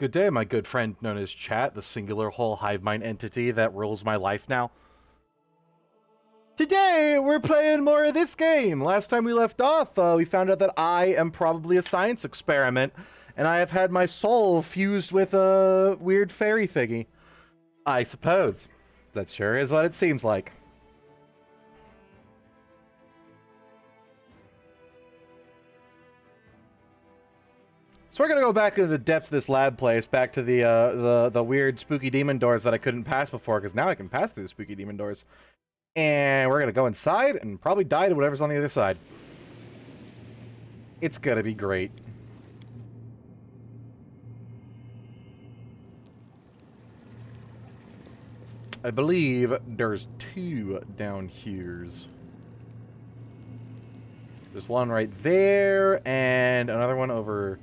Good day, my good friend known as Chat, the singular whole hive mind entity that rules my life now. Today, we're playing more of this game. Last time we left off, we found out that I am probably a science experiment, and I have had my soul fused with a weird fairy thingy. I suppose. That sure is what it seems like. So we're gonna go back into the depths of this lab place, back to the weird spooky demon doors that I couldn't pass before, because now I can pass through the spooky demon doors. And we're gonna go inside and probably die to whatever's on the other side. It's gonna be great. I believe there's two down here's. There's one right there, and another one over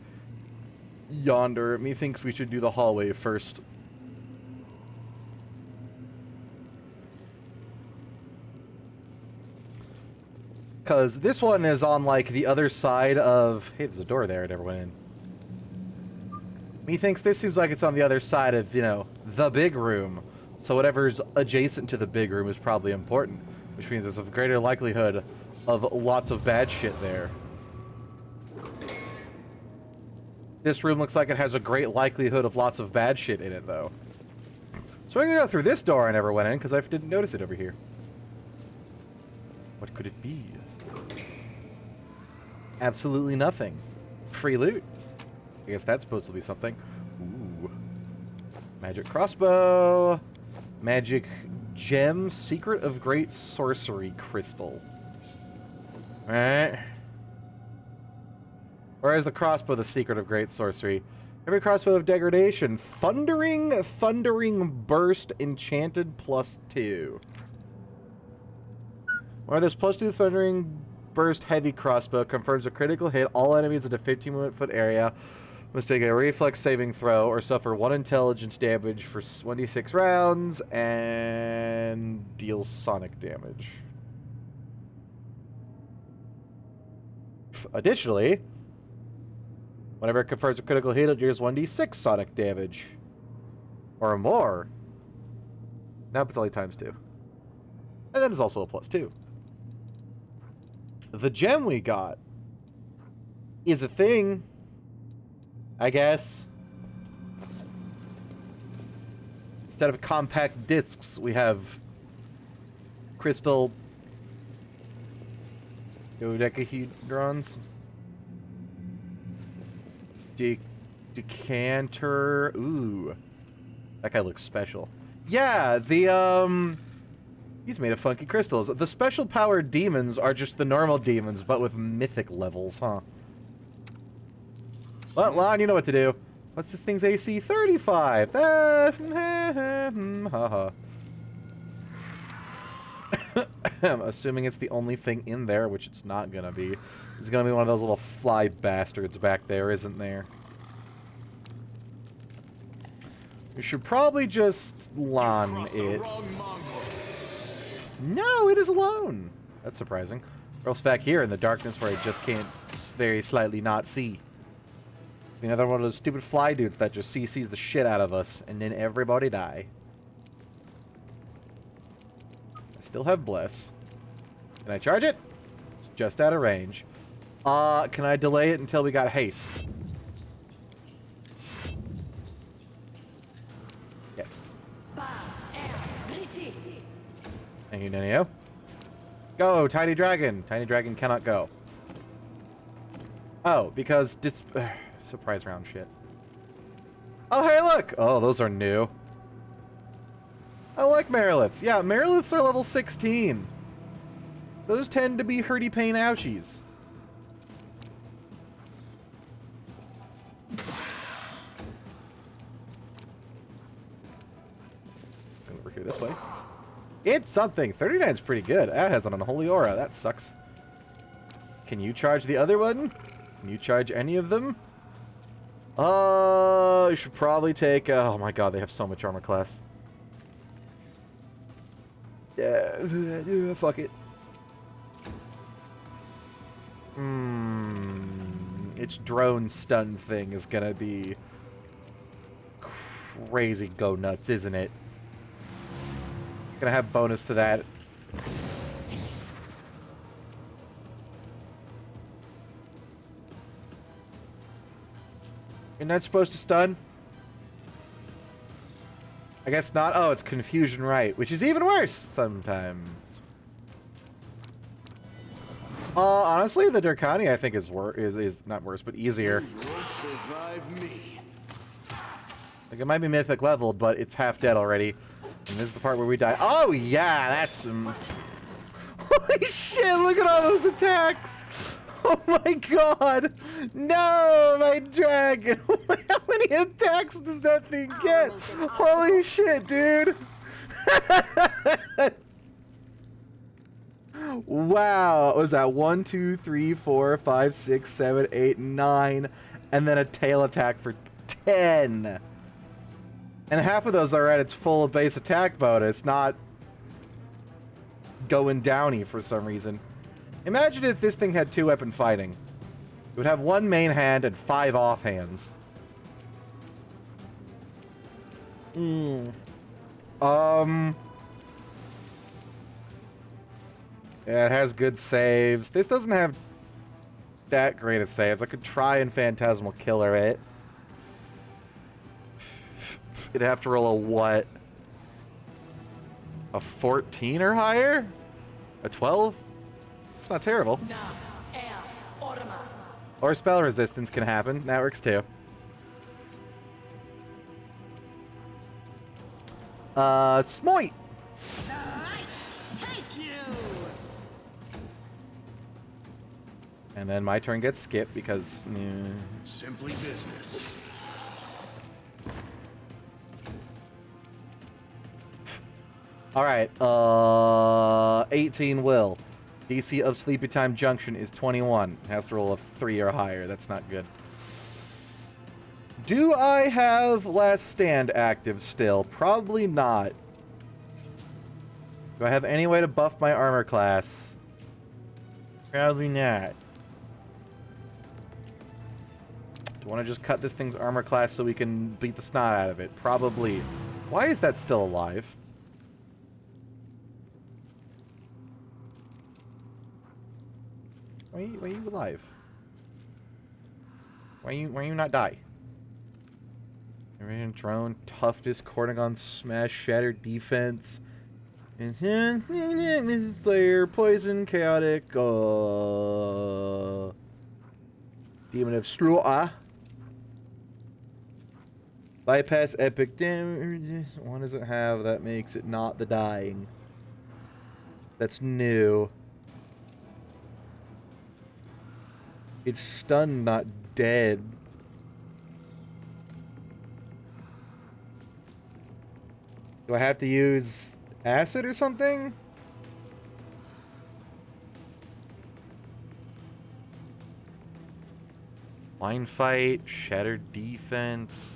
yonder. Methinks we should do the hallway first. Because this one is on, like, the other side of... Hey, there's a door there I never went in. Methinks this seems like it's on the other side of, you know, the big room. So whatever's adjacent to the big room is probably important. Which means there's a greater likelihood of lots of bad shit there. This room looks like it has a great likelihood of lots of bad shit in it, though. So we're gonna go through this door I never went in, because I didn't notice it over here. What could it be? Absolutely nothing. Free loot. I guess that's supposed to be something. Ooh. Magic crossbow. Magic gem. Secret of great sorcery crystal. Alright. Or is the crossbow the secret of great sorcery? Every crossbow of degradation. Thundering burst enchanted +2. One of this +2 thundering burst heavy crossbow confirms a critical hit. All enemies in a 15-foot area must take a reflex saving throw or suffer 1 intelligence damage for 26 rounds and deals sonic damage. Additionally, whenever it confirms a critical hit, it deals 1d6 sonic damage. Or more. Nope, it's only ×2. And then it's also a +2. The gem we got is a thing, I guess. Instead of compact discs, we have crystal dodecahedrons. Decanter. Ooh. That guy looks special. Yeah, he's made of funky crystals. The special powered demons are just the normal demons, but with mythic levels, huh? Well, Lon, you know what to do. What's this thing's AC? 35! Haha. I'm assuming it's the only thing in there, which it's not gonna be. It's gonna be one of those little fly bastards back there, isn't there? We should probably just Lon it. No, it is alone! That's surprising. Or else back here in the darkness where I just can't very slightly not see. Another one of those stupid fly dudes that just CCs the shit out of us, and then everybody die. I still have Bless. Can I charge it? It's just out of range. Can I delay it until we got Haste? Yes. Thank you, Nenio. Go, Tiny Dragon! Tiny Dragon cannot go. Oh, because surprise round shit. Oh, hey, look! Oh, those are new. I like Marillets. Yeah, Marillets are level 16. Those tend to be hurty pain ouchies. Over here this way. It's something. 39 is pretty good. That has an unholy aura. That sucks. Can you charge the other one? Can you charge any of them? You should probably take... oh my god, they have so much armor class. Yeah, fuck it. Its drone stun thing is gonna be crazy go nuts, isn't it? Gonna have bonus to that. You're not supposed to stun? I guess not. Oh, it's confusion right, which is even worse sometimes. Honestly, the Durkani I think is not worse, but easier. You won't survive me. Like, it might be mythic leveled, but it's half dead already. And this is the part where we die. Oh yeah, that's holy shit! Look at all those attacks. Oh my god! No, my dragon! How many attacks does that thing get? Holy shit, dude! Wow, what was that? 1, 2, 3, 4, 5, 6, 7, 8, 9, and then a tail attack for 10. And half of those are at its full base attack bonus, not going downy for some reason. Imagine if this thing had 2-weapon fighting. It would have 1 main hand and 5 offhands. Yeah, it has good saves. This doesn't have that great of saves. I could try and Phantasmal Killer it. It'd have to roll a what? A 14 or higher? A 12? It's not terrible. Or spell resistance can happen. That works too. Smite! And then my turn gets skipped because... Simply business. Alright, 18 will. DC of Sleepy Time Junction is 21. It has to roll a 3 or higher. That's not good. Do I have Last Stand active still? Probably not. Do I have any way to buff my armor class? Probably not. Do I want to just cut this thing's armor class so we can beat the snot out of it? Probably. Why is that still alive? Why are you alive? Why you not die? Iranian drone, toughness, Cornigon smash, shatter defense. Mrs. Slayer, poison, chaotic, demon of Slua. Bypass epic damage. What does it have that makes it not the dying? That's new. It's stunned, not dead. Do I have to use acid or something? Mind fight, shattered defense.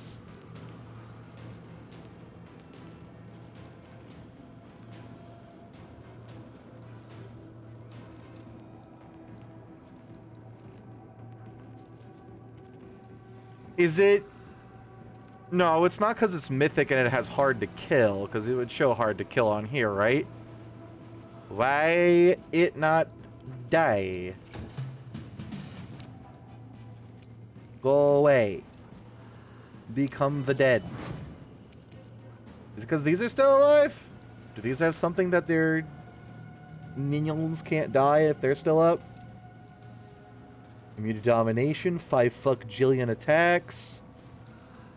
Is it? No, it's not because it's mythic and it has hard to kill, because it would show hard to kill on here, right? Why it not die? Go away. Become the dead. Is it because these are still alive? Do these have something that their minions can't die if they're still up? Immune to domination, 5 fuck jillion attacks.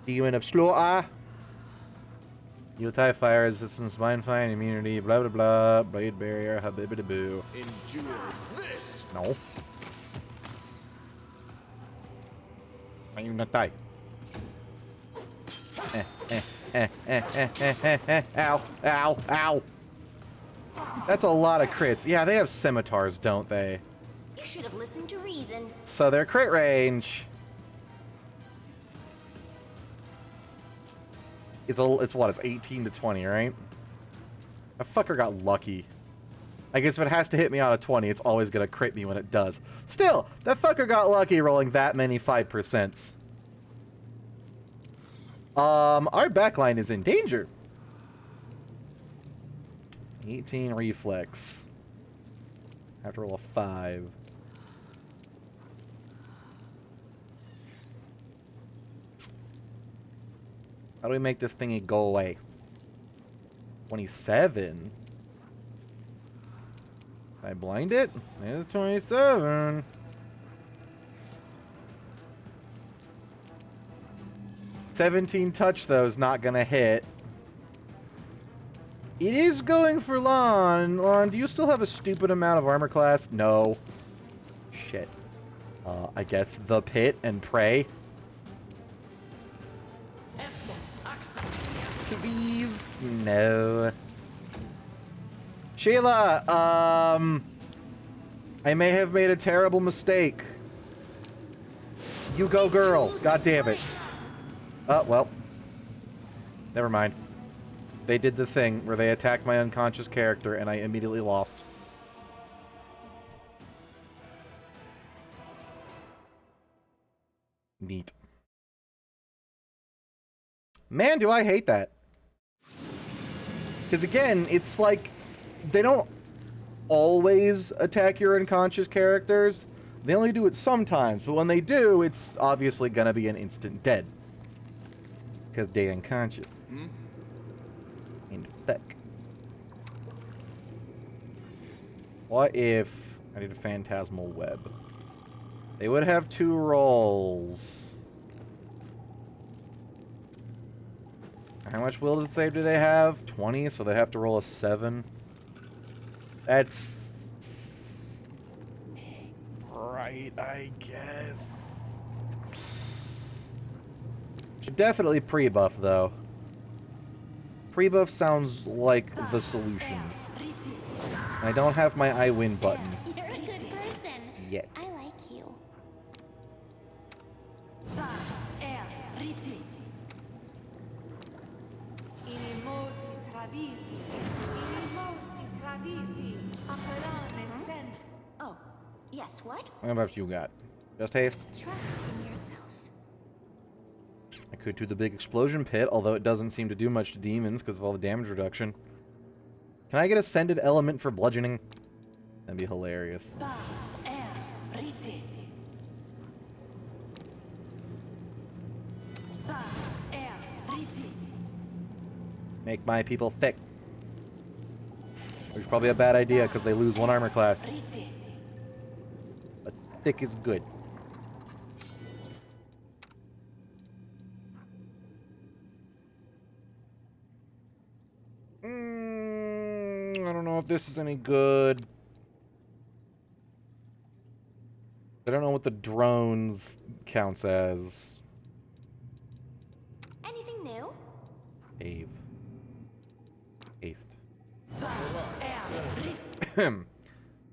Demon of Sloa. Yutai fire resistance, mind fine, immunity, blah blah blah, blade barrier, habibidaboo. Endure this. No. Why you not die? Ow, ow, ow. That's a lot of crits. Yeah, they have scimitars, don't they? You should have listened to reason. So their crit range is it's what? It's 18 to 20, right? That fucker got lucky. I guess if it has to hit me on a 20, it's always gonna crit me when it does. Still, that fucker got lucky rolling that many 5%. Our backline is in danger. 18 reflex. Have to roll a 5. How do we make this thingy go away? 27? Can I blind it? It's 27. $17 touch, though, is not gonna hit. It is going for Lon. Lon, do you still have a stupid amount of armor class? No. Shit. I guess the pit and pray. Please? No. Sheila, I may have made a terrible mistake. You go, girl. God damn it. Well. Never mind. They did the thing where they attacked my unconscious character, and I immediately lost. Neat. Man, do I hate that. Because again, it's like, they don't always attack your unconscious characters. They only do it sometimes, but when they do, it's obviously gonna be an instant dead. Because they're unconscious. And fuck. What if I need a phantasmal web? They would have 2 rolls. How much will to save do they have? 20, so they have to roll a 7. That's right, I guess. Should definitely pre-buff, though. Pre-buff sounds like the solutions. I don't have my I win button. You're a good person. Yet. I like you. Oh, yes, what? How much you got? Just haste? Trust in yourself. I could do the big explosion pit, although it doesn't seem to do much to demons because of all the damage reduction. Can I get Ascended Element for bludgeoning? That'd be hilarious. Make my people thick. Which is probably a bad idea because they lose 1 armor class. But thick is good. I don't know if this is any good. I don't know what the drones counts as. Anything new? Ave. Haste. And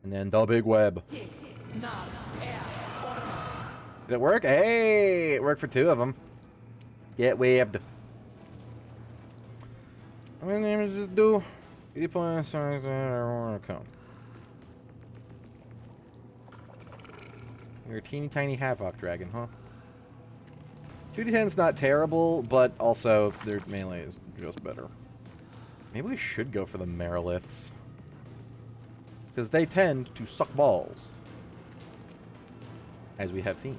then the big web. Did it work? Hey! It worked for 2 of them. Get webbed. How many damage does this do? 80 points, size, I count. You're a teeny tiny Havoc Dragon, huh? 2d10's not terrible, but also their melee is just better. Maybe we should go for the Meriliths. Because they tend to suck balls. As we have seen.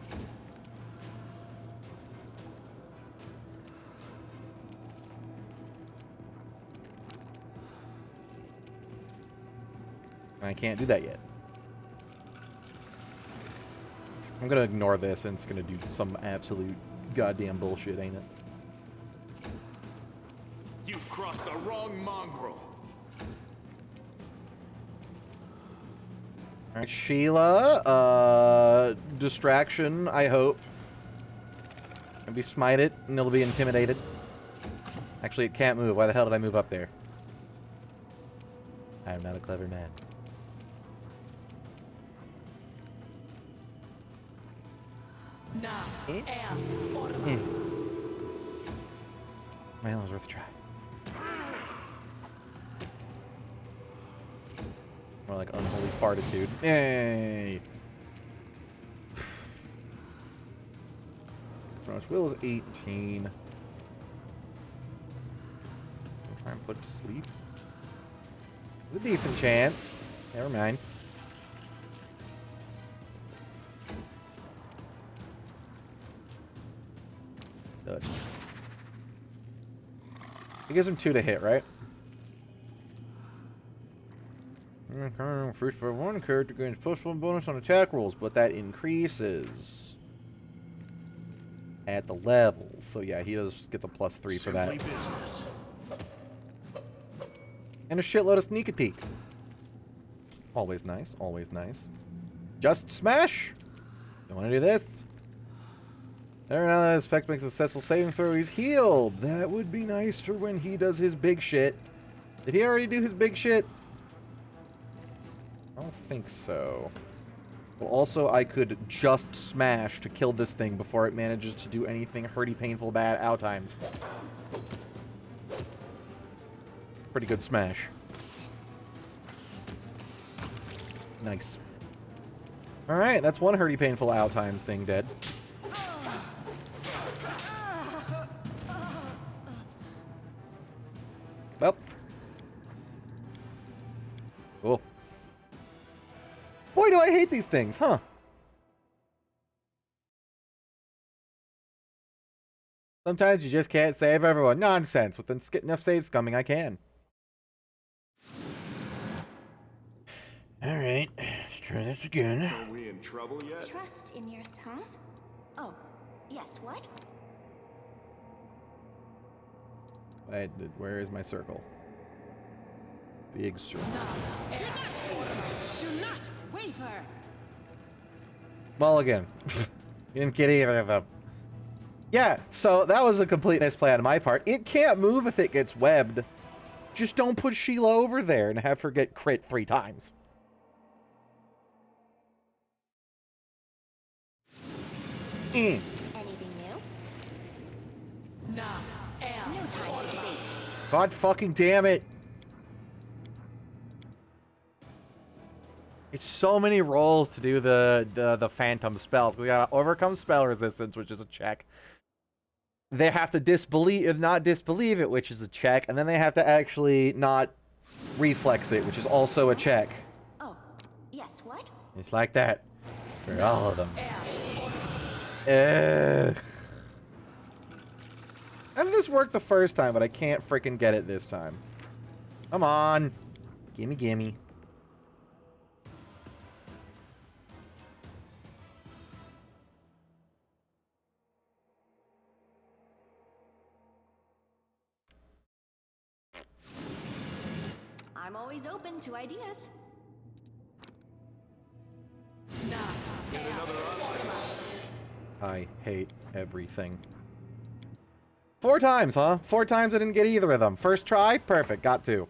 I can't do that yet. I'm gonna ignore this and it's gonna do some absolute goddamn bullshit, ain't it? You've crossed the wrong mongrel. Alright, Sheila, distraction, I hope. Maybe smite it and it'll be intimidated. Actually, it can't move. Why the hell did I move up there? I am not a clever man. Well, it was worth a try. More like unholy fartitude. Yay! Crossbow is 18. Try and put to sleep. There's a decent chance. Never mind. Good. It gives him 2 to hit, right? First for 1 character gains +1 bonus on attack rolls, but that increases at the levels. So yeah, he does get the +3 for that. Business. And a shitload of sneak attack. Always nice, always nice. Just smash! You want to do this? There now, this effect makes a successful saving throw. He's healed. That would be nice for when he does his big shit. Did he already do his big shit? I don't think so. Well, also, I could just smash to kill this thing before it manages to do anything hurty, painful, bad out times. Pretty good smash. Nice. Alright, that's one hurty, painful, out times thing dead. Well. Cool. Boy, do I hate these things, huh? Sometimes you just can't save everyone. Nonsense. With enough saves coming, I can. Alright, let's try this again. Are we in trouble yet? Trust in yourself. Oh, yes, what? Where is my circle? Big circle. Do not waver. Mulligan. You didn't get either of them. Yeah, so that was a complete misplay on my part. It can't move if it gets webbed. Just don't put Sheila over there and have her get crit 3 times. Anything new? No. No time for debates. God fucking damn it. It's so many rolls to do the phantom spells. We gotta overcome spell resistance, which is a check. They have to not disbelieve it, which is a check, and then they have to actually not reflex it, which is also a check. Oh, yes, what? It's like that for all of them. How did this work the first time, but I can't freaking get it this time? Come on. Gimme, gimme. I'm always open to ideas. I hate everything. 4 times, huh? 4 times I didn't get either of them. First try, perfect, got 2.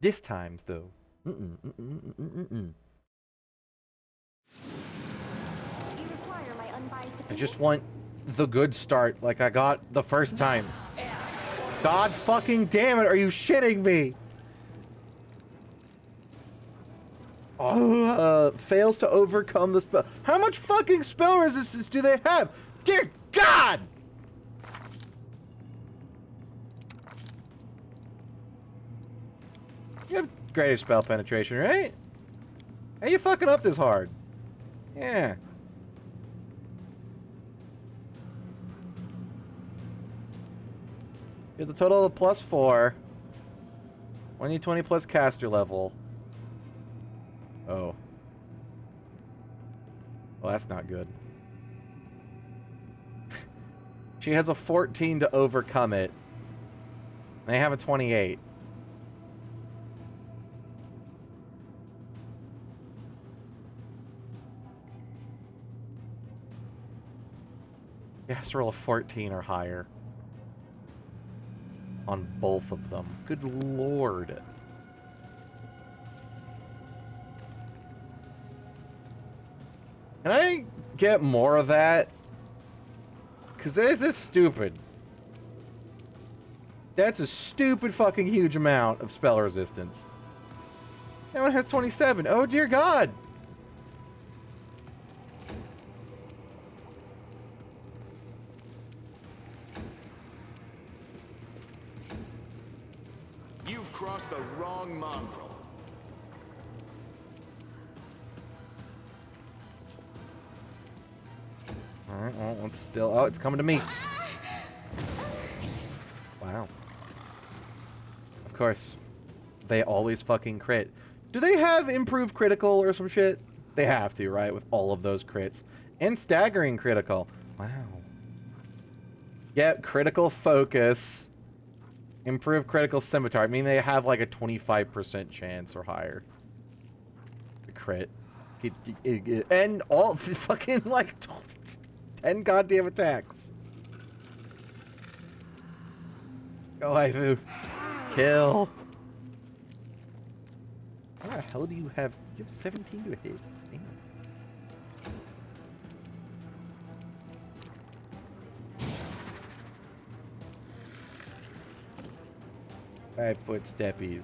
This times, though. You require my unbiased I opinion? just want the good start like I got the first time. God fucking damn it, are you shitting me? Fails to overcome the spell. How much fucking spell resistance do they have? Dear God! You have greater spell penetration, right? How you fucking up this hard? Yeah. You have a total of +4. 1d20 plus caster level. Oh. Well, that's not good. She has a 14 to overcome it. They have a 28. She has to roll a 14 or higher. On both of them. Good lord. Can I get more of that? Because this is stupid. That's a stupid fucking huge amount of spell resistance. That one has 27. Oh dear God. crossed the wrong mongrel. Alright, well, it's still... Oh, it's coming to me. Wow. Of course. They always fucking crit. Do they have improved critical or some shit? They have to, right? With all of those crits. And staggering critical. Wow. Yep, critical focus. Improved critical scimitar. I mean, they have like a 25% chance or higher. To crit. And all fucking like 10 goddamn attacks. Go, Haifu. Kill. How the hell do you have... You have 17 to hit. Damn. Five-foot steppies.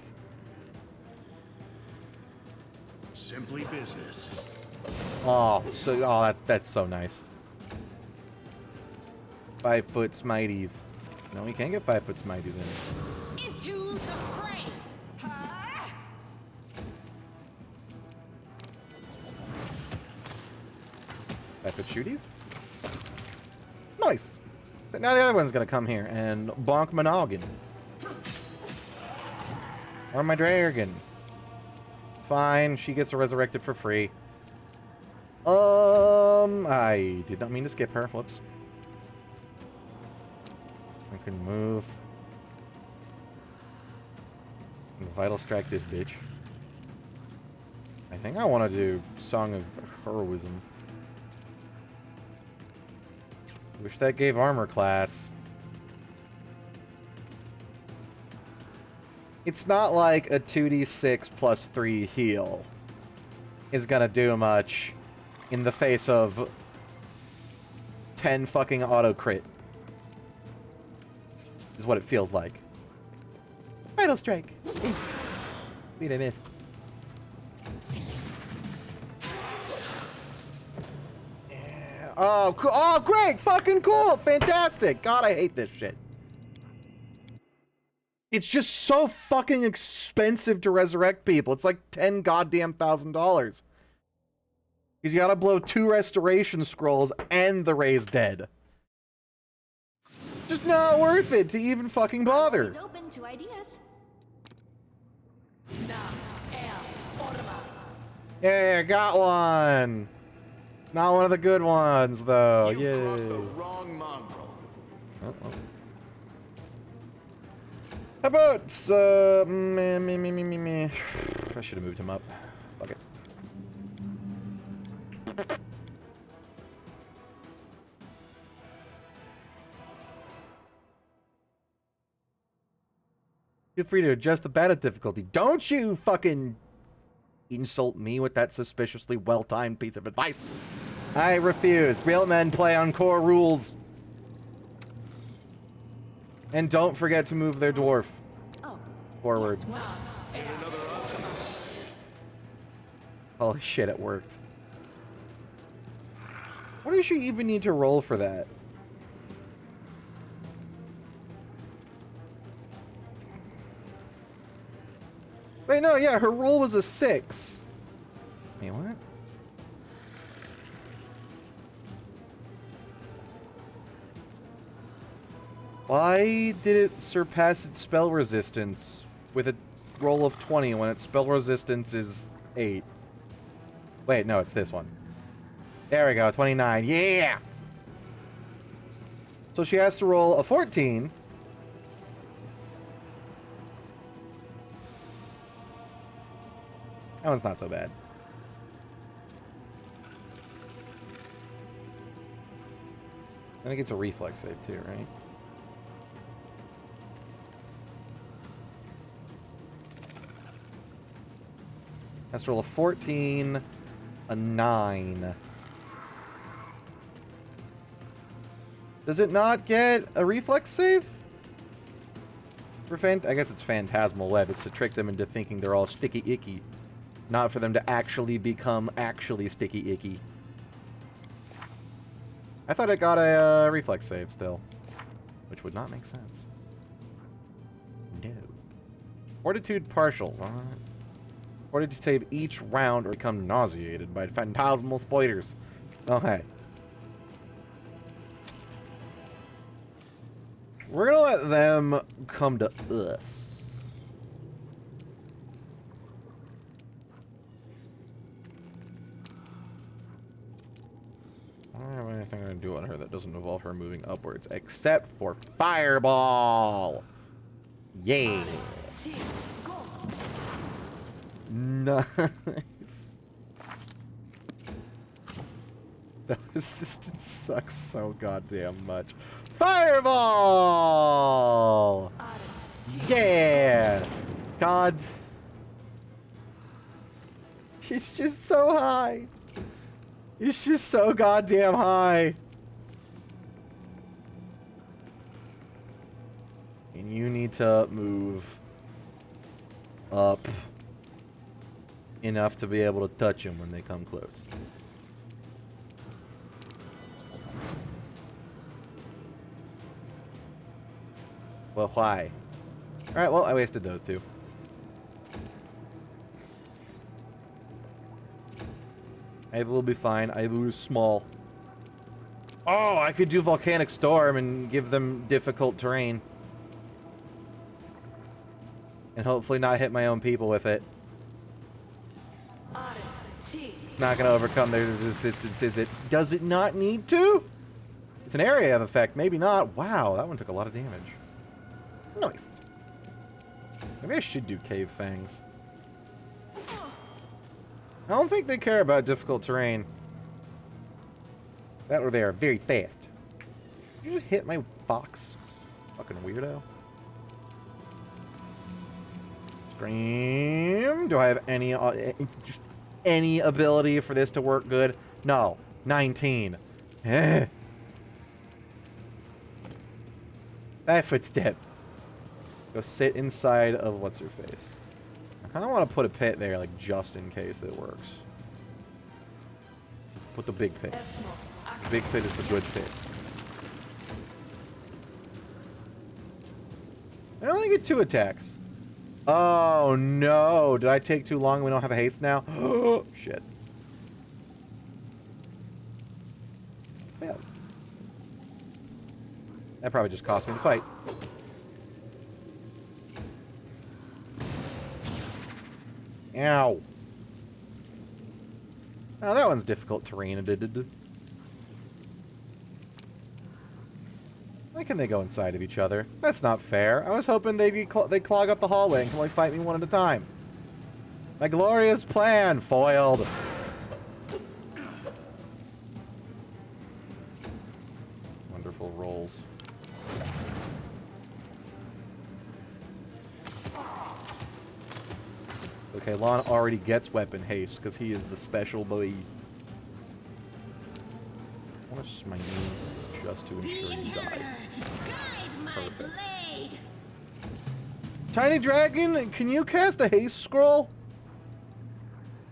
Simply business. Oh, that's so nice. 5-foot smities. No, we can't get 5-foot smities in. Into the fray! Huh? 5-foot shooties. Nice. So now the other one's gonna come here and bonk my noggin. Or my dragon. Fine, she gets resurrected for free. I did not mean to skip her. Whoops. I can move. And Vital Strike this bitch. I think I want to do Song of Heroism. Wish that gave armor class. It's not like a 2d6 plus 3 heal is gonna do much in the face of 10 fucking auto crit. Is what it feels like. Vital Strike! Wait, I missed. Yeah. Oh, cool. Oh, great! Fucking cool! Fantastic! God, I hate this shit. It's just so fucking expensive to resurrect people. It's like $10 goddamn thousand. Because you gotta blow 2 restoration scrolls and the raised dead. Just not worth it to even fucking bother. Always open to ideas. Yeah, got one. Not one of the good ones, though. You've Yay. crossed the wrong mongrel. Uh-oh. How about, I should have moved him up. Fuck it. Feel free to adjust the battle difficulty. Don't you fucking insult me with that suspiciously well-timed piece of advice. I refuse. Real men play on core rules. And don't forget to move their dwarf forward. Yes, well, Holy shit, it worked. What does she even need to roll for that? Wait, no, yeah, her roll was a 6. Wait, what? Why did it surpass its spell resistance with a roll of 20 when its spell resistance is 8? Wait, no, it's this one. There we go, 29. Yeah! So she has to roll a 14. That one's not so bad. I think it's a reflex save too, right? Has to roll a 14, a 9. Does it not get a reflex save? For I guess it's Phantasmal Web. It's to trick them into thinking they're all sticky icky. Not for them to actually become actually sticky icky. I thought it got a reflex save still. Which would not make sense. No. Fortitude partial. What? Fortitude save each round or become nauseated by phantasmal spiders. Okay. We're gonna let them come to us. I don't have anything I can do on her that doesn't involve her moving upwards, except for Fireball! Yay! Nice! The resistance sucks so goddamn much. Fireball! Yeah! God. She's just so high. It's just so goddamn high. And you need to move up enough to be able to touch them when they come close. Well, why? Alright, well, I wasted those two. Ava will be fine. Ava is small. Oh, I could do Volcanic Storm and give them difficult terrain. And hopefully not hit my own people with it. Not going to overcome their resistance, is it? Does it not need to? It's an area of effect. Maybe not. Wow, that one took a lot of damage. Nice. Maybe I should do Cave Fangs. I don't think they care about difficult terrain. That or they are very fast. Did you just hit my fox? Fucking weirdo. Scream. Do I have any just any ability for this to work good? No. 19. That footstep. Go sit inside of what's her face. I kind of want to put a pit there, like just in case it works. Put the big pit. The big pit is the good pit. I only get 2 attacks. Oh no! Did I take too long? We don't have a haste now. Oh shit. Yeah. That probably just cost me the fight. Ow. Oh, that one's difficult terrain. Why can they go inside of each other? That's not fair. I was hoping they'd clog up the hallway and can only fight me one at a time. My glorious plan foiled. Wonderful rolls. Okay, Lon already gets weapon haste because he is the special boy. I want to swing my knee just to ensure you die. Perfect. Tiny Dragon, can you cast a haste scroll?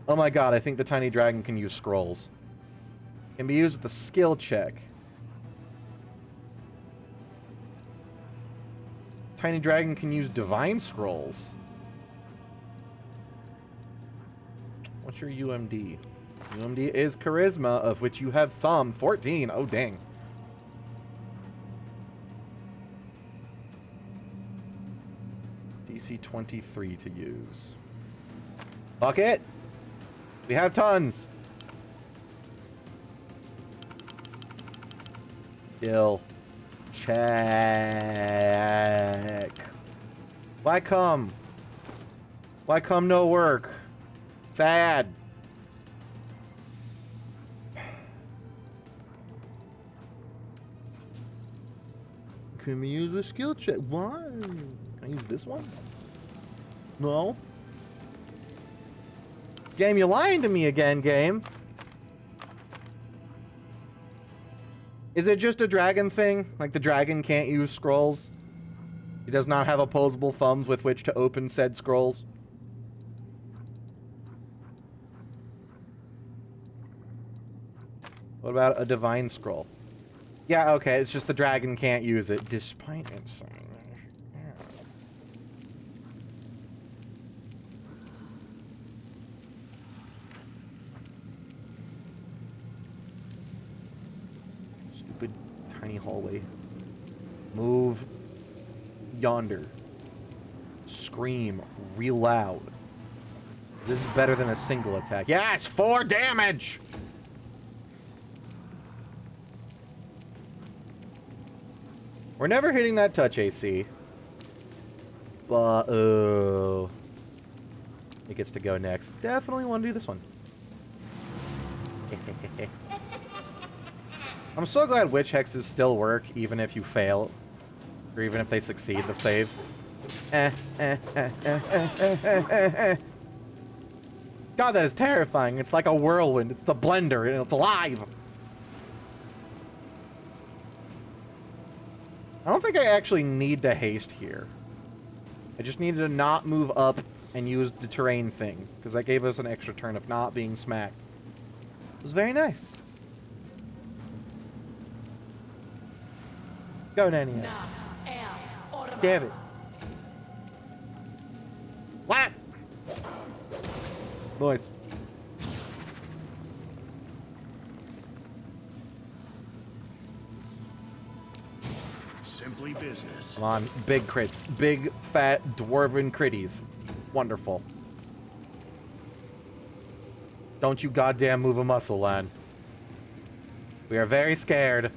Oh my god, I think the Tiny Dragon can use scrolls. Can be used with a skill check. Tiny Dragon can use divine scrolls. What's your UMD? UMD is Charisma, of which you have some. 14. Oh, dang. DC 23 to use. Fuck it! We have tons! Skill check. Why come? Why come no work? Sad. Can we use a skill check? Why? Can I use this one? No. Game, you lying to me again, game. Is it just a dragon thing? Like the dragon can't use scrolls? He does not have opposable thumbs with which to open said scrolls? What about a divine scroll? Yeah, okay, it's just the dragon can't use it, despite it saying tiny hallway. Move yonder. Scream real loud. This is better than a single attack. Yes, 4 damage! We're never hitting that touch AC. But, it gets to go next. Definitely want to do this one. I'm so glad witch hexes still work, even if you fail. Or even if they succeed the save. God, that is terrifying. It's like a whirlwind. It's the blender, and it's alive. I don't think I actually need to haste here. I just needed to not move up and use the terrain thing, because that gave us an extra turn of not being smacked. It was very nice. Go, Nanny. Damn it. What? Noise. Simply business. Come on, big crits. Big, fat, dwarven critties. Wonderful. Don't you goddamn move a muscle, Lan. We are very scared.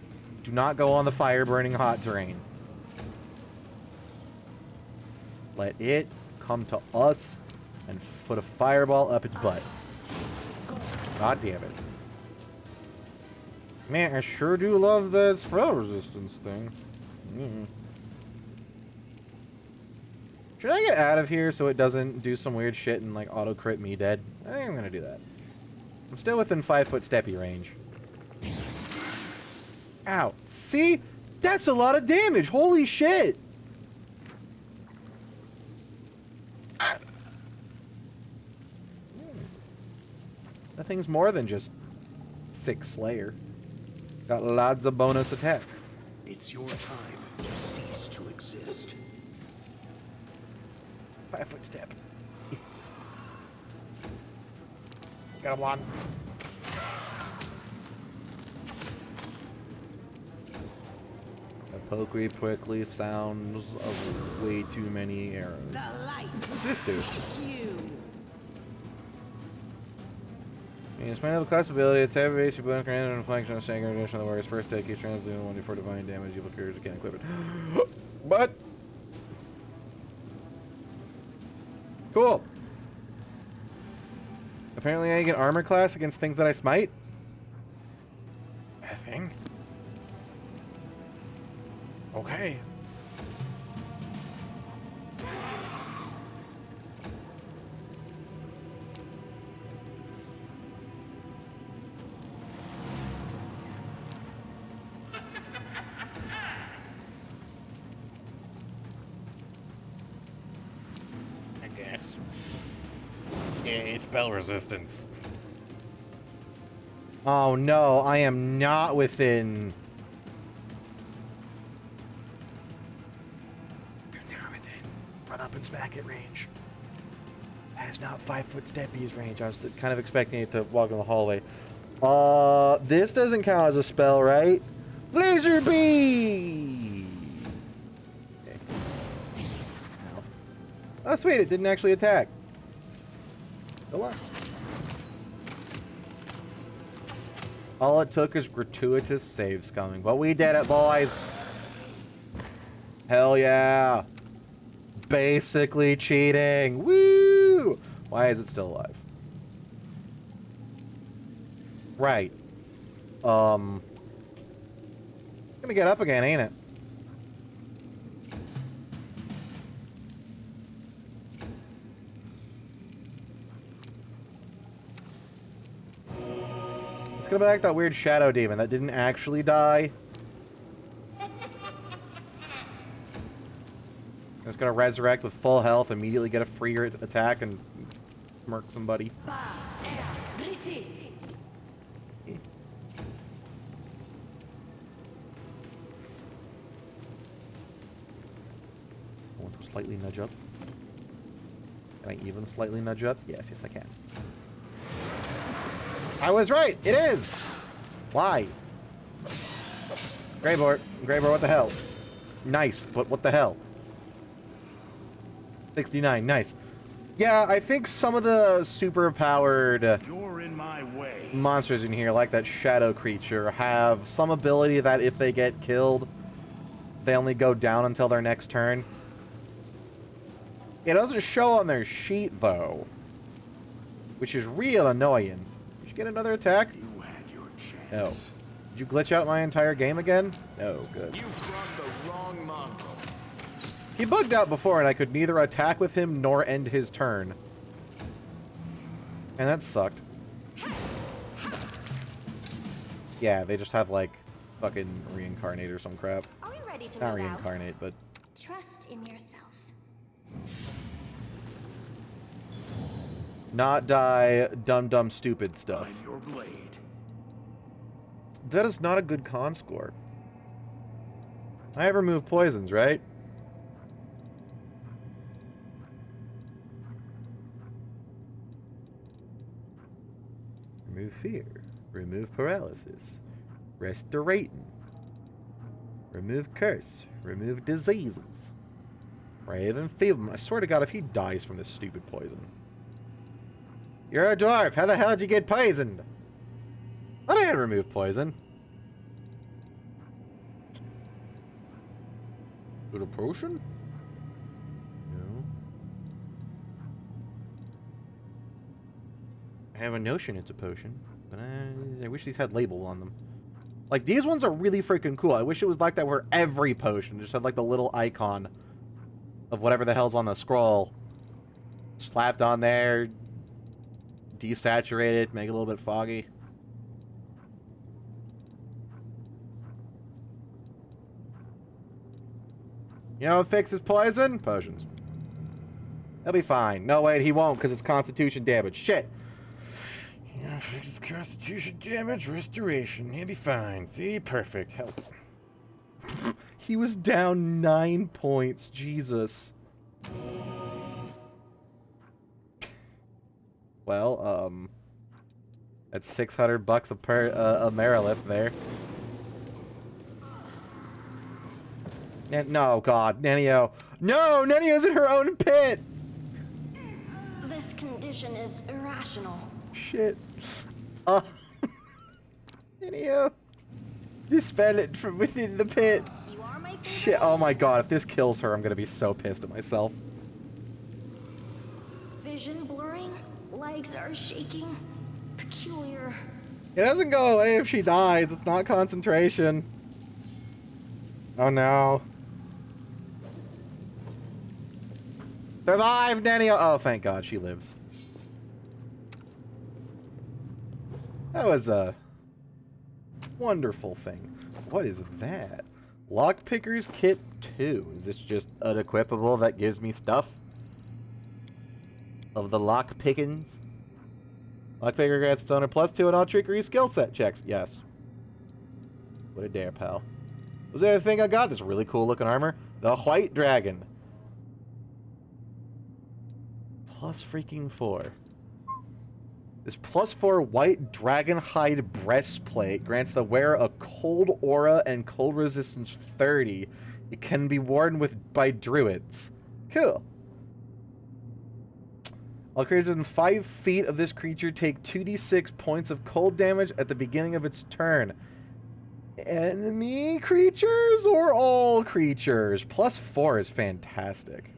Do not go on the fire-burning hot terrain. Let it come to us and put a fireball up its butt. God damn it. Man, I sure do love that spell resistance thing. Should I get out of here so it doesn't do some weird shit and like auto crit me dead? I think I'm gonna do that. I'm still within 5-foot steppy range. Ow. See? That's a lot of damage. Holy shit. That thing's more than just 6 Slayer. Got lots of bonus attack. It's your time to cease to exist. 5-foot step. Got him one. A pokery quickly sounds of way too many arrows. The light. What's this do? You. It's my level class ability. Attack base, you bonus granted and reflection on stagger addition of the warrior's first attack. Keeps translating 1d4 divine damage. Evil creatures can't equip it. But cool. Apparently I get armor class against things that I smite. A thing? Okay. I guess. Yeah, it's spell resistance. Oh no, I am not within. You're not within. Run up and smack it range. That is not 5-foot steppies range. I was kind of expecting it to walk in the hallway. This doesn't count as a spell, right? Laser beam. Okay. Ow. Oh, sweet! It didn't actually attack. Go on. All it took is gratuitous saves coming, but we did it, boys. Hell yeah. Basically cheating. Woo! Why is it still alive? Right. Gonna get up again, ain't it? It's gonna be like that weird shadow demon that didn't actually die. It's gonna resurrect with full health, immediately get a free attack, and murk somebody. I want to slightly nudge up. Can I even slightly nudge up? Yes, yes I can. I was right! It is! Why? Greybor, what the hell? Nice, but what the hell? 69, nice. Yeah, I think some of the super-powered You're in my way. monsters in here, like that shadow creature, have some ability that if they get killed, they only go down until their next turn. It doesn't show on their sheet, though, which is real annoying. Did you get another attack? You had your chance. No. Did you glitch out my entire game again? No, good. You've crossed the wrong mongrel. He bugged out before, and I could neither attack with him nor end his turn. And that sucked. Yeah, they just have, like, fucking reincarnate or some crap. Are we ready to Not move out? reincarnate, but... Trust in yourself. Not die, dumb, stupid stuff. Find your blade. That is not a good con score. I have removed poisons, right? Remove fear. Remove paralysis. Restorating. Remove curse. Remove diseases. Brave enfeeblement. I swear to God, if he dies from this stupid poison. You're a dwarf. How the hell did you get poisoned? I thought I had removed poison. Is it a potion? No. I have a notion it's a potion, but I wish these had labels on them. Like, these ones are really freaking cool. I wish it was like that where every potion just had, like, the little icon of whatever the hell's on the scroll slapped on there, desaturate it, make it a little bit foggy. You know what fixes poison? Potions. He'll be fine. No, wait, he won't, because it's constitution damage. Shit! Yeah, fixes constitution damage, restoration. He'll be fine. See? Perfect. Help. He was down 9 points. Jesus. Well, that's $600 a Marilith there. No, God, Nenio. No, Nenio's in her own pit! This condition is irrational. Shit. Nenio. Dispel it from within the pit. You are my favorite. Shit, oh my God, if this kills her, I'm gonna be so pissed at myself. Vision blurring. Legs are shaking. Peculiar. It doesn't go away if she dies. It's not concentration. Oh no. Survive, Nenio! Oh, thank God, she lives. That was a wonderful thing. What is that? Lockpicker's Kit 2. Is this just unequipable that gives me stuff? Of the lock pickings? Lockpicker grants stoner +2 on all trickery skill set checks. Yes. What a dare, pal. Was the other thing I got? This really cool looking armor. The White Dragon. +4. This +4 white dragon hide breastplate grants the wearer a cold aura and cold resistance 30. It can be worn by druids. Cool. All creatures within 5 feet of this creature take 2d6 points of cold damage at the beginning of its turn. Enemy creatures or all creatures? +4 is fantastic.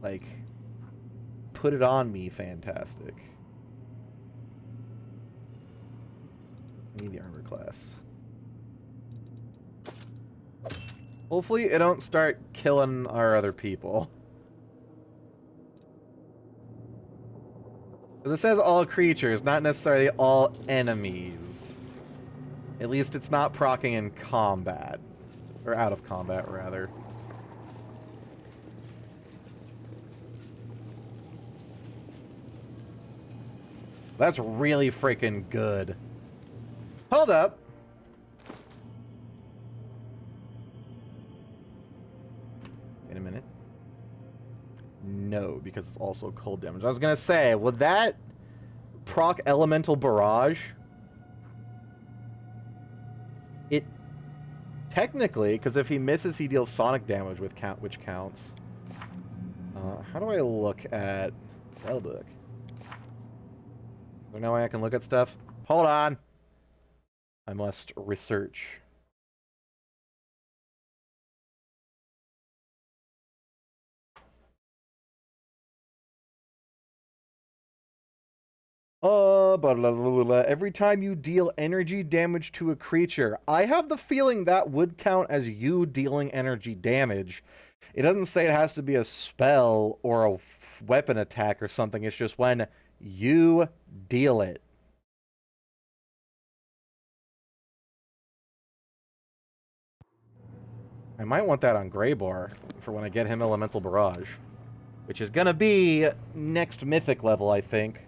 Like, put it on me, fantastic. I need the armor class. Hopefully it don't start killing our other people. Because it says all creatures, not necessarily all enemies. At least it's not proccing in combat. Or out of combat, rather. That's really freaking good. Hold up. Wait a minute. No, because it's also cold damage. I was gonna say, would that proc elemental barrage? It technically, because if he misses, he deals sonic damage with which counts. How do I look at spellbook? Is there no way I can look at stuff? Hold on. I must research. Every time you deal energy damage to a creature. I have the feeling that would count as you dealing energy damage. It doesn't say it has to be a spell or a weapon attack or something. It's just when you deal it. I might want that on Greybar for when I get him Elemental Barrage, which is gonna be next Mythic level, I think.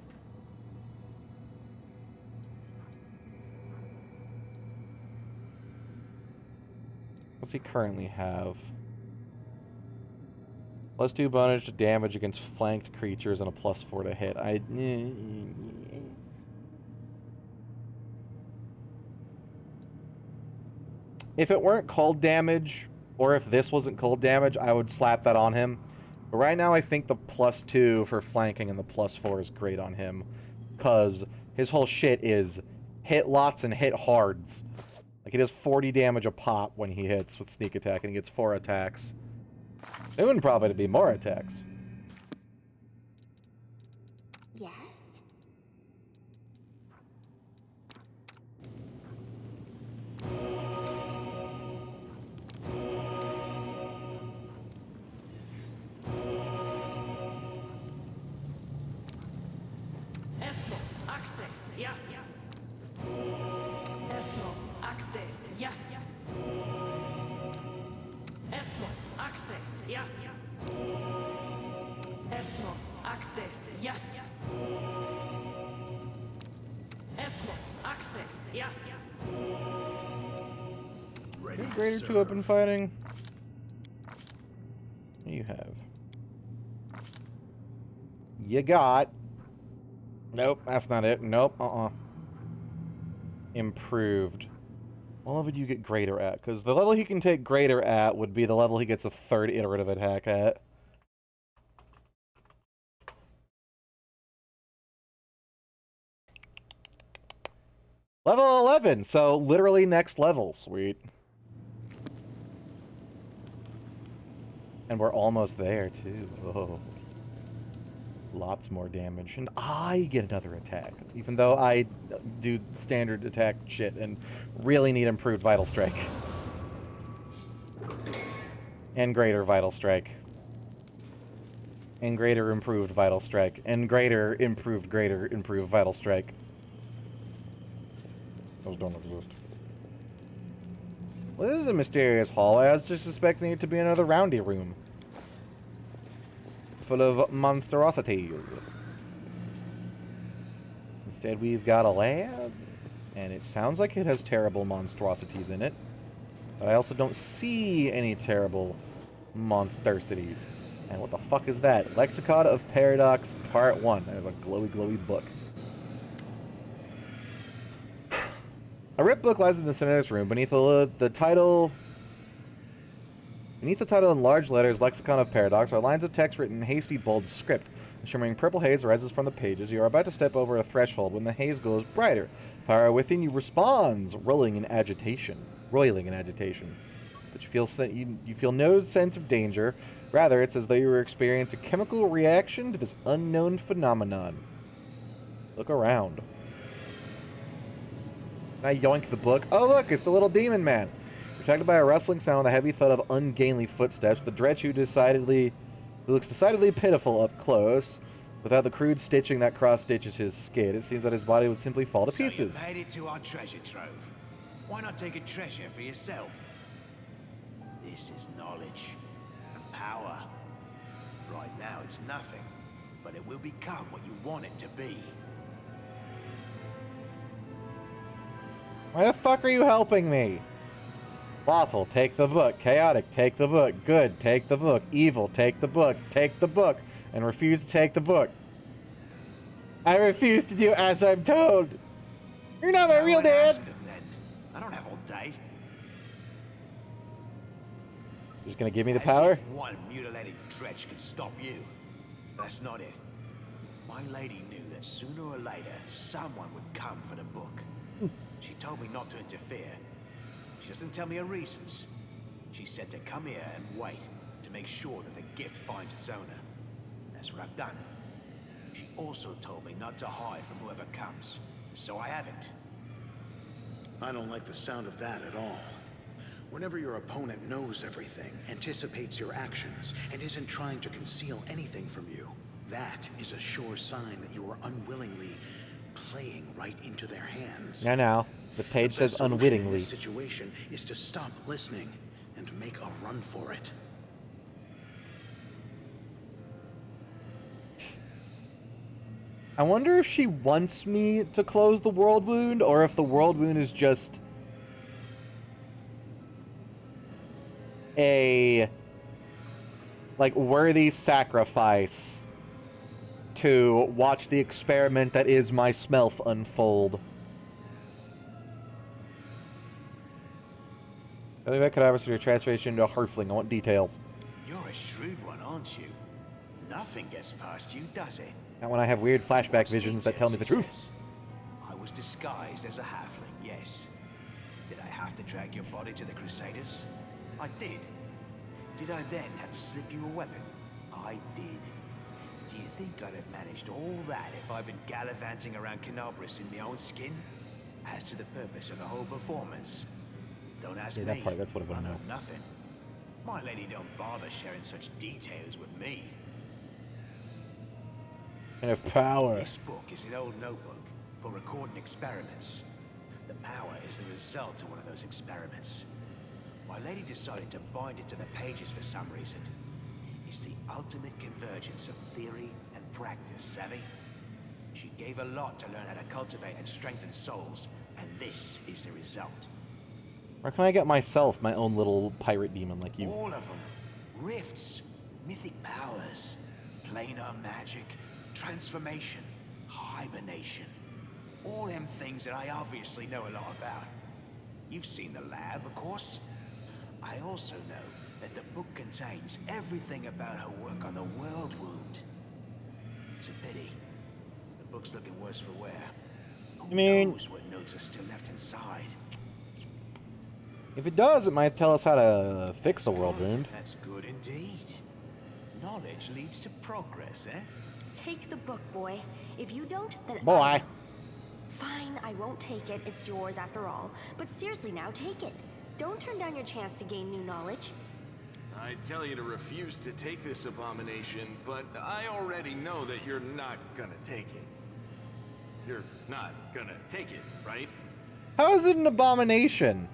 What's he currently have? +2 bonus to damage against flanked creatures and a +4 to hit. If it weren't cold damage, or if this wasn't cold damage, I would slap that on him. But right now, I think the +2 for flanking and the +4 is great on him. Because his whole shit is hit lots and hit hards. Like, he does 40 damage a pop when he hits with sneak attack, and he gets 4 attacks. Soon probably to be more attacks. Yes? Esmo, Axe, yes. Esmo, Axe, yes. Esmo, Axe, yes. Esmo, Axe, yes. Esmo, Axe, yes. Ready to Greater serve. 2 open fighting. What do you have? You got... Nope, that's not it. Nope, Improved. What level do you get greater at? Because the level he can take greater at would be the level he gets a 3rd iterative attack at. Level 11, so literally next level. Sweet. And we're almost there, too. Oh. Lots more damage. And I get another attack. Even though I do standard attack shit and really need improved Vital Strike. And greater Vital Strike. And greater improved Vital Strike. And greater improved Vital Strike. Those don't exist. Well, this is a mysterious hall. I was just suspecting it to be another roundy room. Full of monstrosities. Instead, we've got a lab, and it sounds like it has terrible monstrosities in it. But I also don't see any terrible monstrosities. And what the fuck is that? Lexicon of Paradox, Part 1. That is a glowy, glowy book. A ripped book lies in the center of this room. Beneath the title in large letters, Lexicon of Paradox, are lines of text written in hasty, bold script. A shimmering purple haze rises from the pages. You are about to step over a threshold when the haze glows brighter. Power within you responds, roiling in agitation. But you feel no sense of danger. Rather, it's as though you were experiencing a chemical reaction to this unknown phenomenon. Look around. Can I yoink the book? Oh look, it's the little demon man. Protected by a rustling sound, the heavy thud of ungainly footsteps, the Dretch who looks decidedly pitiful up close, without the crude stitching that cross-stitches his skin. It seems that his body would simply fall to pieces. So you made it to our treasure trove. Why not take a treasure for yourself? This is knowledge and power. Right now it's nothing, but it will become what you want it to be. Why the fuck are you helping me? Lawful, take the book. Chaotic, take the book. Good, take the book. Evil, take the book. Take the book. And refuse to take the book. I refuse to do as I'm told. You're not my Go real and dad. ask them then. I don't have all day. Just gonna give me the As power? if one mutilated dredge could stop you. That's not it. My lady knew that sooner or later, someone would come for the book. She told me not to interfere. She doesn't tell me her reasons. She said to come here and wait to make sure that the gift finds its owner. That's what I've done. She also told me not to hide from whoever comes, so I haven't. I don't like the sound of that at all. Whenever your opponent knows everything, anticipates your actions, and isn't trying to conceal anything from you, that is a sure sign that you are unwillingly playing right into their hands. Now, the page The best says solution in unwittingly. this situation is to stop listening and make a run for it. I wonder if she wants me to close the world wound, or if the world wound is just a like worthy sacrifice to watch the experiment that is my smelf unfold. Let me make an offer for your transformation into a halfling. I want details. You're a shrewd one, aren't you? Nothing gets past you, does it? Not when I have weird flashback visions that tell me the Details, truth. he says. I was disguised as a halfling, yes. Did I have to drag your body to the Crusaders? I did. Did I then have to slip you a weapon? I did. Do you think I'd have managed all that if I'd been gallivanting around Canobris in my own skin? As to the purpose of the whole performance, don't ask Yeah, me. that part, that's what I wanna know. Nothing. My lady don't bother sharing such details with me. And of power. This book is an old notebook for recording experiments. The power is the result of one of those experiments. My lady decided to bind it to the pages for some reason. It's the ultimate convergence of theory and practice, savvy? She gave a lot to learn how to cultivate and strengthen souls, and this is the result. Where can I get myself my own little pirate demon like you? All of them. Rifts, mythic powers, planar magic, transformation, hibernation. All them things that I obviously know a lot about. You've seen the lab, of course. I also know that the book contains everything about her work on the world wound. It's a pity. The book's looking worse for wear. Who knows what notes are still left inside? If it does, it might tell us how to fix the world Good. wound. That's good indeed. Knowledge leads to progress, eh? Take the book, boy. If you don't, then Boy. I will. Fine, I won't take it. It's yours after all. But seriously now, take it. Don't turn down your chance to gain new knowledge. I tell you to refuse to take this abomination, but I already know that you're not gonna take it. You're not gonna take it, right? How is it an abomination?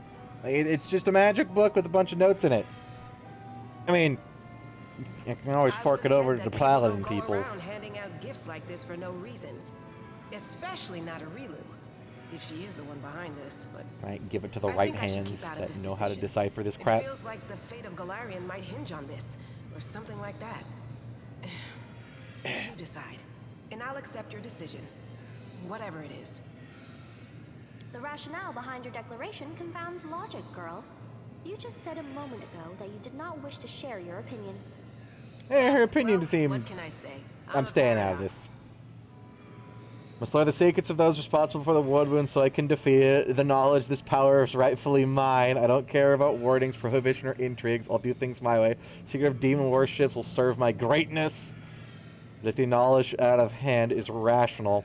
Like, it's just a magic book with a bunch of notes in it. I mean, you can always fork it over to the paladin peoples. Around handing out gifts like this for no reason, especially not a Relu, if she is the one behind this. But Right, give it to the I right think I should hands keep out of that this know how to decision. decipher this It crap. feels like the fate of Galarian might hinge on this, or something like that. You decide, and I'll accept your decision, whatever it is. The rationale behind your declaration confounds logic, girl. You just said a moment ago that you did not wish to share your opinion. Hey, her opinion Well, seems. what can I say? I'm a staying out of paradox. this. Must learn the secrets of those responsible for the world wound so I can defeat it. The knowledge this power is rightfully mine. I don't care about wardings, prohibition, or intrigues. I'll do things my way. Secret of demon warships will serve my greatness. But if the knowledge out of hand is rational.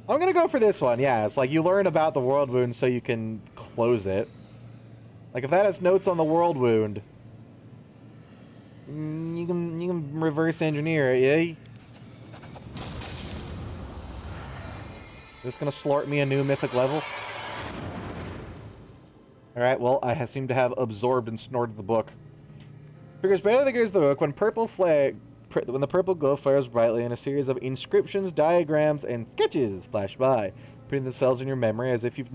I'm gonna go for this one, yeah. It's like you learn about the world wound so you can close it. Like if that has notes on the world wound, you can reverse engineer it, yeah? Is this gonna slort me a new mythic level? Alright, well, I seem to have absorbed and snorted the book. Figures barely figures the book when when the purple glow flares brightly and a series of inscriptions, diagrams, and sketches flash by, putting themselves in your memory as if you've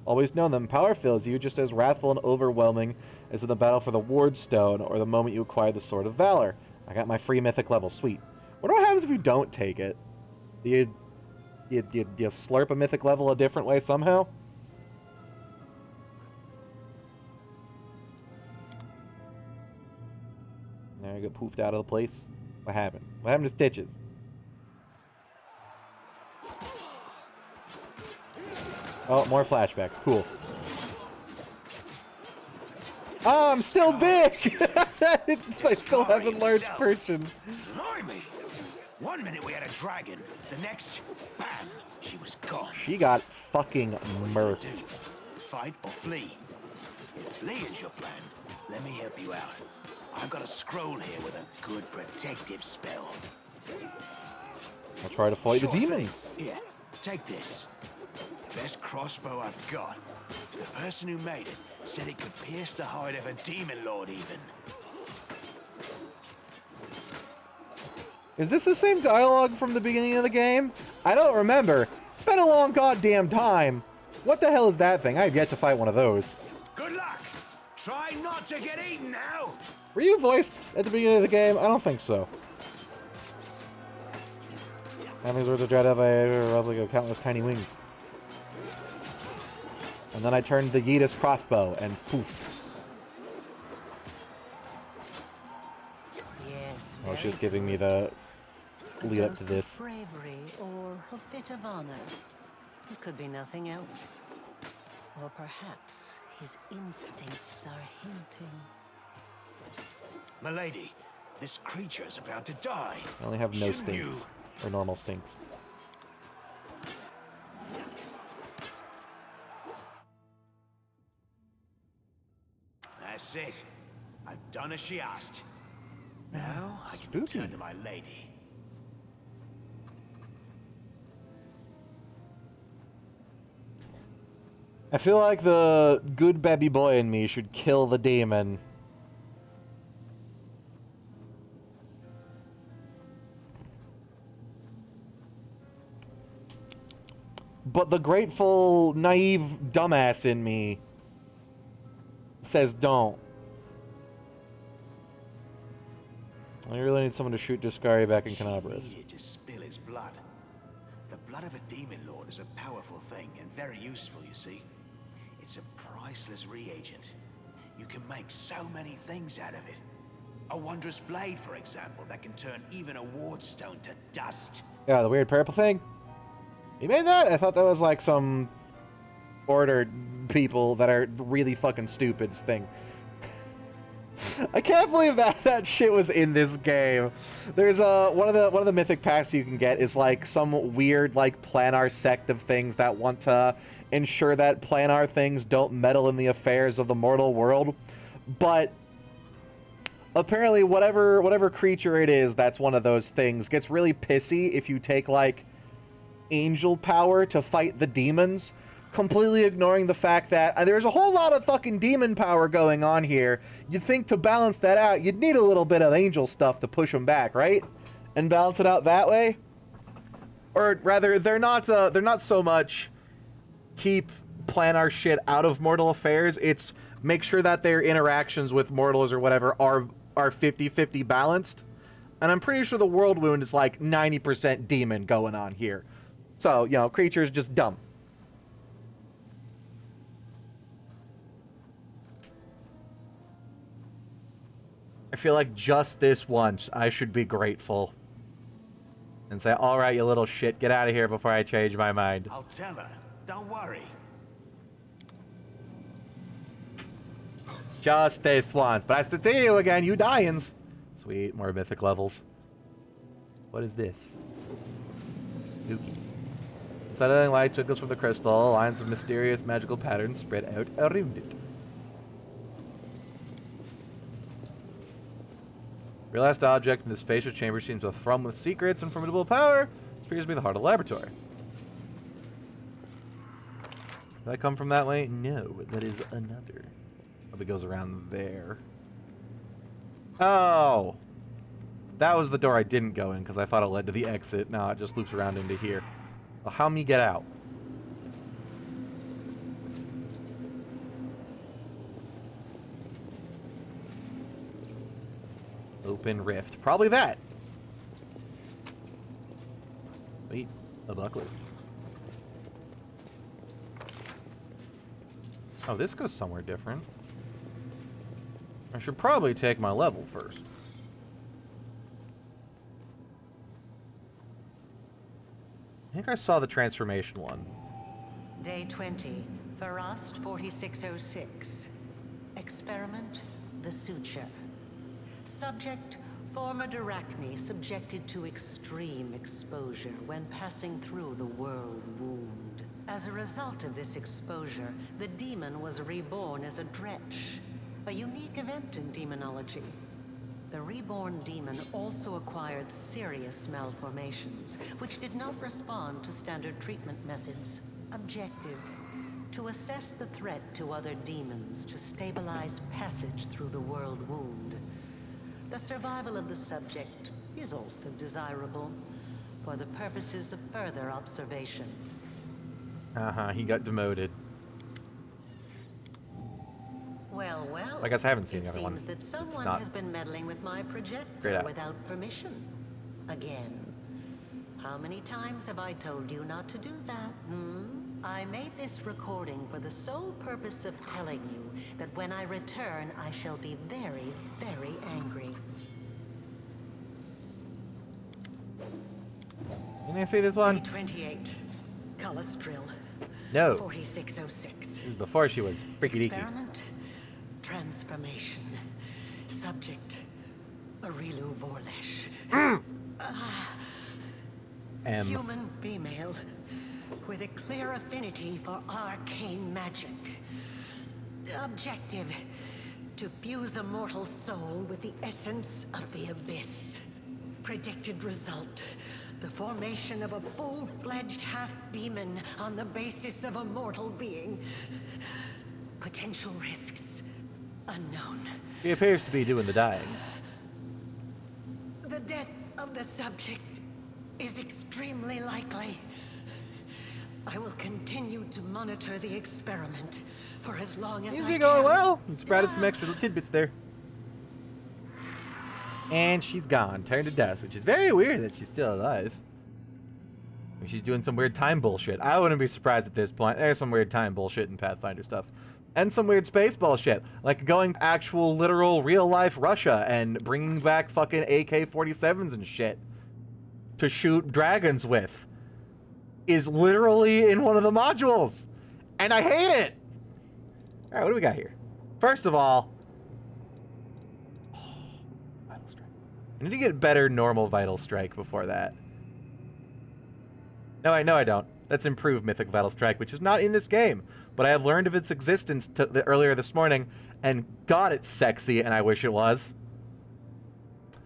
always known them. Power fills you just as wrathful and overwhelming as in the battle for the Ward Stone or the moment you acquired the Sword of Valor. I got my free mythic level, sweet. What happens if you don't take it? Do you slurp a mythic level a different way somehow? There, I got poofed out of the place. What happened? What happened to Stitches? Oh, more flashbacks. Cool. Oh, I'm still big! I still have enlarged person. Blimey! One minute we had a dragon, the next, bam, she was gone. She got fucking murked. Do? Fight or flee? If flee is your plan, let me help you out. I've got a scroll here with a good protective spell. I'll try to fight Sure the thing. demons. Here, take this. Best crossbow I've got. The person who made it said it could pierce the hide of a demon lord even. Is this the same dialogue from the beginning of the game? I don't remember. It's been a long goddamn time. What the hell is that thing? I've yet to fight one of those. Good luck! Try not to get eaten now! Were you voiced at the beginning of the game? I don't think so. Having words of dread have a roughly countless tiny wings. And then I turned the Yeetus crossbow and poof. Yes. Oh, she's giving me the lead up to Dose this. of bravery or a bit of honor. It could be nothing else. Or perhaps his instincts are hinting. Milady, this creature is about to die. I only have no Shouldn't you- stinks. Or normal stinks. That's it. I've done as she asked. Now I can Spooky. return to my lady. I feel like the good baby boy in me should kill the demon. But the grateful, naive dumbass in me says don't. I really need someone to shoot Discari back in She Canabras. needed to spill his blood. The blood of a demon lord is a powerful thing and very useful, you see. It's a priceless reagent. You can make so many things out of it. A wondrous blade, for example, that can turn even a wardstone to dust. Yeah, the weird purple thing. You made that? I thought that was like some ordered people that are really fucking stupid thing. I can't believe that shit was in this game. There's one of the mythic packs you can get is like some weird like planar sect of things that want to ensure that planar things don't meddle in the affairs of the mortal world. But apparently whatever creature it is that's one of those things gets really pissy if you take like angel power to fight the demons, completely ignoring the fact that there's a whole lot of fucking demon power going on here. You'd think to balance that out, you'd need a little bit of angel stuff to push them back, right? And balance it out that way? Or rather, they're not so much keep planar shit out of mortal affairs, it's make sure that their interactions with mortals or whatever are 50-50 balanced. And I'm pretty sure the World Wound is like 90% demon going on here. So, you know, creature's just dumb. I feel like just this once, I should be grateful. And say, alright, you little shit, get out of here before I change my mind. I'll tell her. Don't worry. Just this once. But I still see you again, you dyings. Sweet, more mythic levels. What is this? Spooky. Settling light twinkles from the crystal, lines of mysterious magical patterns spread out around it. Your last object in this spacious chamber seems to thrum with secrets and formidable power. This appears to be the heart of the laboratory. Did I come from that way? No, that is another. Probably goes around there. Oh! That was the door I didn't go in because I thought it led to the exit. No, it just loops around into here. Well, how me get out? Open rift. Probably that. Wait, a buckler. Oh, this goes somewhere different. I should probably take my level first. think I saw the transformation one. Day 20, Farast 4606. Experiment, the suture. Subject, former Arachne subjected to extreme exposure when passing through the world wound. As a result of this exposure, the demon was reborn as a dretch, a unique event in demonology. The reborn demon also acquired serious malformations, which did not respond to standard treatment methods. Objective: to assess the threat to other demons to stabilize passage through the world wound. The survival of the subject is also desirable for the purposes of further observation. He got demoted. Well, well. I guess I haven't seen the it other one. seems that It's someone not has been meddling with my projector great app. without permission. Again. How many times have I told you not to do that, I made this recording for the sole purpose of telling you that when I return, I shall be very, very angry. Can I see this one? Day 28. Colustrill. No. 4606. This is before she was freaky deaky. Experiment. Transformation. Subject. Arilu Vorlesh. Human female with a clear affinity for arcane magic. Objective: to fuse a mortal soul with the essence of the abyss. Predicted result: the formation of a full-fledged half-demon on the basis of a mortal being. Potential risks unknown. He appears to be doing the dying. The death of the subject is extremely likely. I will continue to monitor the experiment for as long as I Seems can. to be going well. You sprouted some extra little tidbits there. And she's gone, turned to dust, which is very weird that she's still alive. I mean, she's doing some weird time bullshit. I wouldn't be surprised at this point. There's some weird time bullshit in Pathfinder stuff. And some weird space bullshit. Like going to actual, literal, real-life Russia and bringing back fucking AK-47s and shit to shoot dragons with is literally in one of the modules. And I hate it! Alright, what do we got here? First of all, Vital Strike. I need to get better normal Vital Strike before that. No, I don't. That's improved Mythic Vital Strike, which is not in this game. But I have learned of its existence earlier this morning, and God, it's sexy, and I wish it was.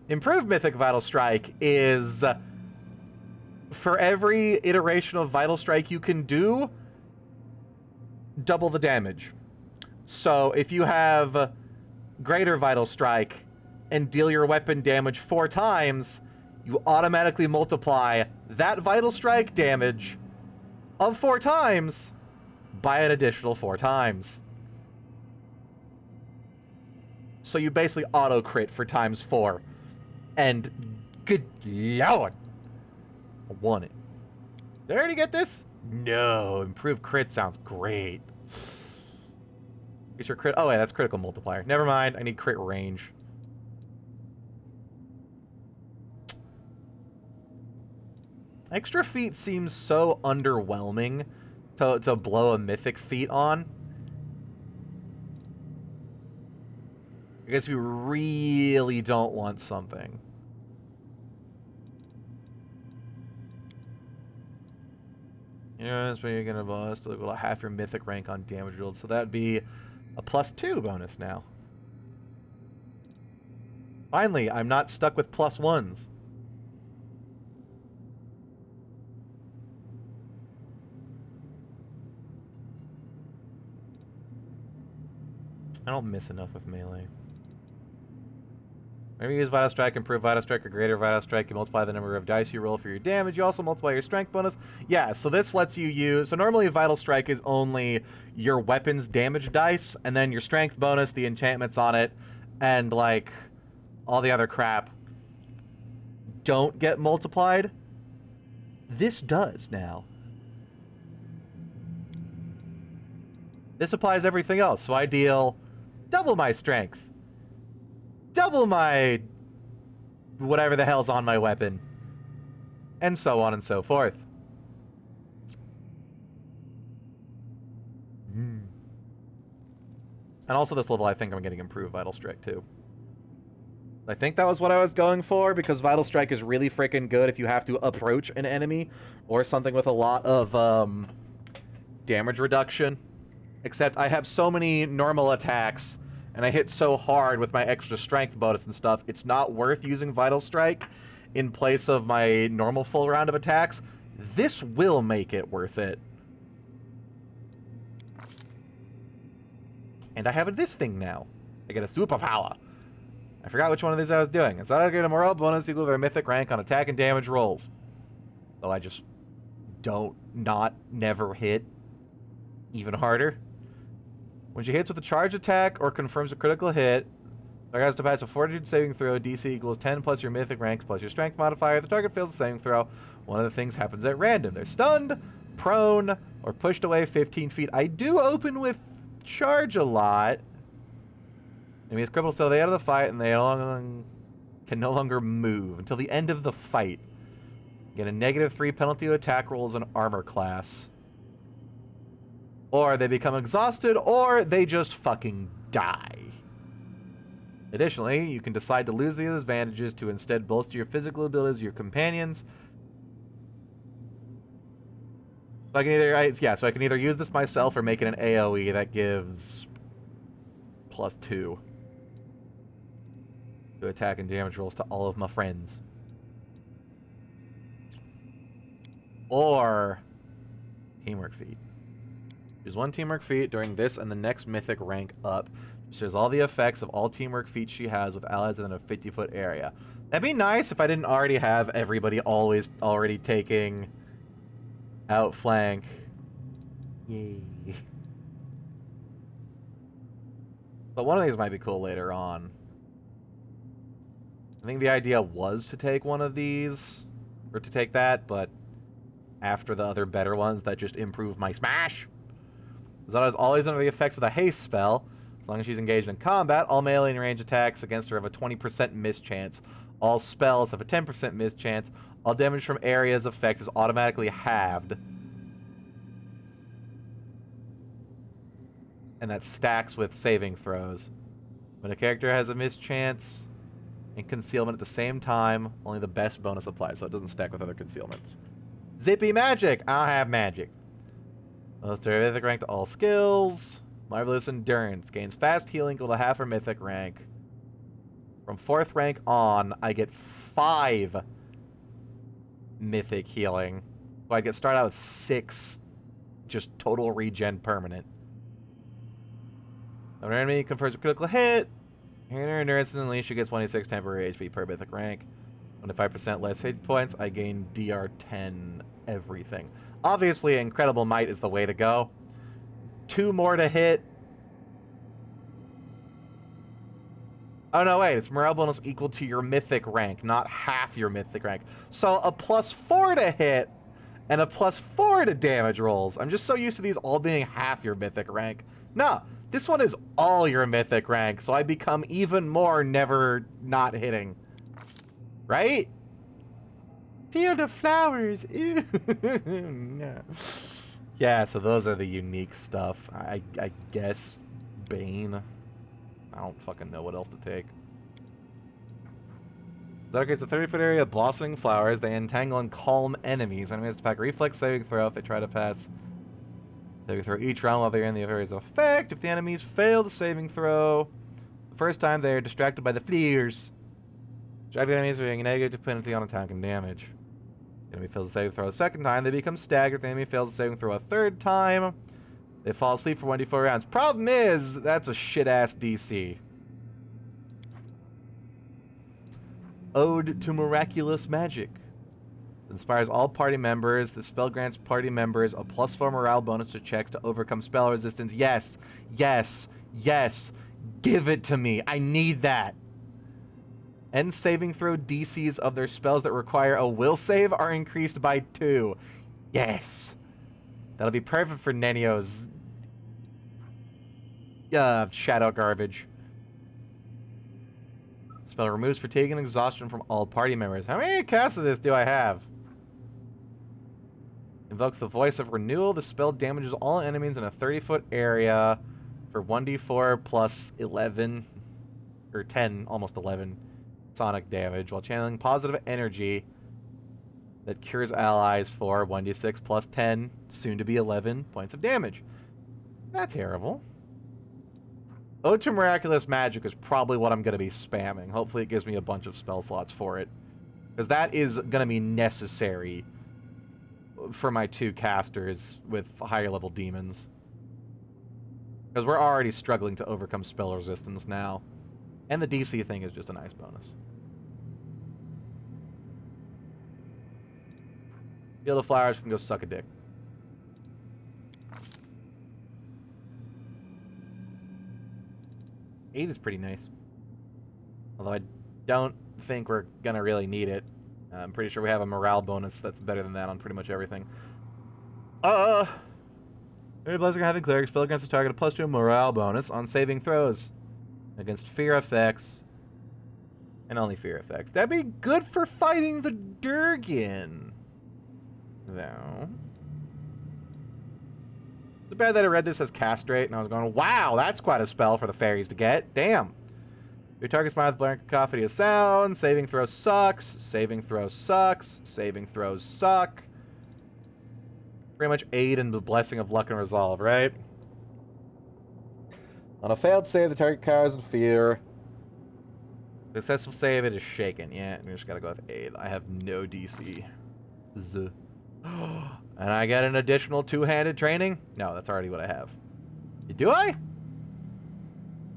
Improved Mythic Vital Strike is... for every iteration of Vital Strike you can do, double the damage. So if you have Greater Vital Strike and deal your weapon damage 4 times, you automatically multiply that Vital Strike damage of 4 times by an additional 4 times. So you basically auto-crit for times 4. And good lord! I want it. Did I already get this? No. Improved crit sounds great. Is your crit? Oh, yeah, that's critical multiplier. Never mind. I need crit range. Extra feat seems so underwhelming to blow a mythic feat on. I guess we really don't want something. Yeah, that's when you're gonna bust like half your mythic rank on damage rolled, so that'd be a +2 bonus now. Finally, I'm not stuck with +1s. I don't miss enough with melee. Whenever you use Vital Strike, improve Vital Strike, or Greater Vital Strike, you multiply the number of dice you roll for your damage. You also multiply your strength bonus. Yeah, so this lets you use... So normally Vital Strike is only your weapon's damage dice, and then your strength bonus, the enchantments on it, and, like, all the other crap don't get multiplied. This does now. This applies everything else, so I deal double my strength. Double my whatever the hell's on my weapon. And so on and so forth. And also this level, I think I'm getting improved Vital Strike, too. I think that was what I was going for, because Vital Strike is really freaking good if you have to approach an enemy, or something with a lot of, damage reduction. Except I have so many normal attacks, and I hit so hard with my extra strength bonus and stuff, it's not worth using Vital Strike in place of my normal full round of attacks. This will make it worth it. And I have this thing now. I get a superpower. I forgot which one of these I was doing. Instead, I get a morale bonus equal to their mythic rank on attack and damage rolls. So I just don't never hit even harder. When she hits with a charge attack or confirms a critical hit, target has to pass a fortitude saving throw. DC equals 10 plus your mythic ranks plus your strength modifier. The target fails the saving throw. One of the things happens at random. They're stunned, prone, or pushed away 15 feet. I do open with charge a lot. Enemies crippled till the end of the fight, and they can no longer move until the end of the fight. Get a -3 penalty to attack rolls and armor class. Or they become exhausted, or they just fucking die. Additionally, you can decide to lose these advantages to instead bolster your physical abilities of your companions. So I can either use this myself or make it an AoE that gives +2 to attack and damage rolls to all of my friends. Or teamwork feat. Use 1 teamwork feat during this and the next mythic rank up. She has all the effects of all teamwork feats she has with allies within a 50-foot area. That'd be nice if I didn't already have everybody already taking outflank. Yay. But one of these might be cool later on. I think the idea was to take one of these, or to take that, but after the other better ones that just improve my smash. Zana is always under the effects of the haste spell. As long as she's engaged in combat, all melee and range attacks against her have a 20% miss chance. All spells have a 10% miss chance. All damage from area's effect is automatically halved. And that stacks with saving throws. When a character has a miss chance and concealment at the same time, only the best bonus applies, so it doesn't stack with other concealments. Zippy magic! I don't have magic. Most mythic rank to all skills. Marvelous endurance. Gains fast healing equal to half her mythic rank. From 4th rank on, I get 5 mythic healing. So I start out with 6 just total regen permanent. When an enemy confers a critical hit, her endurance instantly, she gets 26 temporary HP per mythic rank. 25% less hit points, I gain DR10 everything. Obviously, Incredible Might is the way to go. 2 more to hit. Oh no, wait, it's morale bonus equal to your mythic rank, not half your mythic rank. So a +4 to hit and a +4 to damage rolls. I'm just so used to these all being half your mythic rank. No, this one is all your mythic rank, so I become even more never not hitting. Right? Field of flowers. Ew. No. Yeah, so those are the unique stuff. I guess Bane. I don't fucking know what else to take. That creates a 30-foot area of blossoming flowers. They entangle and calm enemies. Enemies to pack reflex saving throw if they try to pass saving throw each round while they're in the area's effect. If the enemies fail the saving throw the first time, they are distracted by the flares. Distracted enemies are being negative penalty on attack and damage. The enemy fails the saving throw a second time, they become staggered. If the enemy fails the saving throw a third time, they fall asleep for 1d4 rounds. Problem is, that's a shit-ass DC. Ode to Miraculous Magic. It inspires all party members. The spell grants party members a +4 morale bonus to checks to overcome spell resistance. Yes, yes, yes. Give it to me. I need that. End saving throw DCs of their spells that require a will save are increased by 2. Yes. That'll be perfect for Nenio's shadow garbage. Spell removes fatigue and exhaustion from all party members. How many casts of this do I have? Invokes the Voice of Renewal. The spell damages all enemies in a 30-foot area for 1d4 plus 11, or 10, almost 11 sonic damage, while channeling positive energy that cures allies for 1d6 plus 10, soon to be 11 points of damage. Not terrible. Ode to Miraculous Magic is probably what I'm going to be spamming. Hopefully it gives me a bunch of spell slots for it. Because that is going to be necessary for my 2 casters with higher level demons. Because we're already struggling to overcome spell resistance now. And the DC thing is just a nice bonus. Field of Flowers can go suck a dick. Eight is pretty nice. Although I don't think we're going to really need it. I'm pretty sure we have a morale bonus that's better than that on pretty much everything. Very blessing having clerics spell against the target a +2 morale bonus on saving throws against fear effects. And only fear effects. That'd be good for fighting the Durgan. Though. It's bad that I read this as castrate, and I was going, wow, that's quite a spell for the fairies to get. Damn. Your target's mind with blank cacophony of sound. Saving throw sucks. Saving throw sucks. Saving throws suck. Pretty much aid in the blessing of luck and resolve, right? On a failed save, the target cowers in fear. Successful save, it is shaken. Yeah, we just gotta go with aid. I have no DC. Z. And I get an additional 2-handed training? No, that's already what I have. Do I?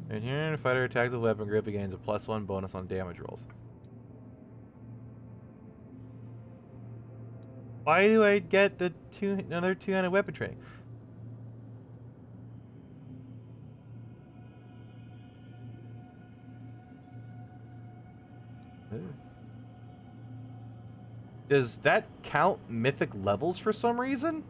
When you're in a fighter attacks with a weapon group, it gains a +1 bonus on damage rolls. Why do I get the another 2-handed weapon training? Does that count mythic levels for some reason?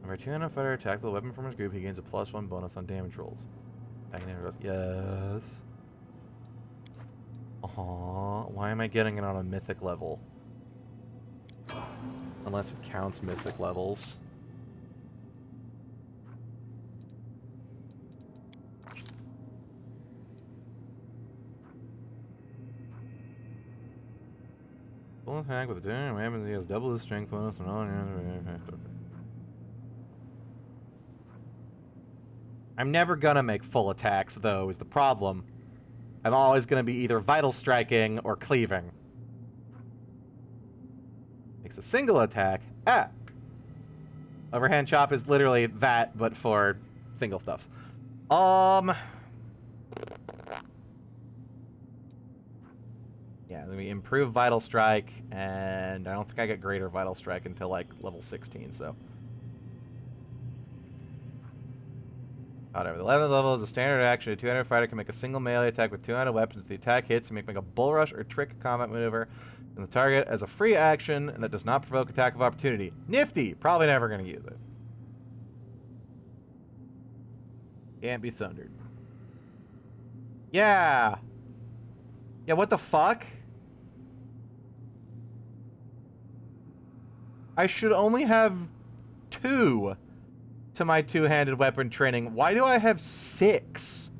Number 200 fighter attack the weapon from his group, he gains a +1 bonus on damage rolls. Yes. Why am I getting it on a mythic level? Unless it counts mythic levels. Full attack with a damn weapon, he has double his strength bonus and all. I'm never gonna make full attacks, though, is the problem. I'm always gonna be either vital striking or cleaving. Makes a single attack. Overhand chop is literally that, but for single stuffs. Yeah, let me improve Vital Strike, and I don't think I get Greater Vital Strike until, like, level 16, so. Whatever. The 11th level is a standard action. A 200 fighter can make a single melee attack with 200 weapons. If the attack hits, you make a bull rush or trick combat maneuver and the target as a free action, and that does not provoke attack of opportunity. Nifty! Probably never going to use it. Can't be sundered. Yeah! Yeah, what the fuck? I should only have 2 to my 2-handed weapon training. Why do I have 6?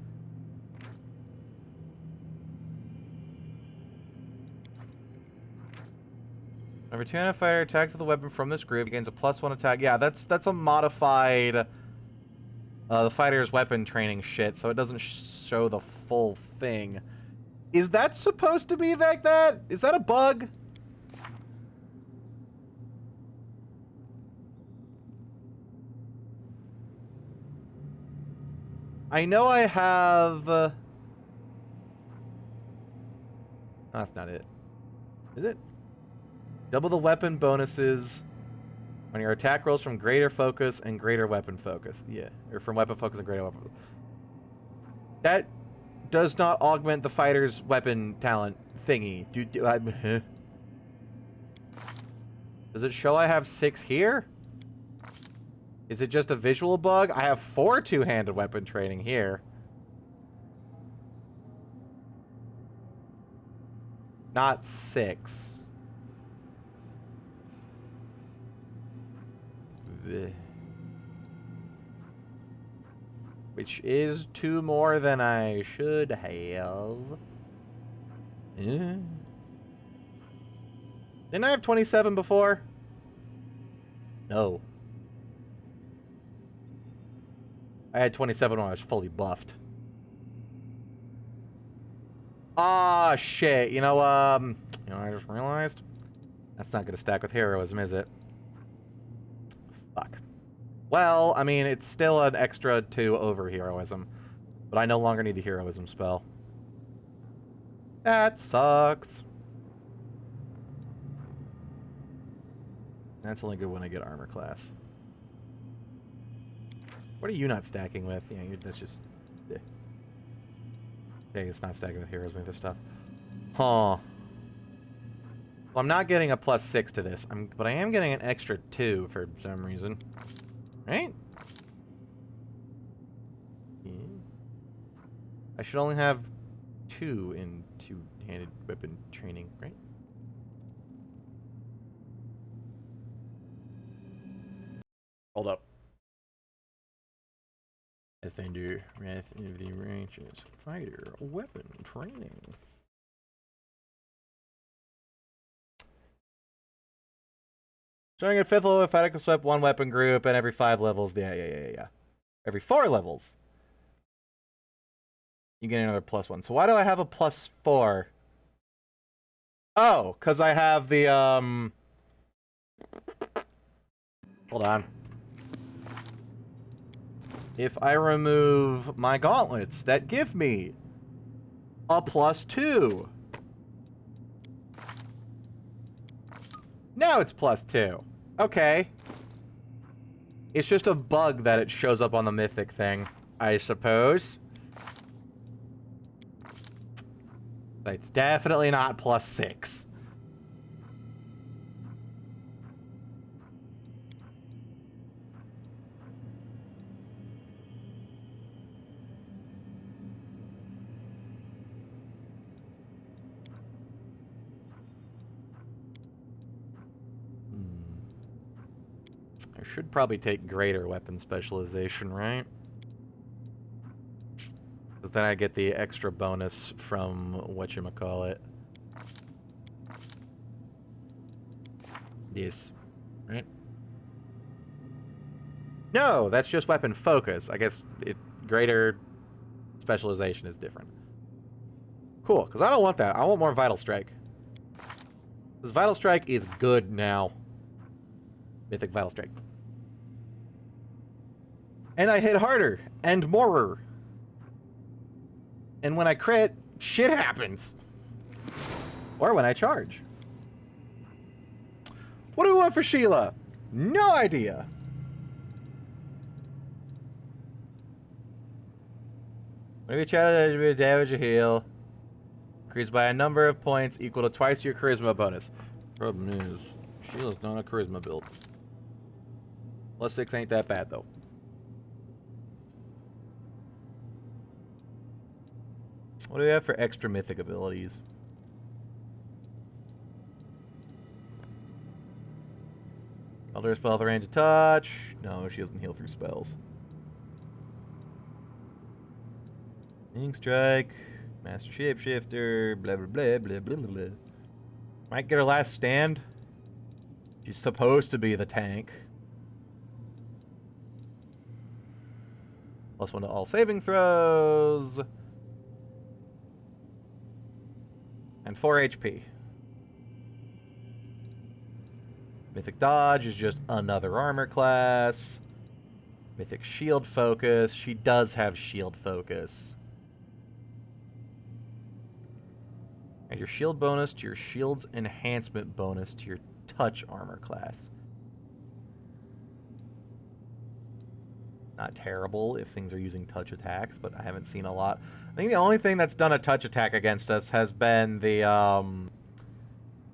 Number 2-handed fighter attacks with a weapon from this group, gains a +1 attack. Yeah, that's a modified the fighter's weapon training shit, so it doesn't show the full thing. Is that supposed to be like that? Is that a bug? I know I have... No, that's not it. Is it? Double the weapon bonuses on your attack rolls from greater focus and greater weapon focus. Yeah, or from weapon focus and greater weapon. That does not augment the fighter's weapon talent thingy. Does it show I have 6 here? Is it just a visual bug? I have 4 2-handed weapon training here. Not 6. Which is 2 more than I should have. Didn't I have 27 before? No. I had 27 when I was fully buffed. Ah, shit. You know, I just realized? That's not gonna stack with heroism, is it? Fuck. Well, I mean, it's still an extra 2 over heroism. But I no longer need the heroism spell. That sucks. That's only good when I get armor class. What are you not stacking with? Yeah, that's just... Okay, it's not stacking with heroes, with this stuff. Huh. Well, I'm not getting a +6 to this, but I am getting an extra 2 for some reason. Right? Yeah. I should only have 2 in two-handed weapon training, right? Hold up. Pathfinder, Wrath of the Righteous, Fighter, Weapon Training. Starting at 5th level, fighter can sweep 1 weapon group, and every 5 levels, yeah. Every 4 levels, you get another +1. So why do I have a +4? Oh, because I have the, hold on. If I remove my gauntlets, that give me a +2. Now it's +2. Okay. It's just a bug that it shows up on the mythic thing, I suppose. But it's definitely not +6. I should probably take greater weapon specialization, right? Because then I get the extra bonus from whatchamacallit. Yes. Right? No, that's just weapon focus. I guess greater specialization is different. Cool, because I don't want that. I want more Vital Strike. Because Vital Strike is good now. Mythic Vital Strike. And I hit harder and morer. And when I crit, shit happens. Or when I charge. What do we want for Sheila? No idea. Whenever you challenge damage or heal, increased by a number of points equal to twice your charisma bonus. Problem is, Sheila's not a charisma build. +6 ain't that bad though. What do we have for extra mythic abilities? Elder spell with a range of touch. No, she doesn't heal through spells. Ink Strike, Master Shapeshifter, blah blah blah blah blah blah. Might get her last stand. She's supposed to be the tank. +1 to all saving throws. And 4 HP. Mythic Dodge is just another armor class. Mythic Shield Focus. She does have Shield Focus. Add your shield bonus to your shield's enhancement bonus to your touch armor class. Not terrible if things are using touch attacks, but I haven't seen a lot. I think the only thing that's done a touch attack against us has been the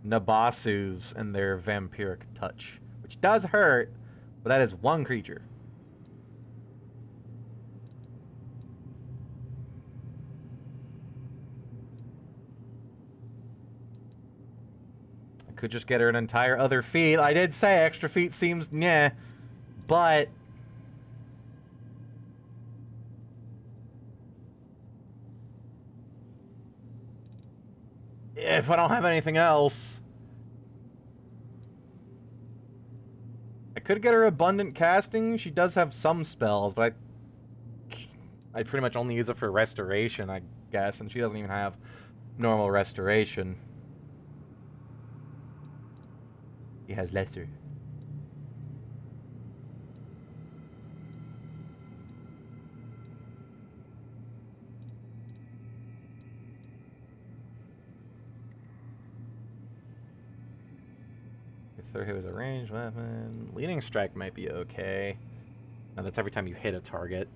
Nabasus and their vampiric touch, which does hurt, but that is one creature. I could just get her an entire other feat. I did say extra feat seems, yeah, But if I don't have anything else, I could get her abundant casting. She does have some spells, but I pretty much only use it for restoration, I guess, and she doesn't even have normal restoration. He has lesser. If third hit was a ranged weapon, leading strike might be okay. No, that's every time you hit a target.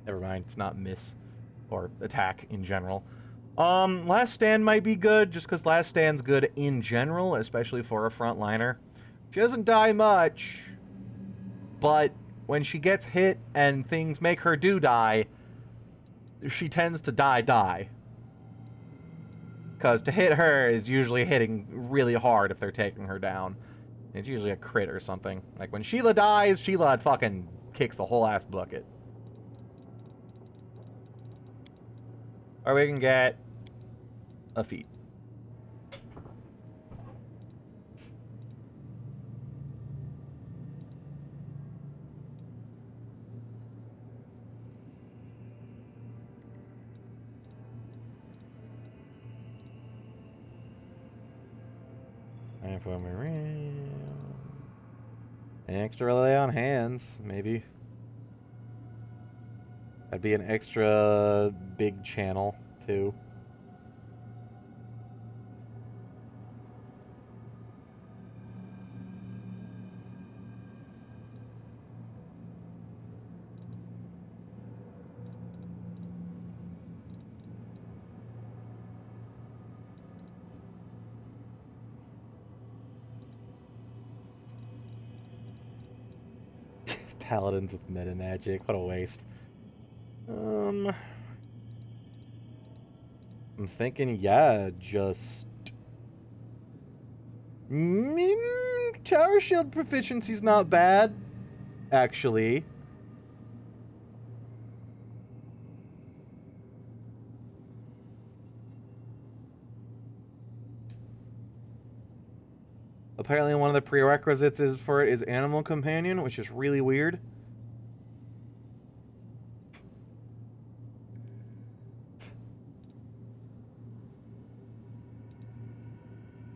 Never mind, it's not miss or attack in general. Last Stand might be good, just because Last Stand's good in general, especially for a frontliner. She doesn't die much, but when she gets hit and things make her die, she tends to die. Because to hit her is usually hitting really hard if they're taking her down. It's usually a crit or something. Like when Sheila dies, Sheila fucking kicks the whole ass bucket. Or we can get a feat. And for Marine. An extra lay on hands, maybe. That'd be an extra big channel, too. Paladins with meta magic, what a waste. I'm thinking, yeah, just... Tower Shield proficiency's not bad, actually. Apparently one of the prerequisites for it is Animal Companion, which is really weird.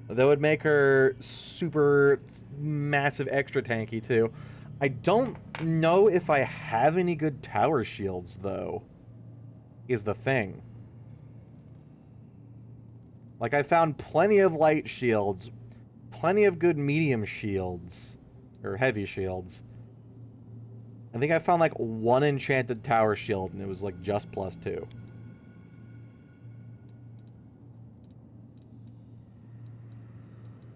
That would make her super massive extra tanky, too. I don't know if I have any good tower shields, though, is the thing. Like, I found plenty of light shields, plenty of good medium shields, or heavy shields. I think I found, like, one enchanted tower shield, and it was, like, just +2.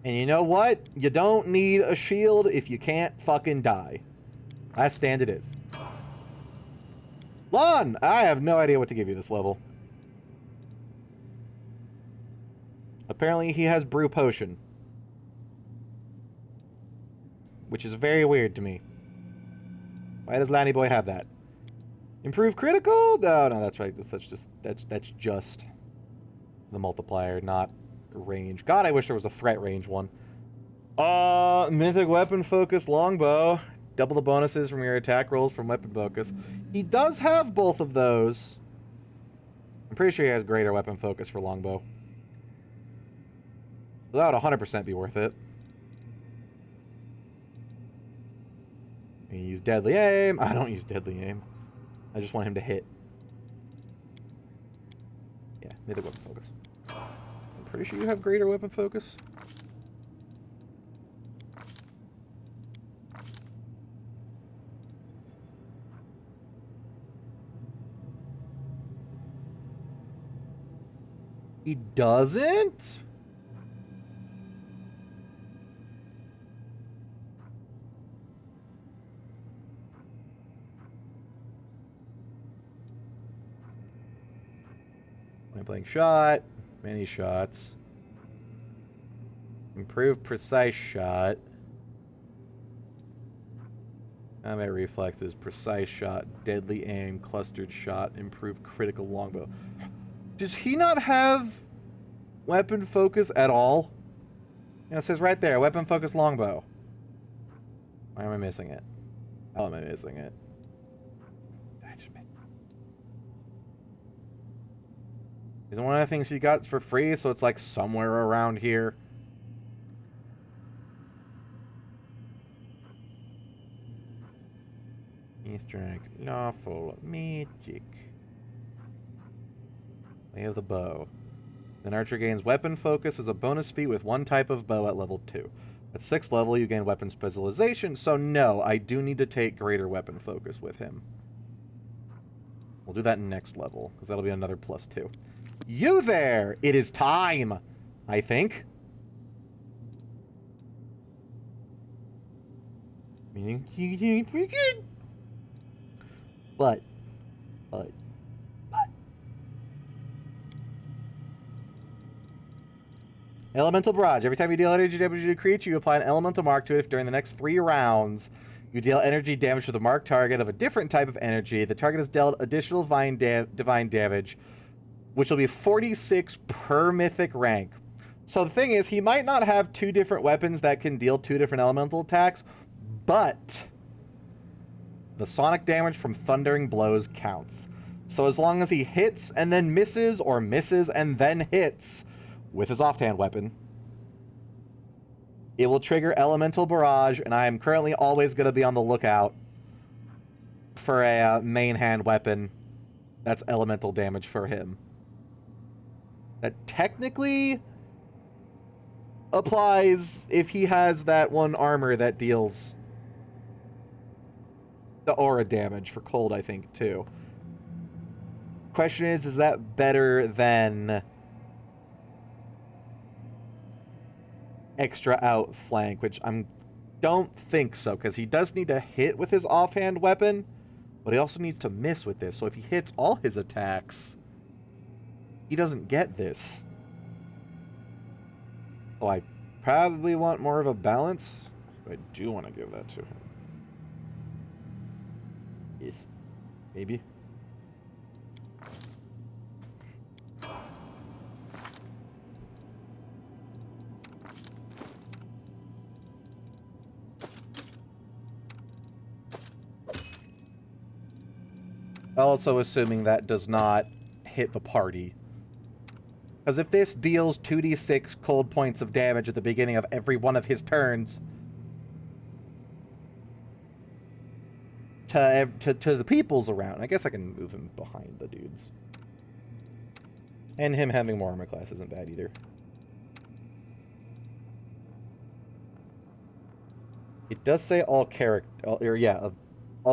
And you know what? You don't need a shield if you can't fucking die. Last Stand it is. Lon! I have no idea what to give you this level. Apparently he has Brew Potion. Which is very weird to me. Why does Lanny Boy have that? Improve critical? No, that's right. That's just the multiplier, not range. God, I wish there was a threat range one. Mythic weapon focus longbow. Double the bonuses from your attack rolls from weapon focus. He does have both of those. I'm pretty sure he has greater weapon focus for longbow. So that would 100% be worth it. You use deadly aim. I don't use deadly aim. I just want him to hit. Yeah, mythic weapon focus. Pretty sure you have greater weapon focus. He doesn't? Point blank shot. Many shots. Improved precise shot. Combat reflexes, precise shot, deadly aim, clustered shot, improved critical longbow. Does he not have weapon focus at all? Yeah, it says right there, weapon focus longbow. Why am I missing it? How am I missing it? I just missed it. Isn't one of the things he got for free, so it's like somewhere around here? Eastern lawful magic. Way of the bow. An archer gains weapon focus as a bonus feat with one type of bow at level 2. At 6th level, you gain weapon specialization, so no, I do need to take greater weapon focus with him. We'll do that next level, because that'll be another +2. You there! It is time! I think. Meaning, you're doing pretty good. But. Elemental Barrage. Every time you deal energy damage to a creature, you apply an elemental mark to it. If during the next 3 rounds you deal energy damage to the marked target of a different type of energy, the target is dealt additional divine damage, which will be 46 per mythic rank. So the thing is, he might not have 2 different weapons that can deal 2 different elemental attacks, but the sonic damage from thundering blows counts. So as long as he hits and then misses, or misses and then hits with his offhand weapon, it will trigger Elemental Barrage, and I am currently always going to be on the lookout for a main hand weapon that's elemental damage for him. That technically applies if he has that one armor that deals the aura damage for cold, I think, too. Question is that better than extra outflank, which I don't think so, because he does need to hit with his offhand weapon, but he also needs to miss with this. So if he hits all his attacks, he doesn't get this. Oh, I probably want more of a balance. I do want to give that to him. Yes. Maybe. Also assuming that does not hit the party. Because if this deals 2d6 cold points of damage at the beginning of every one of his turns to the peoples around, I guess I can move him behind the dudes. And him having more armor class isn't bad either. It does say all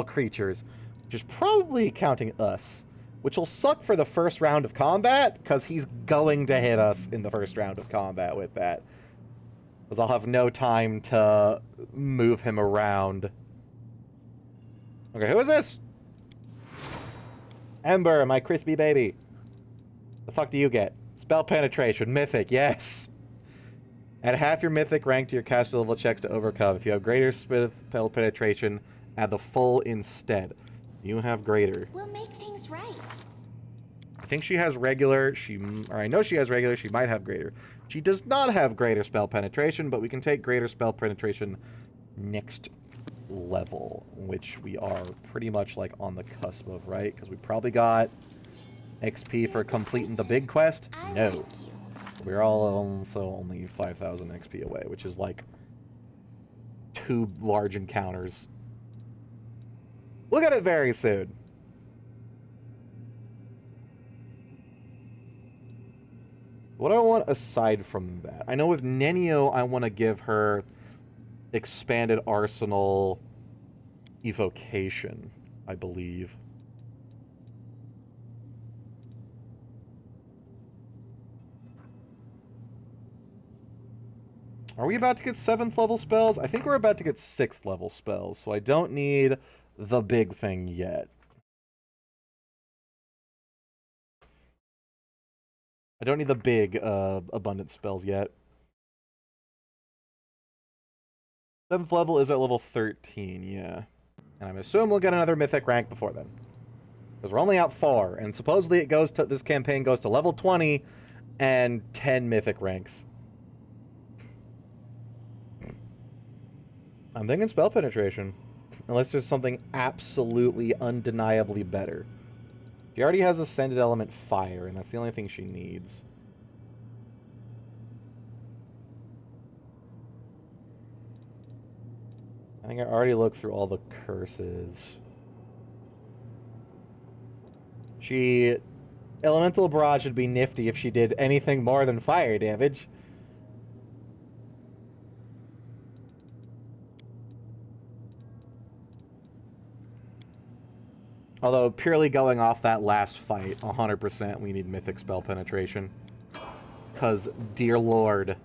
creatures, which is probably counting us, which will suck for the first round of combat, because he's going to hit us in the first round of combat with that. Because I'll have no time to move him around. Okay, who is this? Ember, my crispy baby. The fuck do you get? Spell penetration, mythic, yes. Add half your mythic rank to your caster level checks to overcome. If you have greater spell penetration, add the full instead. You have greater. We'll make things right. I think she has regular. I know she has regular. She might have greater. She does not have greater spell penetration, but we can take greater spell penetration next level, which we are pretty much like on the cusp of, right? Because we probably got XP for completing the big quest. No. We're all also only 5,000 XP away, which is like 2 large encounters. Look at it very soon. What do I want aside from that? I know with Nenio, I want to give her expanded arsenal evocation, I believe. Are we about to get 7th level spells? I think we're about to get 6th level spells, so I don't need the big thing yet. I don't need the big abundant spells yet. 7th level is at level 13, yeah. And I'm assuming we'll get another mythic rank before then. Because we're only out 4, and supposedly it goes to, this campaign goes to level 20 and 10 mythic ranks. I'm thinking spell penetration. Unless there's something absolutely undeniably better. She already has Ascended Element Fire, and that's the only thing she needs. I think I already looked through all the curses. Elemental Barrage would be nifty if she did anything more than fire damage. Although, purely going off that last fight, 100% we need Mythic Spell Penetration. Because, dear lord.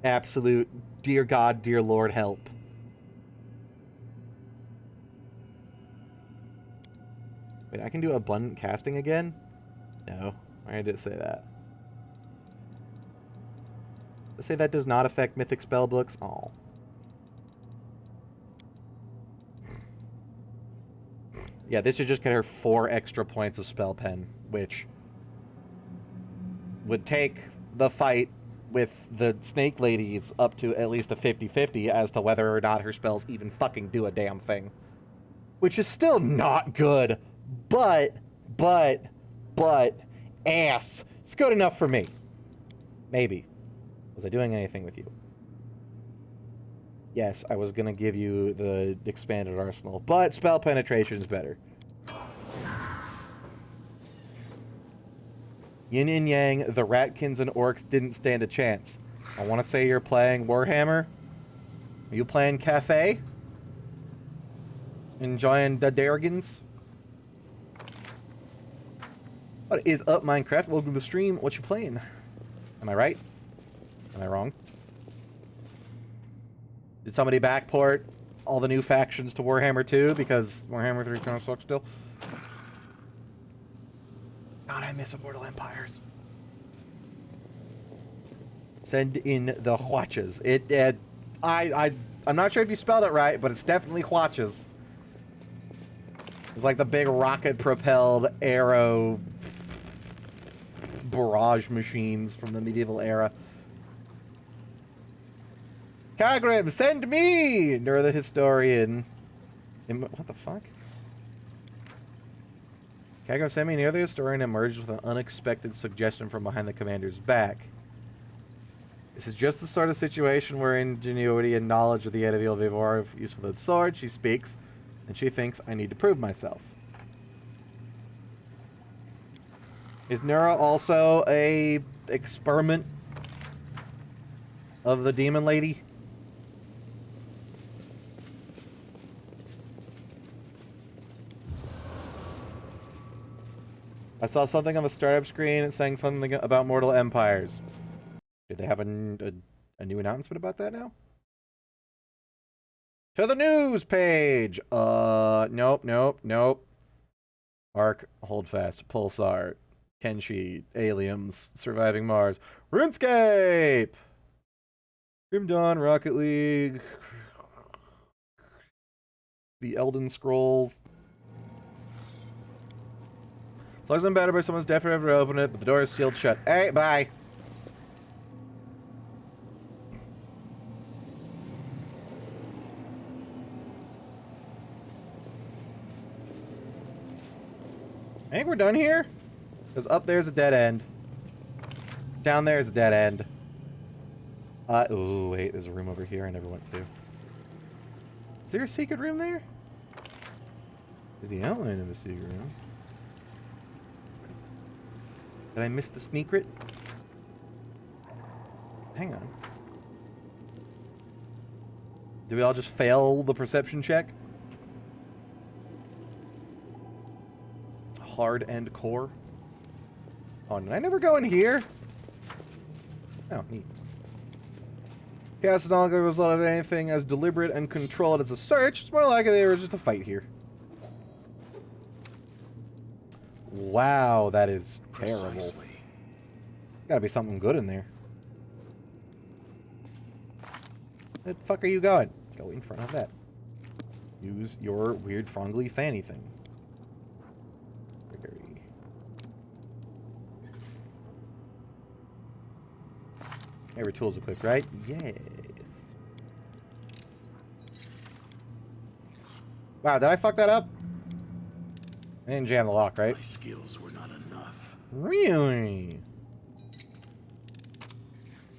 Absolute, dear god, dear lord, help. Wait, I can do Abundant Casting again? No. Why did it say that? Does it say that does not affect Mythic Spellbooks? Oh. Yeah, this should just get her 4 extra points of Spell Pen, which would take the fight with the Snake Ladies up to at least a 50-50 as to whether or not her spells even fucking do a damn thing. Which is still not good, but, ass. It's good enough for me. Maybe. Was I doing anything with you? Yes, I was going to give you the expanded arsenal, but spell penetration is better. Yin and Yang, the Ratkins and Orcs didn't stand a chance. I want to say you're playing Warhammer. Are you playing Cafe? Enjoying the Dargans? What is up, Minecraft? Welcome to the stream. What you playing? Am I right? Am I wrong? Did somebody backport all the new factions to Warhammer 2 because Warhammer 3 kind of sucks still? God, I miss Immortal Empires. Send in the Hwatches. I'm not sure if you spelled it right, but it's definitely Hwatches. It's like the big rocket-propelled arrow barrage machines from the medieval era. Kagrim, send me! Nor the Historian. What the fuck? Kagrim, send me. Near the Historian emerged with an unexpected suggestion from behind the commander's back. This is just the sort of situation where ingenuity and knowledge of the enemy will be more useful than sword. She speaks, and she thinks I need to prove myself. Is Nura also a experiment of the demon lady? I saw something on the startup screen saying something about Mortal Empires. Did they have a new announcement about that now? To the news page! Nope. Arc, hold fast, Pulsar, Kenshi, Aliens, Surviving Mars, RuneScape! Grim Dawn, Rocket League, The Elden Scrolls. As long as I'm battered by someone's definitely ever open it, but the door is sealed shut. Hey, bye! I think we're done here. Because up there's a dead end. Down there's a dead end. Oh, wait, there's a room over here I never went to. Is there a secret room there? There's the outline of a secret room. Did I miss the sneakret? Hang on. Did we all just fail the perception check? Hard end core. Oh, did I never go in here? Oh, neat. Chaos is not the result of anything as deliberate and controlled as a search. It's more likely there was just a fight here. Wow, that is terrible. Precisely. Gotta be something good in there. Where the fuck are you going? Go in front of that. Use your weird frongly fanny thing. Every tool's equipped, right? Yes. Wow, did I fuck that up? I didn't jam the lock, right? My skills were not enough. Really?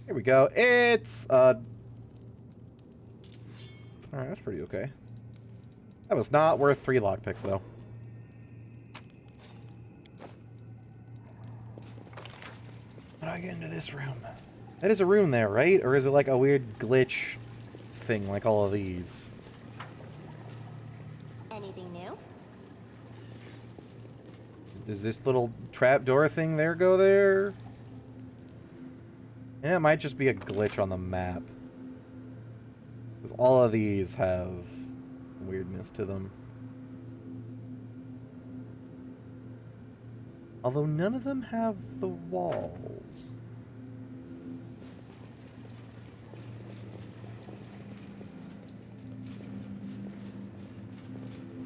Here we go. It's, alright, that's pretty okay. That was not worth 3 lockpicks, though. How do I get into this room? That is a room there, right? Or is it like a weird glitch thing like all of these? Anything new? Does this little trapdoor thing there go there? Yeah, it might just be a glitch on the map. Because all of these have weirdness to them. Although none of them have the walls.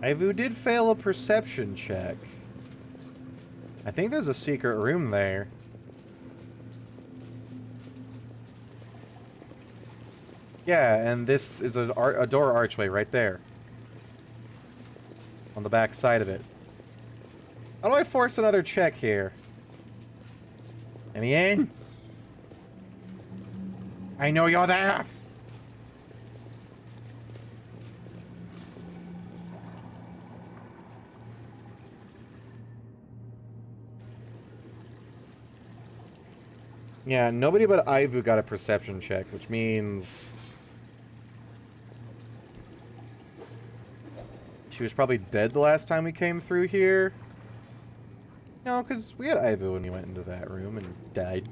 Ivu did fail a perception check. I think there's a secret room there. Yeah, and this is a door archway right there. On the back side of it. How do I force another check here? Let me in. I know you're there. Yeah, nobody but Ivu got a perception check, which means she was probably dead the last time we came through here. No, because we had Ivu when we went into that room and died.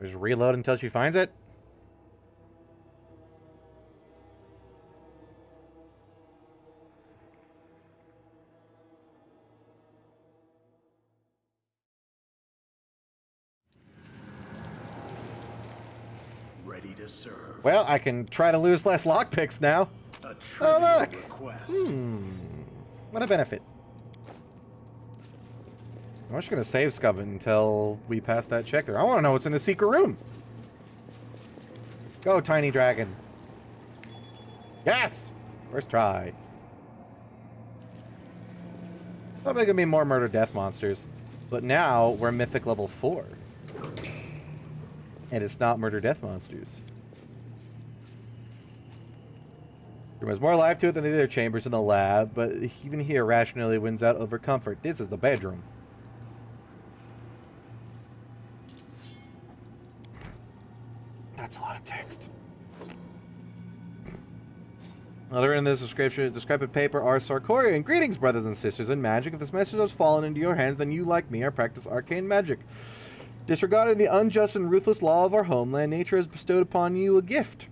Just reload until she finds it. Ready to serve. Well, I can try to lose less lockpicks now. A trivial look! request. What a benefit. I'm just going to save Scub until we pass that check there. I want to know what's in the secret room. Go, tiny dragon. Yes! First try. Probably going to be more murder death monsters. But now we're mythic level 4. And it's not murder death monsters. There was more life to it than the other chambers in the lab, but even here rationality wins out over comfort. This is the bedroom. That's a lot of text. Other in this descriptive paper are Sarkorian. Greetings, brothers and sisters in magic. If this message has fallen into your hands, then you, like me, are practice arcane magic. Disregarding the unjust and ruthless law of our homeland, nature has bestowed upon you a gift,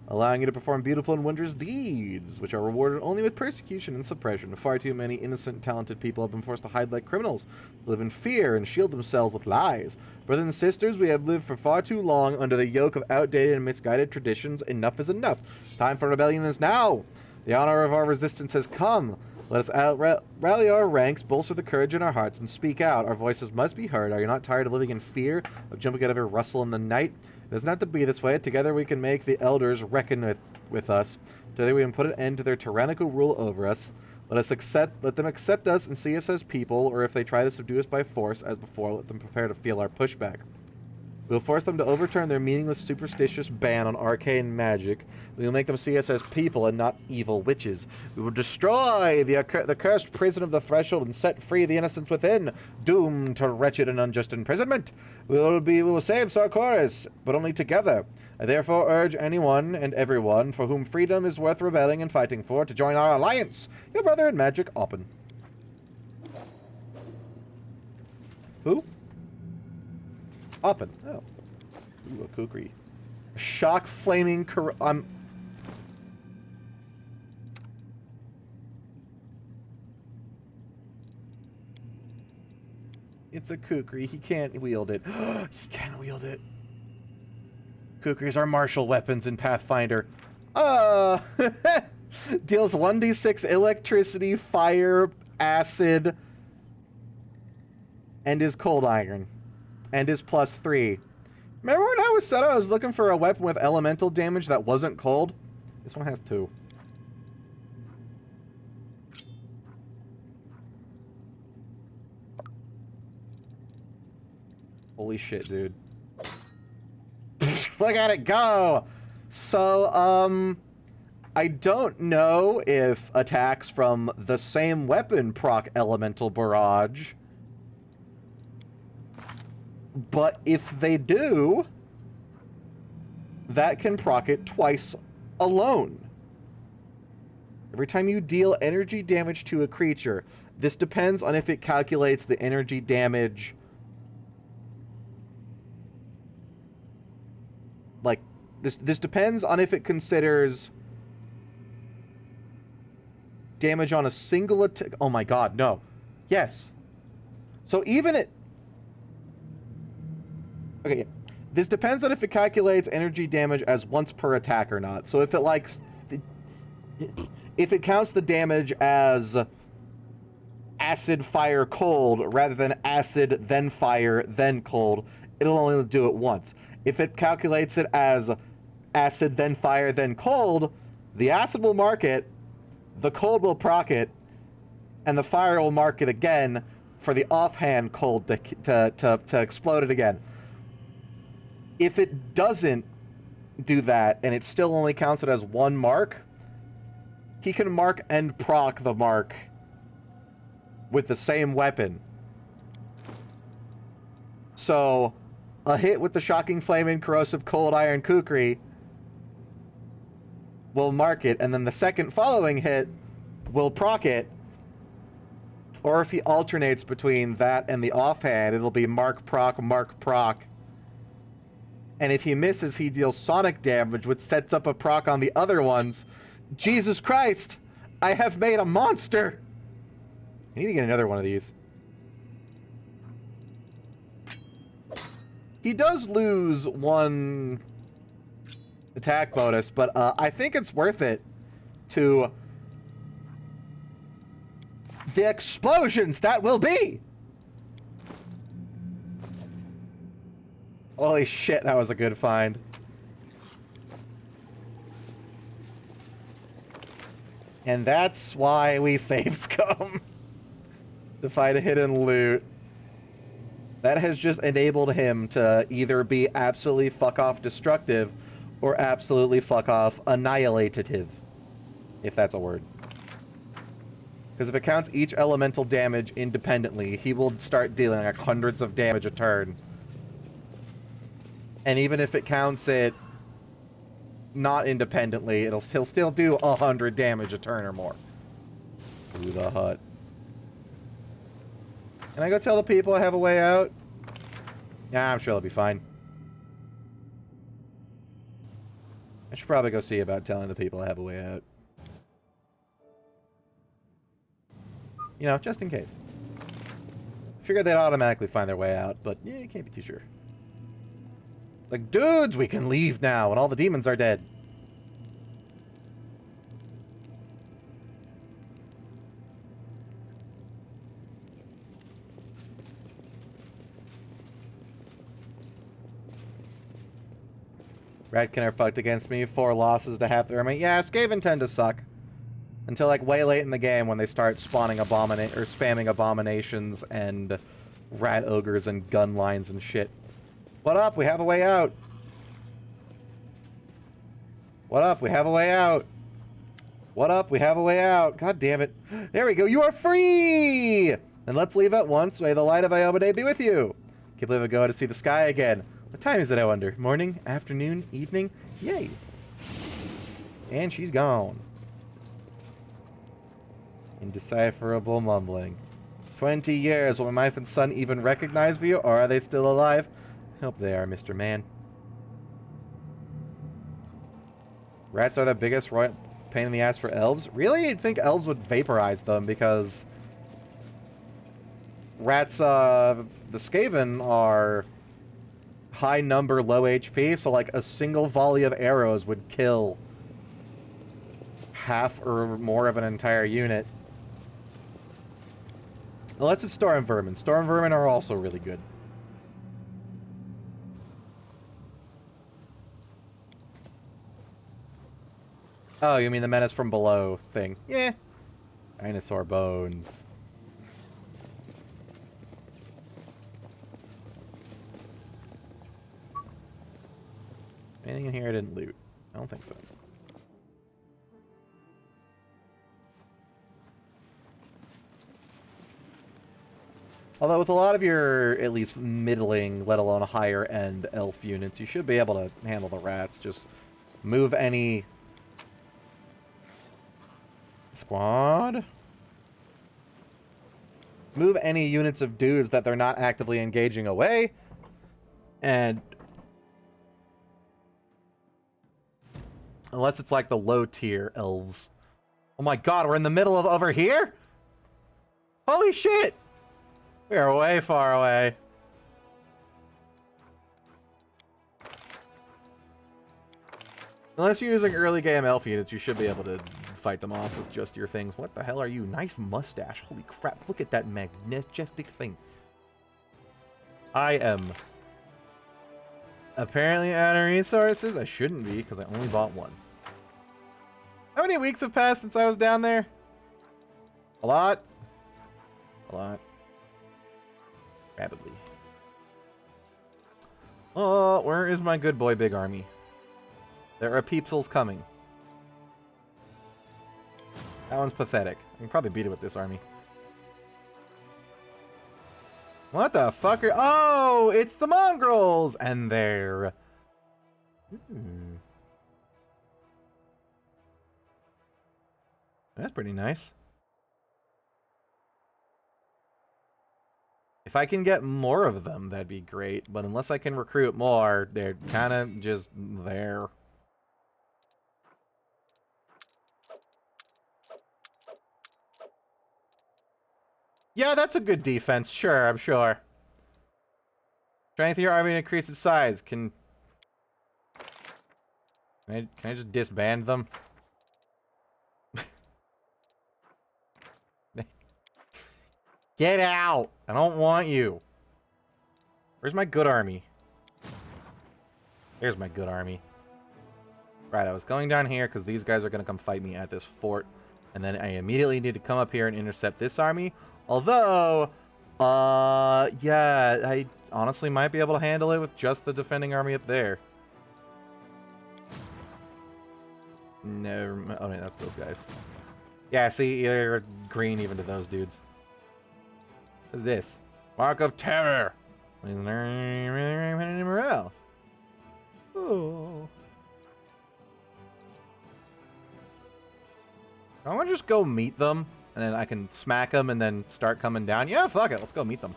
allowing you to perform beautiful and wondrous deeds, which are rewarded only with persecution and suppression. Far too many innocent, talented people have been forced to hide like criminals, live in fear, and shield themselves with lies. Brothers and sisters, we have lived for far too long under the yoke of outdated and misguided traditions. Enough is enough. Time for rebellion is now. The honor of our resistance has come. Let us rally our ranks, bolster the courage in our hearts, and speak out. Our voices must be heard. Are you not tired of living in fear, of jumping out of every rustle in the night? It doesn't have to be this way. Together we can make the elders reckon with us. Together we can put an end to their tyrannical rule over us. Let them accept us and see us as people, or if they try to subdue us by force, as before, let them prepare to feel our pushback. We'll force them to overturn their meaningless, superstitious ban on arcane magic. We will make them see us as people and not evil witches. We will destroy the cursed prison of the threshold and set free the innocents within, doomed to wretched and unjust imprisonment. We will save Sarkoris, but only together. I therefore urge anyone and everyone for whom freedom is worth rebelling and fighting for to join our alliance. Your brother in magic, Oppen. Who? Oppen. Oh. Ooh, a kukri. Shock flaming It's a kukri. He can't wield it. He can wield it. Kukris are martial weapons in Pathfinder. Deals 1d6 electricity, fire, acid, and is cold iron. And is +3. Remember when I said I was looking for a weapon with elemental damage that wasn't cold? This one has 2. Holy shit, dude. Look at it go! So, I don't know if attacks from the same weapon proc elemental barrage. But if they do, that can proc it twice alone. Every time you deal energy damage to a creature, this depends on if it calculates the energy damage. Like, this depends on if it considers damage on a single attack. Oh my god, no. Yes. So even it... Okay, yeah. This depends on if it calculates energy damage as once per attack or not. So if it likes... If it counts the damage as acid, fire, cold, rather than acid, then fire, then cold, it'll only do it once. If it calculates it as acid, then fire, then cold, the acid will mark it, the cold will proc it, and the fire will mark it again for the offhand cold to explode it again. If it doesn't do that, and it still only counts it as one mark, he can mark and proc the mark with the same weapon. So, a hit with the Shocking Flame and Corrosive Cold Iron Kukri will mark it, and then the second following hit will proc it. Or if he alternates between that and the offhand, it'll be mark, proc, mark, proc. And if he misses, he deals sonic damage, which sets up a proc on the other ones. Jesus Christ! I have made a monster! I need to get another one of these. He does lose one attack bonus, but I think it's worth it to the explosions that will be! Holy shit, that was a good find. And that's why we save scum. To find a hidden loot. That has just enabled him to either be absolutely fuck-off destructive or absolutely fuck-off annihilatative. If that's a word. Because if it counts each elemental damage independently, he will start dealing like hundreds of damage a turn. And even if it counts it not independently, he'll still do 100 damage a turn or more. Through the hut. Can I go tell the people I have a way out? Yeah, I'm sure they'll be fine. I should probably go see about telling the people I have a way out. You know, just in case. Figured they'd automatically find their way out, but yeah, you can't be too sure. Like, dudes, we can leave now, and all the demons are dead. Radkin are fucked against me. 4 losses to half their army. Yeah, Skaven tend to suck. Until, like, way late in the game when they start spawning spamming abominations and rat ogres and gun lines and shit. What up? We have a way out. What up? We have a way out. What up? We have a way out. God damn it. There we go. You are free! And let's leave at once. May the light of Iomade be with you. Can't believe I'm going to see the sky again. What time is it, I wonder? Morning? Afternoon? Evening? Yay. And she's gone. Indecipherable mumbling. 20 years. Will my wife and son even recognize me, or are they still alive? Hope they are, Mr. Man. Rats are the biggest pain in the ass for elves? Really? You'd think elves would vaporize them, because rats, the Skaven are high number, low HP, so like a single volley of arrows would kill half or more of an entire unit. Unless it's Storm Vermin. Storm Vermin are also really good. Oh, you mean the Menace from Below thing? Yeah. Dinosaur bones. Anything in here I didn't loot? I don't think so. Although with a lot of your, at least middling, let alone higher end elf units, you should be able to handle the rats. Just move any squad. Move any units of dudes that they're not actively engaging away. And unless it's like the low tier elves. Oh my god, we're in the middle of over here? Holy shit! We are way far away. Unless you're using early game elf units, you should be able to fight them off with just your things. What the hell are you? Nice mustache. Holy crap, look at that majestic thing. I am apparently out of resources. I shouldn't be, because I only bought one. How many weeks have passed since I was down there? A lot? A lot. Rapidly. Oh, where is my good boy big army? There are peepsels coming. That one's pathetic. I can probably beat it with this army. What the fuck are... Oh, it's the mongrels! And they're... That's pretty nice. If I can get more of them, that'd be great. But unless I can recruit more, they're kind of just there. Yeah, that's a good defense. Sure, I'm sure. Strength of your army increases size. Can I just disband them? Get out! I don't want you. Where's my good army? There's my good army. Right, I was going down here because these guys are going to come fight me at this fort. And then I immediately need to come up here and intercept this army. Although, yeah, I honestly might be able to handle it with just the defending army up there. No, oh, no, that's those guys. Yeah, see, they're green even to those dudes. What is this? Mark of Terror. Morale. Oh. I want to just go meet them, and then I can smack them and then start coming down. Yeah, fuck it. Let's go meet them.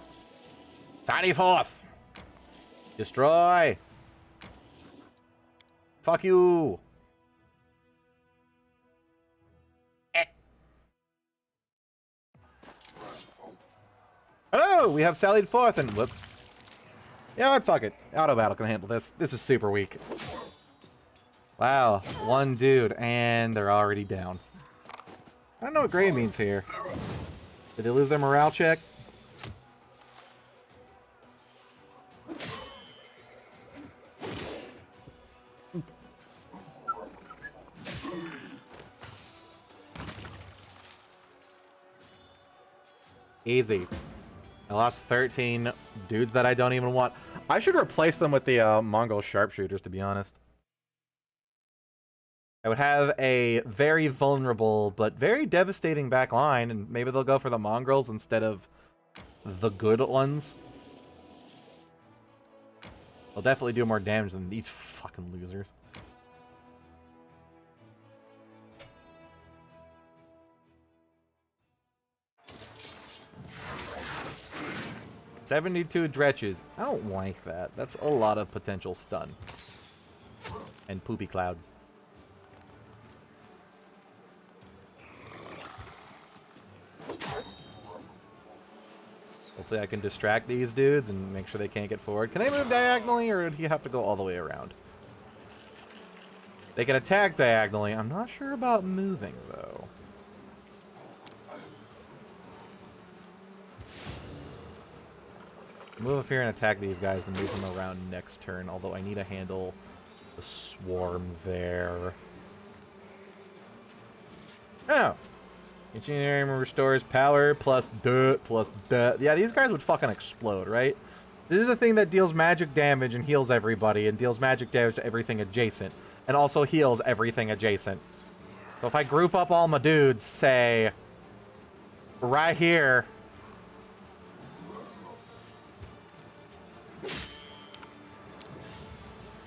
Tiny Fourth. Destroy. Fuck you. Hello, we have sallied forth and whoops. Yeah, what, fuck it. Auto battle can handle this. This is super weak. Wow, one dude, and they're already down. I don't know what gray means here. Did they lose their morale check? Easy. I lost 13 dudes that I don't even want. I should replace them with the Mongol sharpshooters, to be honest. I would have a very vulnerable but very devastating back line, and maybe they'll go for the mongrels instead of the good ones. They'll definitely do more damage than these fucking losers. $72 dretches. I don't like that. That's a lot of potential stun. And poopy cloud. Hopefully I can distract these dudes and make sure they can't get forward. Can they move diagonally, or do you have to go all the way around? They can attack diagonally. I'm not sure about moving, though. Move up here and attack these guys, then move them around next turn, although I need to handle the swarm there. Oh! Engineering restores power plus dirt plus death. Yeah, these guys would fucking explode, right? This is a thing that deals magic damage and heals everybody, and deals magic damage to everything adjacent, and also heals everything adjacent. So if I group up all my dudes, say, right here,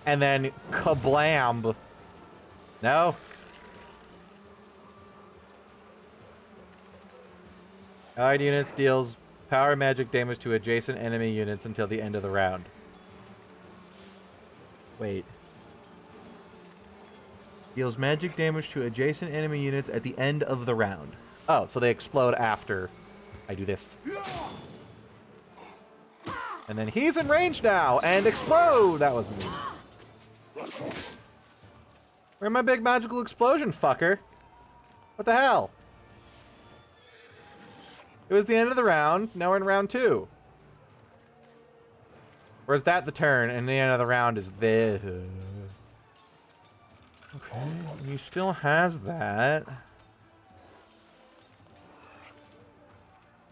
and then kablam. No? Allied units deals power magic damage to adjacent enemy units until the end of the round. Wait. Deals magic damage to adjacent enemy units at the end of the round. Oh, so they explode after I do this. And then he's in range now, and explode! That was me. Where's my big magical explosion, fucker? What the hell? It was the end of the round. Now we're in round 2. Or is that the turn, and the end of the round is this? Okay, he still has that.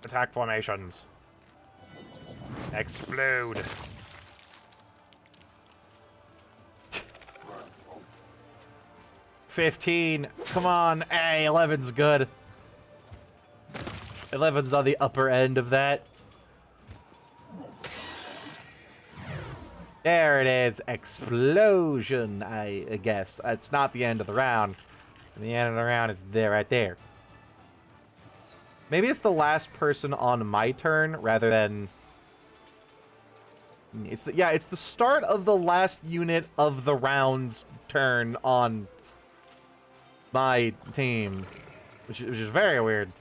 Attack formations. Explode. $15. Come on. Hey, 11's good. 11's on the upper end of that. There it is. Explosion, I guess. It's not the end of the round. The end of the round is there, right there. Maybe it's the last person on my turn rather than... It's the start of the last unit of the round's turn on my team, which is very weird.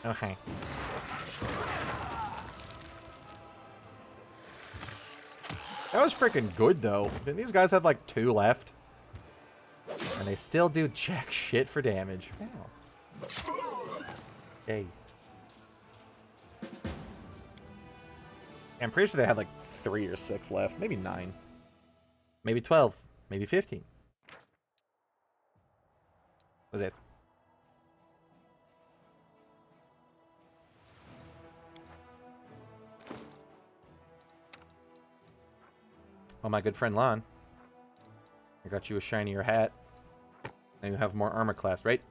Okay. That was freaking good, though. Didn't these guys have like 2 left? And they still do jack shit for damage. Wow. Hey. I'm pretty sure they had like 3 or 6 left. Maybe 9. Maybe 12. Maybe 15. What's this? Oh, my good friend Lon. I got you a shinier hat. Now you have more armor class, right?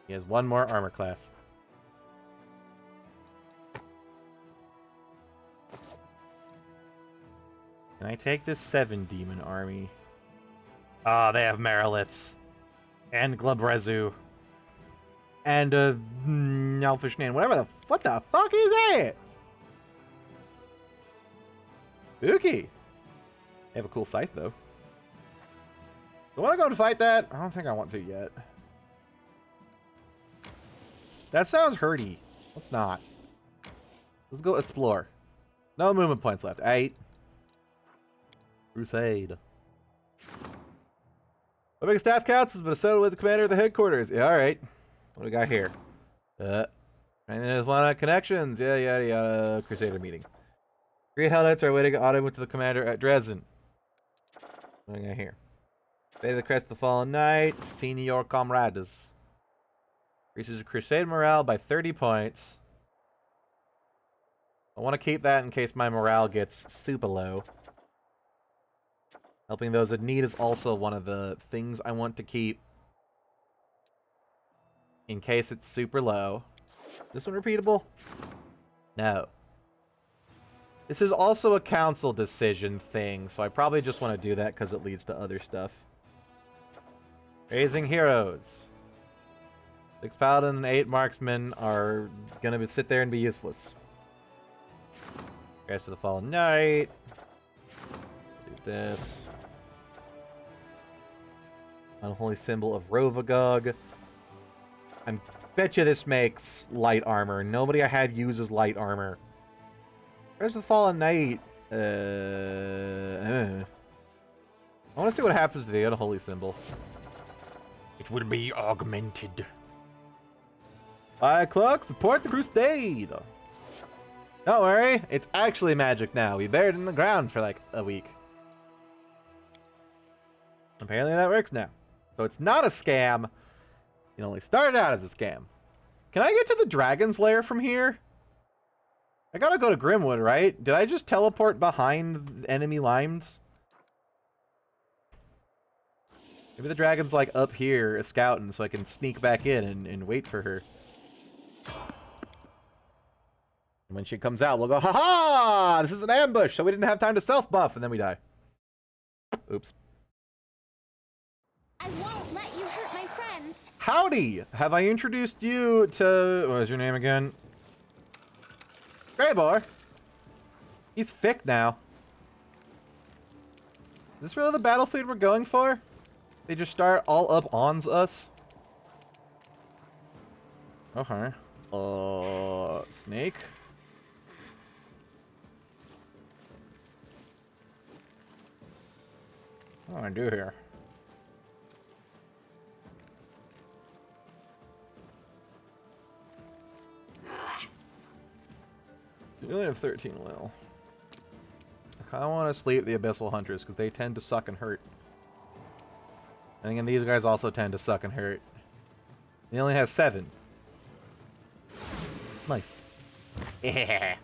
He has 1 more armor class. Can I take this 7 demon army? Ah, they have Marillets. And Glabrezu. And Elfish Nan. What the fuck is that? Spooky. They have a cool scythe, though. Do I want to go to fight that? I don't think I want to yet. That sounds hurty. Let's not. Let's go explore. No movement points left. 8. Crusade. My big staff counts has been settled with the commander of the headquarters. Yeah, alright. What do we got here? And there's one connections. Yeah, yada yada. Crusader meeting. 3 Hell Knights are awaiting audience to the commander at Dresden. What do we got here? Bay of the Crest of the Fallen Knight. Senior Comrades. Increases Crusade morale by 30 points. I want to keep that in case my morale gets super low. Helping those in need is also one of the things I want to keep in case it's super low. This one repeatable? No. This is also a council decision thing, so I probably just want to do that because it leads to other stuff. Raising heroes. 6 paladin and 8 marksmen are gonna sit there and be useless. Rest of the Fallen Knight. Do this. Unholy symbol of Rovagog. I'm Bet you this makes light armor. Nobody I had uses light armor. Where's the Fallen Knight? I want to see what happens to the unholy symbol. It will be augmented. Clock, support the crusade! Don't worry, it's actually magic now. We buried it in the ground for like a week. Apparently that works now. So it's not a scam. It only started out as a scam. Can I get to the dragon's lair from here? I gotta go to Grimwood, right? Did I just teleport behind enemy lines? Maybe the dragon's like up here scouting so I can sneak back in and wait for her. And when she comes out, we'll go, ha-ha! This is an ambush, so we didn't have time to self-buff, and then we die. Oops. I won't let you hurt my friends. Howdy! Have I introduced you to... What is your name again? Greybor! He's thick now. Is this really the battlefield we're going for? They just start all up ons us? Okay. Snake? What do I do here? You only have 13 will. I kind of want to sleep the Abyssal Hunters because they tend to suck and hurt. And again, these guys also tend to suck and hurt. He only has 7. Nice. Yeah.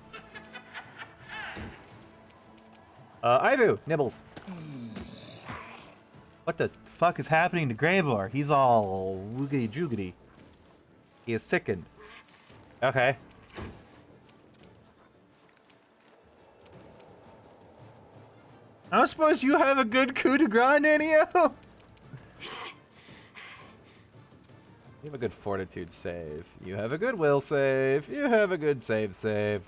Ivu, Nibbles. What the fuck is happening to Greybor? He's all woogity joogity. He is sickened. Okay. I don't suppose you have a good coup de grace, Nanio? You have a good fortitude save. You have a good will save. You have a good save. I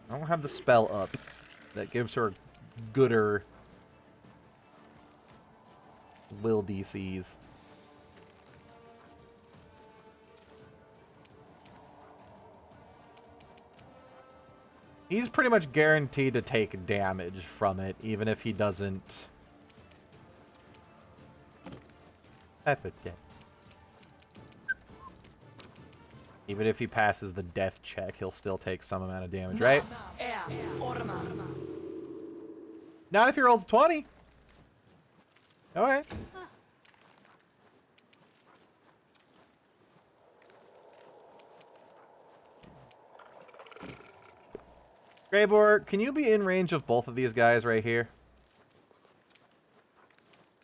don't have the spell up that gives her gooder will DCs. He's pretty much guaranteed to take damage from it, even if he doesn't... Even if he passes the death check, he'll still take some amount of damage, right? Not if he rolls a 20. Alright. Greybor, can you be in range of both of these guys right here?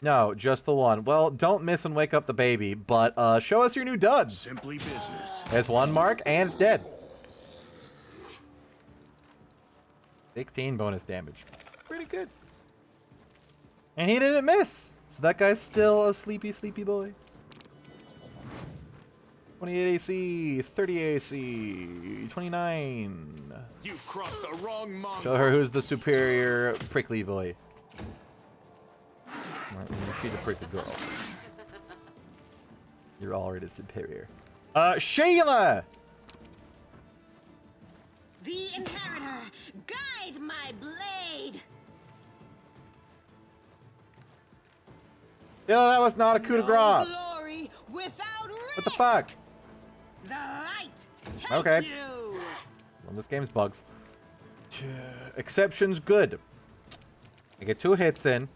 No, just the one. Well, don't miss and wake up the baby, but show us your new duds. Simply business. It's 1 mark, and it's dead. 16 bonus damage. Pretty good. And he didn't miss. So that guy's still a sleepy, sleepy boy. 28 AC, 30 AC, 29. You've crossed the wrong monk. Show her who's the superior prickly boy. She's a prickly girl. You're already superior. Shayla! The Inheritor, guide my blade! Yeah, that was not a coup de grace. No glory without risk. What the fuck? The light take Okay. you. Well, this game's bugs. Exceptions good. I get 2 hits in.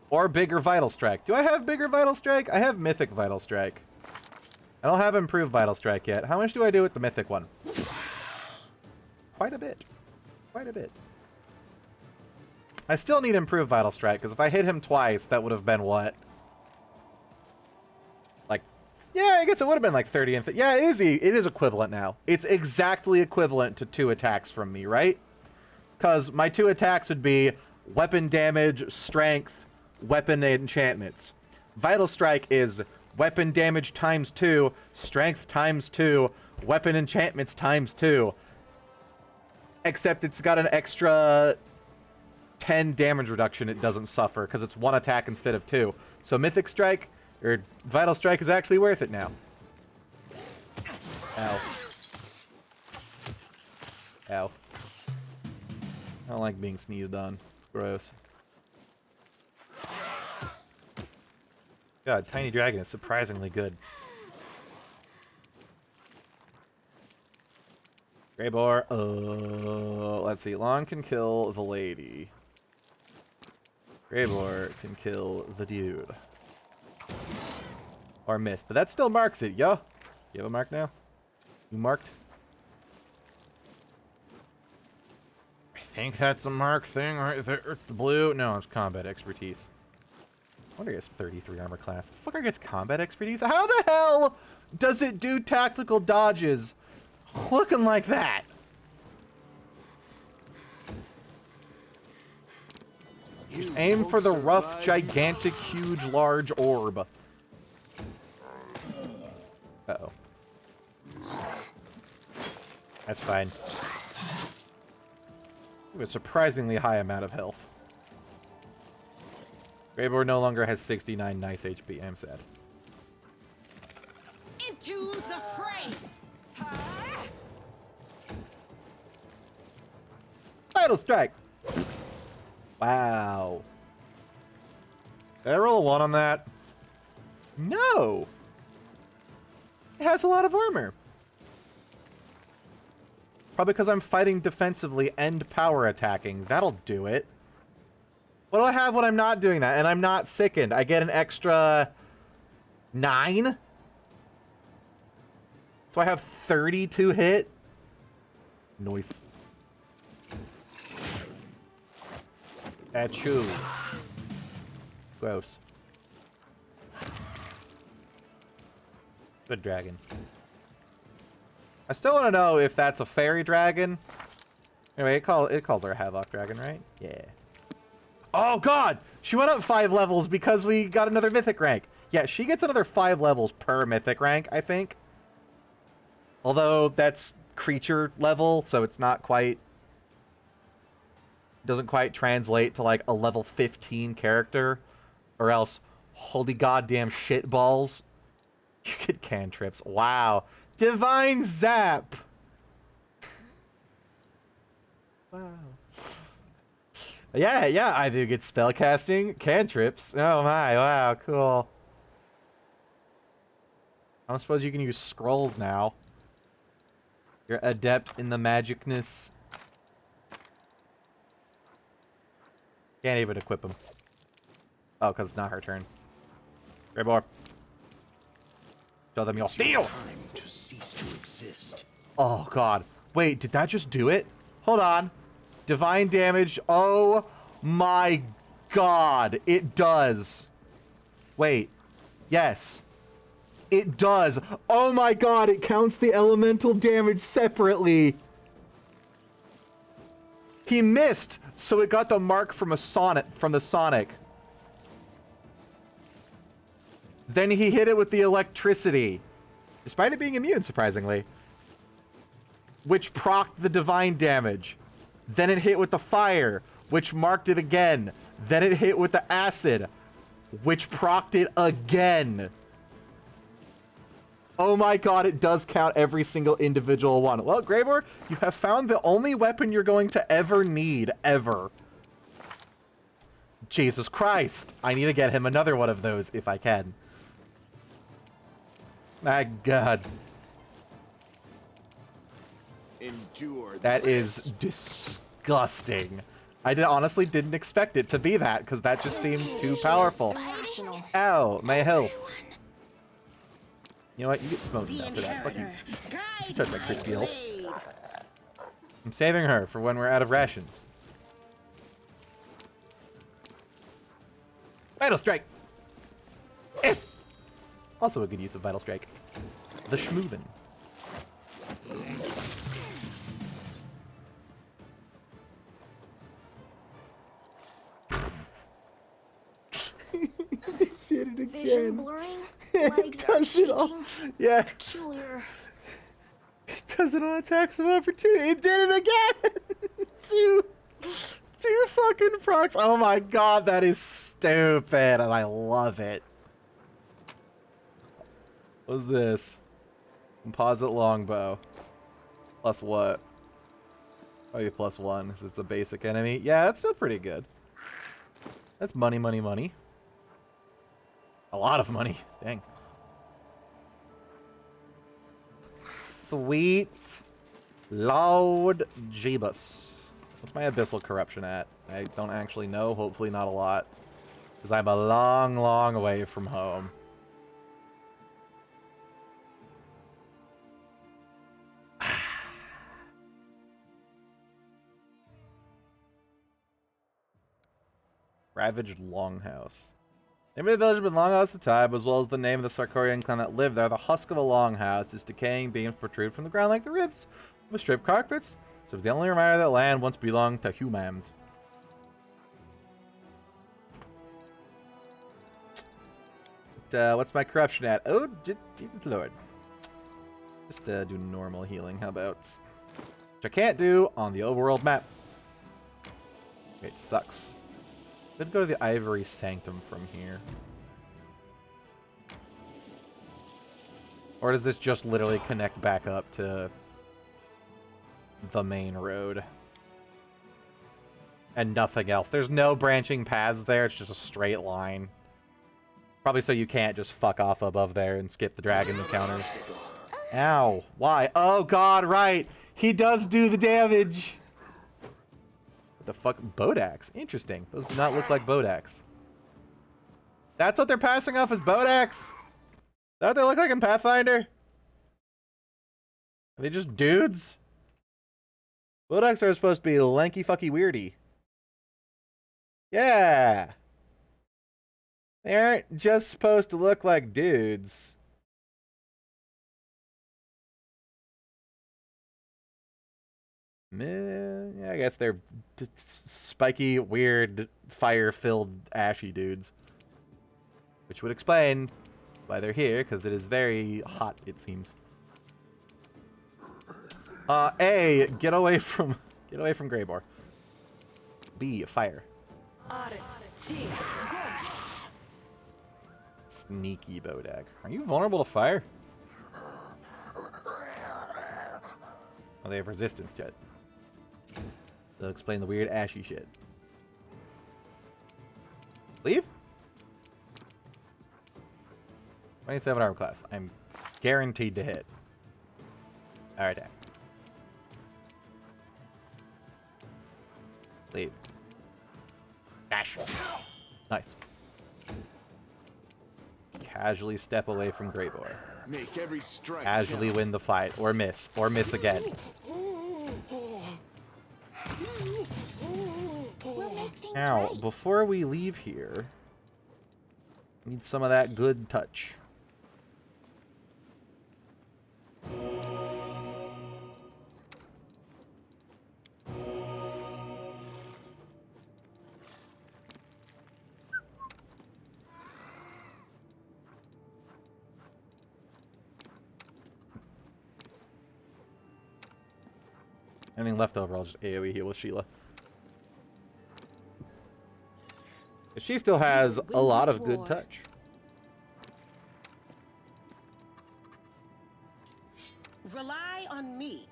Or bigger Vital Strike. Do I have bigger Vital Strike? I have Mythic Vital Strike. I don't have improved Vital Strike yet. How much do I do with the Mythic one? Quite a bit. Quite a bit. I still need improved Vital Strike, because if I hit him twice, that would have been what? Like, yeah, I guess it would have been like 30 and... Yeah, it is equivalent now. It's exactly equivalent to 2 attacks from me, right? Because my 2 attacks would be weapon damage, strength, weapon enchantments. Vital Strike is weapon damage times 2, strength times 2, weapon enchantments times 2. Except it's got an extra 10 damage reduction it doesn't suffer because it's 1 attack instead of 2. So Mythic Strike, or Vital Strike is actually worth it now. Ow. Ow. I don't like being sneezed on. It's gross. God, Tiny Dragon is surprisingly good. Greyboar, let's see. Lon can kill the lady. Greyboar can kill the dude. Or miss, but that still marks it, yo. You have a mark now? You marked? I think that's the mark thing right there. It's the blue. No, it's combat expertise. I wonder if it's 33 armor class. The fucker gets combat expertise? How the hell does it do tactical dodges looking like that? Just aim for the rough, gigantic, huge, large orb. Uh-oh. That's fine. We have a surprisingly high amount of health. Greyboar no longer has 69 nice HP. I'm sad. Into the fray! Vital Strike! Wow. Did I roll a 1 on that? No! It has a lot of armor. Probably because I'm fighting defensively and power attacking. That'll do it. What do I have when I'm not doing that? And I'm not sickened. I get an extra 9? So I have 32 hit? Noise. Achoo. Gross. Good dragon. I still want to know if that's a fairy dragon. Anyway, it calls her a Havoc dragon, right? Yeah. Oh god! She went up 5 levels because we got another mythic rank. Yeah, she gets another 5 levels per mythic rank, I think. Although that's creature level, so it's not quite... doesn't quite translate to like a level 15 character. Or else, holy goddamn shitballs. You get cantrips. Wow. Divine Zap! Wow. Yeah, I do get spellcasting, cantrips. Oh my, wow, cool. I don't suppose you can use scrolls now. You're adept in the magicness. Can't even equip them. Oh, because it's not her turn. Greyboar. Show them your steel! Time to cease to exist. Oh, God. Wait, did that just do it? Hold on. Divine damage. Oh, my God. It does. Wait. Yes. It does. Oh, my God. It counts the elemental damage separately. He missed, so it got the mark from the Sonic. Then he hit it with the electricity. Despite it being immune, surprisingly. Which procced the divine damage. Then it hit with the fire, which marked it again. Then it hit with the acid, which procced it again. Oh my god, it does count every single individual one. Well, Greyboar, you have found the only weapon you're going to ever need, ever. Jesus Christ. I need to get him another one of those if I can. My god. Endure. That is disgusting. I honestly didn't expect it to be that, because that just seemed too powerful. Ow, my health. You know what? You get smoked now for that. Fuck you. You touch that crispy health. I'm saving her for when we're out of rations. Vital Strike! Eh. Also a good use of Vital Strike. The Schmoovin. Did it again. Vision blurring, It legs does it all. shaking, Yeah. peculiar. It does it on attacks of opportunity. It did it again! 2 fucking procs. Oh my god, that is stupid, and I love it. What's this? Composite longbow. Plus what? Probably +1. This is a basic enemy. Yeah, that's still pretty good. That's money, money, money. A lot of money. Dang. Sweet Lord Jeebus. What's my abyssal corruption at? I don't actually know. Hopefully not a lot. Because I'm a long, long way from home. Ravaged Longhouse. Name of the village has been Longhouse of Time, as well as the name of the Sarkorian clan that lived there. The husk of a longhouse is decaying beams protrude from the ground like the ribs of a stripped carpets. So it's the only reminder that land once belonged to humans. But, what's my corruption at? Oh, Jesus Lord. Just do normal healing. How about? Which I can't do on the overworld map. Which sucks. Could go to the Ivory Sanctum from here. Or does this just literally connect back up to the main road? And nothing else. There's no branching paths there, it's just a straight line. Probably so you can't just fuck off above there and skip the dragon encounters. Ow. Why? Oh god, right! He does do the damage! What the fuck? Bodax. Interesting. Those do not look like Bodax. That's what they're passing off as Bodax? Is that what they look like in Pathfinder? Are they just dudes? Bodax are supposed to be lanky fucky weirdy. Yeah! They aren't just supposed to look like dudes. Yeah, I guess they're spiky, weird, fire-filled, ashy dudes. Which would explain why they're here, because it is very hot, it seems. A, get away from Greybore. B, fire. Sneaky Bodak. Are you vulnerable to fire? Oh, they have resistance to it. That'll explain the weird ashy shit. Leave? 27 armor class. I'm guaranteed to hit. Alright. Leave. Dash. Nice. Casually step away from Greybore. Make every strike Casually win the fight. Or miss. Or miss again. Now, before we leave here, need some of that good touch. Anything left over, I'll just AoE heal with Sheila. She still has a lot of good touch. Rely on me.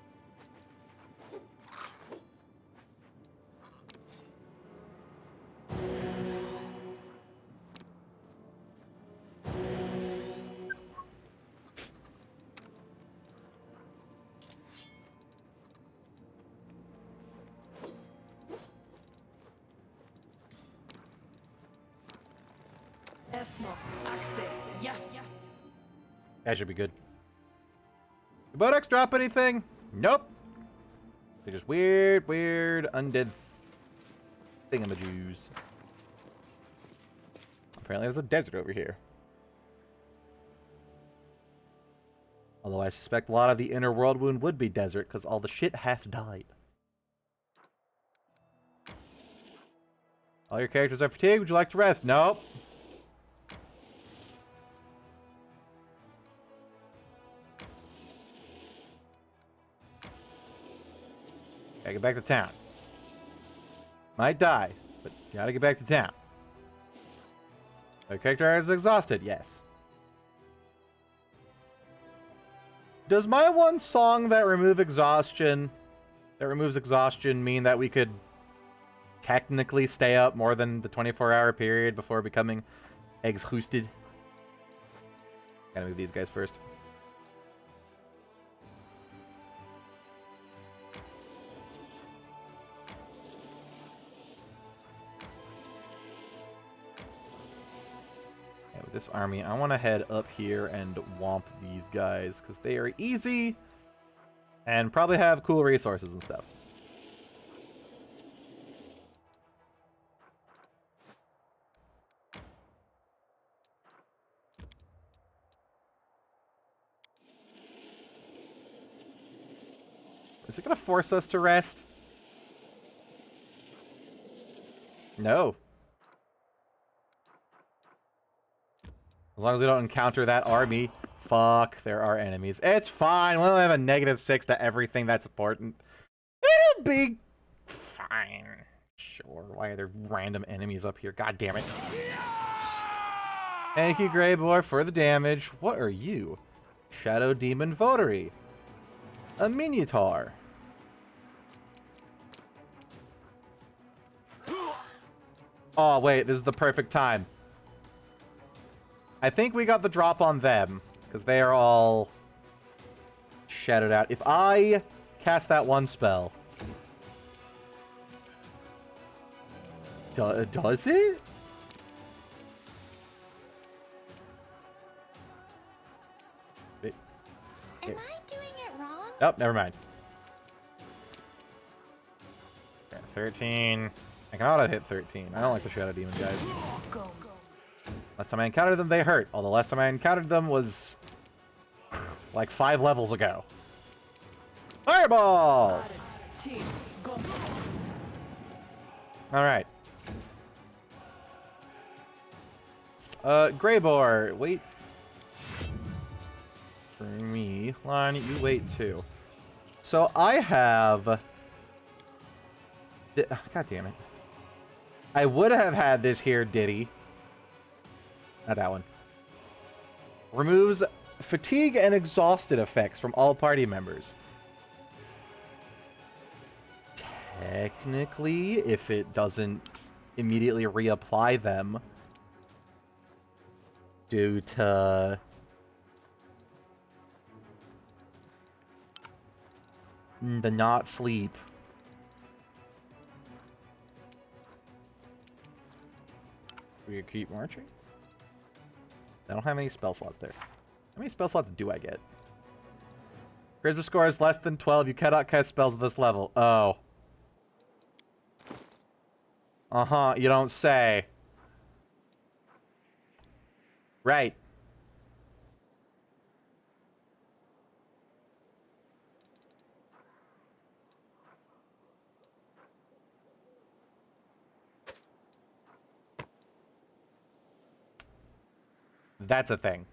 That should be good. Did Bodex drop anything? Nope. They're just weird, undead thingamajoos. Apparently there's a desert over here. Although I suspect a lot of the inner world wound would be desert, because all the shit hath died. All your characters are fatigued. Would you like to rest? Nope. Gotta get back to town. Might die, but gotta get back to town. My character is exhausted, yes. Does my one song that removes exhaustion mean that we could technically stay up more than the 24-hour period before becoming exhausted? Gotta move these guys first. With this army, I want to head up here and womp these guys because they are easy and probably have cool resources and stuff. Is it going to force us to rest? No. As long as we don't encounter that army. Fuck, there are enemies. It's fine. We only have a -6 to everything that's important. It'll be fine. Sure. Why are there random enemies up here? God damn it. Thank you, Greyboar, for the damage. What are you? Shadow Demon Votary. A Minotaur. Oh, wait. This is the perfect time. I think we got the drop on them, because they are all shadowed out. If I cast that one spell... does it? Wait. Am I doing it wrong? Oh, never mind. Okay, 13. I can auto-hit 13. I don't like the Shadow Demon guys. Go. Last time I encountered them, they hurt. Although last time I encountered them was like 5 levels ago. Fireball! Alright. Greyboar, wait. For me. Lon, you wait too. So I have... God damn it. I would have had this here Diddy. Not that one. Removes fatigue and exhausted effects from all party members. Technically, if it doesn't immediately reapply them due to the not sleep. We keep marching? I don't have any spell slots there. How many spell slots do I get? Charisma score is less than 12. You cannot cast spells at this level. Oh. Uh-huh. You don't say. Right. That's a thing.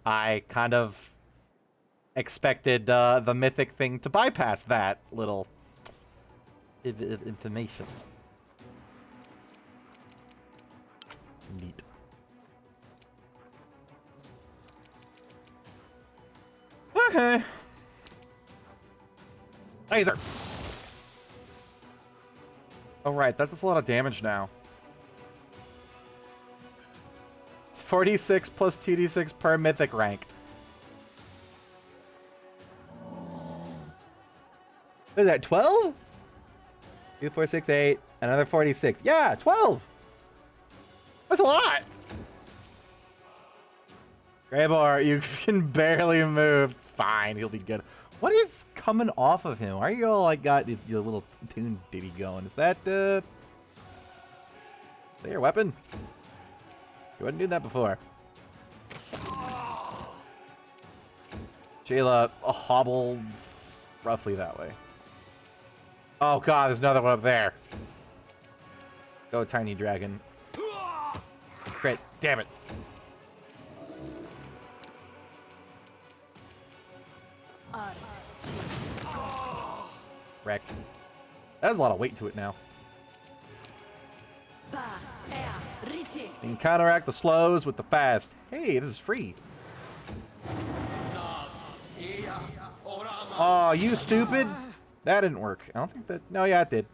I kind of expected the mythic thing to bypass that little information. Neat. Okay. Laser. Oh, right. That does a lot of damage now. 46 plus 2d6 per mythic rank. What is that, 12? 2, 4, 6, 8. Another 46. Yeah, 12! That's a lot! Greyboar, you can barely move. It's fine, he'll be good. What is coming off of him? Why are you all like got your little tune ditty going? Is that your weapon? You wouldn't do that before. Jayla hobbled roughly that way. Oh god, there's another one up there. Go, tiny dragon. Crit. Damn it. Wrecked. That has a lot of weight to it now. You can counteract the slows with the fast. Hey, this is free. Oh, you stupid! That didn't work. I don't think that... No, yeah, it did.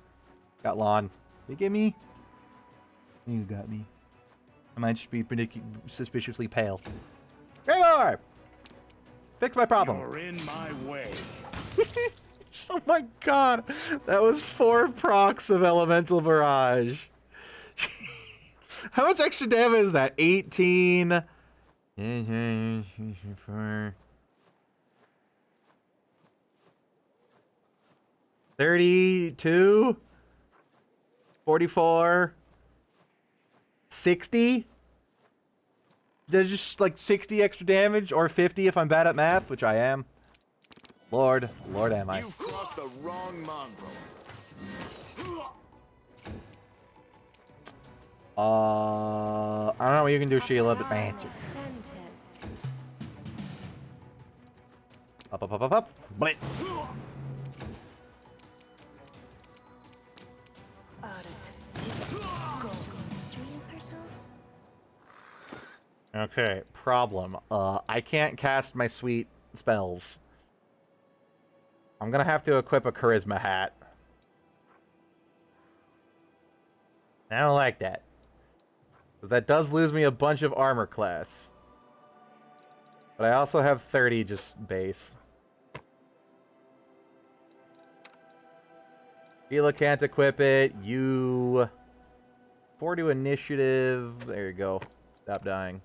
Got Lon. Did you get me? You got me. I might just be suspiciously pale. Raymore! Fix my problem. You're in my way. Oh my god! That was 4 procs of Elemental Barrage. How much extra damage is that? 18. 32. 44. 60. There's just like 60 extra damage, or 50 if I'm bad at math, which I am. Lord am I. You've crossed the wrong mongrel. I don't know what you can do, Sheila, but magic. Up. Blitz. Okay, problem. I can't cast my sweet spells. I'm gonna have to equip a charisma hat. I don't like that. Because that does lose me a bunch of armor class. But I also have 30 just base. Sheila can't equip it. You... 4 to initiative. There you go. Stop dying.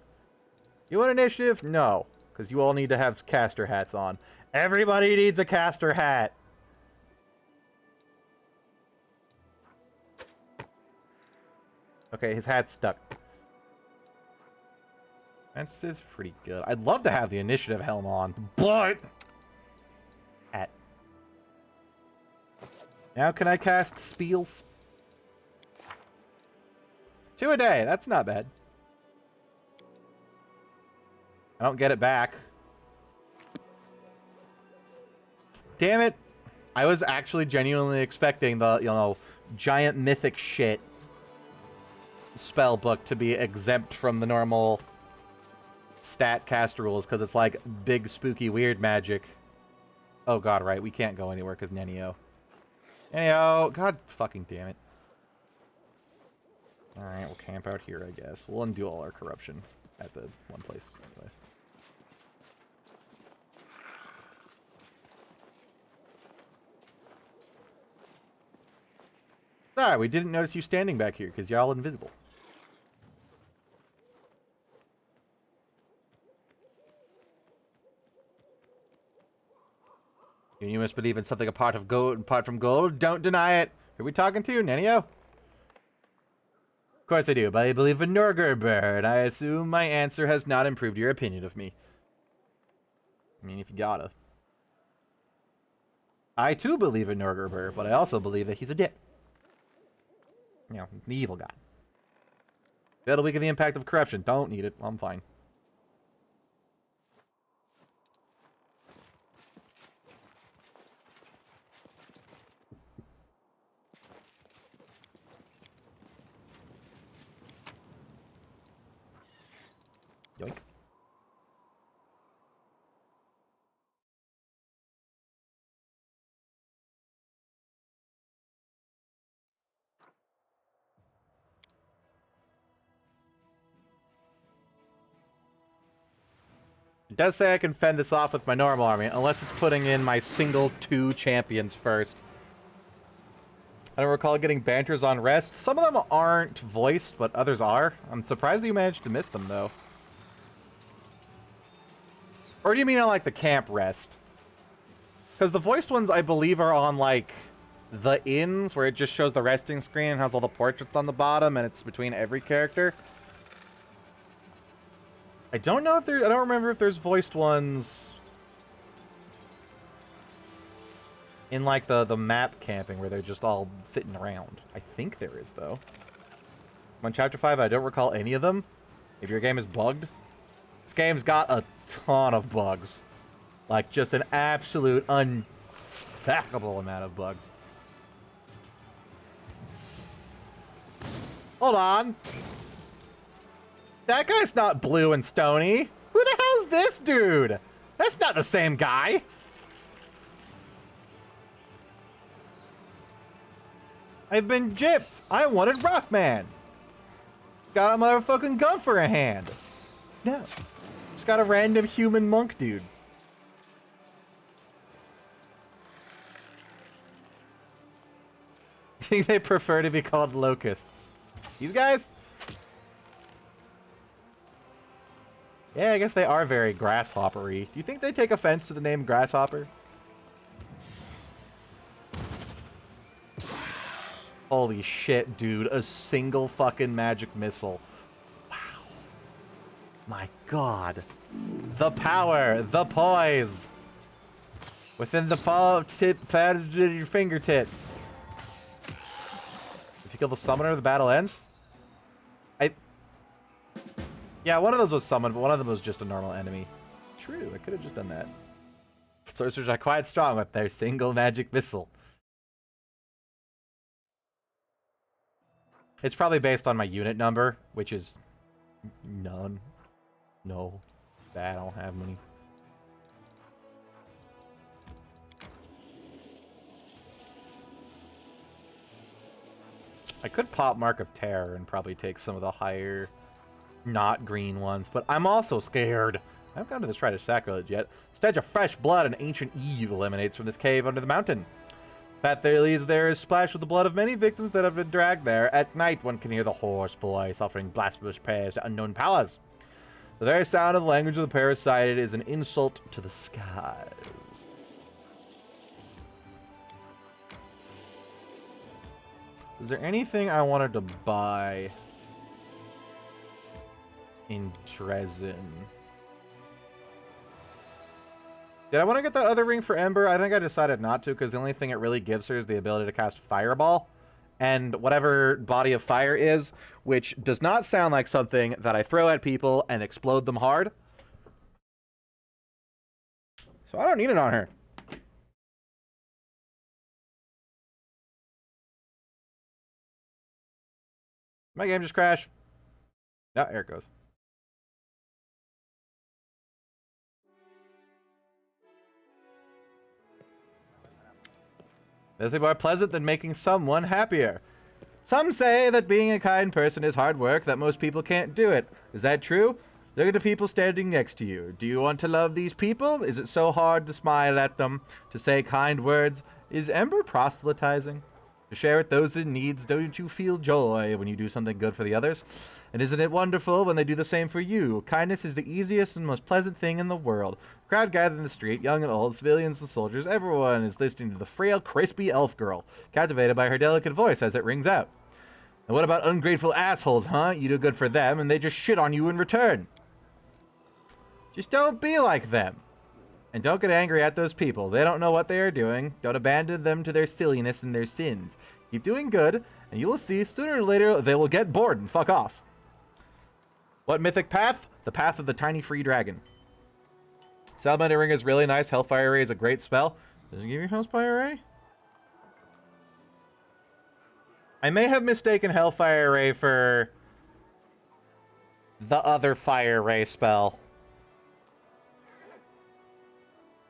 You want initiative? No. Because you all need to have caster hats on. Everybody needs a caster hat. Okay, his hat's stuck. That's pretty good. I'd love to have the initiative helm on, but... Hat. Now can I cast spells? 2 a day. That's not bad. I don't get it back. Damn it. I was actually genuinely expecting the, you know, giant mythic shit spell book to be exempt from the normal stat cast rules because it's like big spooky weird magic. Oh god, right. We can't go anywhere because Nenio. Nenio! God fucking damn it. Alright, we'll camp out here, I guess. We'll undo all our corruption at the one place. Anyways. Sorry, we didn't notice you standing back here because you're all invisible. You must believe in something apart from gold. Don't deny it. Who are we talking to, Nenio? Of course I do, but I believe in Norgerber, and I assume my answer has not improved your opinion of me. I mean, if you gotta. I too believe in Norgerber, but I also believe that he's a dick. You know, the evil guy. That'll weaken the impact of corruption. Don't need it. I'm fine. Yoink. It does say I can fend this off with my normal army, unless it's putting in my single 2 champions first. I don't recall getting banters on rest. Some of them aren't voiced, but others are. I'm surprised you managed to miss them, though. Or do you mean on, like, the camp rest? Because the voiced ones, I believe, are on, like, the inns, where it just shows the resting screen and has all the portraits on the bottom, and it's between every character. I don't know if there... I don't remember if there's voiced ones in, like, the map camping, where they're just all sitting around. I think there is, though. On Chapter 5, I don't recall any of them. If your game is bugged. This game's got a ton of bugs. Like, just an absolute unfathomable amount of bugs. Hold on. That guy's not blue and stony. Who the hell's this dude? That's not the same guy. I've been gypped. I wanted Rockman. Got a motherfucking gun for a hand. No. Just got a random human monk dude. I think they prefer to be called locusts. These guys? Yeah, I guess they are very grasshoppery. Do you think they take offense to the name Grasshopper? Holy shit, dude. A single fucking magic missile. Wow. My god. The power. The poise. Within the palm of your fingertips. If you kill the summoner, the battle ends? Yeah, one of those was summoned, but one of them was just a normal enemy. True, I could have just done that. Sorcerers are quite strong with their single magic missile. It's probably based on my unit number, which is none. No. Bad, I don't have many. I could pop Mark of Terror and probably take some of the higher, not green ones, but I'm also scared. I haven't gone to this Rite of Sacrilege yet. Stench of fresh blood and ancient evil emanates from this cave under the mountain. Path that leads there is splashed with the blood of many victims that have been dragged there. At night, one can hear the hoarse voice offering blasphemous prayers to unknown powers. The very sound of the language of the parasited is an insult to the skies. Is there anything I wanted to buy in Dresden? Did I want to get that other ring for Ember? I think I decided not to, because the only thing it really gives her is the ability to cast Fireball. And whatever Body of Fire is, which does not sound like something that I throw at people and explode them hard. So I don't need it on her. My game just crashed. No, there it goes. Nothing more pleasant than making someone happier. Some say that being a kind person is hard work, that most people can't do it. Is that true? Look at the people standing next to you. Do you want to love these people? Is it so hard to smile at them, to say kind words? Is Ember proselytizing? To share with those in need, don't you feel joy when you do something good for the others? And isn't it wonderful when they do the same for you? Kindness is the easiest and most pleasant thing in the world. The crowd gathered in the street, young and old, civilians and soldiers, everyone is listening to the frail, crispy elf girl, captivated by her delicate voice as it rings out. And what about ungrateful assholes, huh? You do good for them, and they just shit on you in return. Just don't be like them. And don't get angry at those people. They don't know what they are doing. Don't abandon them to their silliness and their sins. Keep doing good, and you will see sooner or later they will get bored and fuck off. What mythic path? The path of the tiny free dragon. Salamander Ring is really nice. Hellfire Ray is a great spell. Does it give you Hellfire Ray? I may have mistaken Hellfire Ray for the other Fire Ray spell.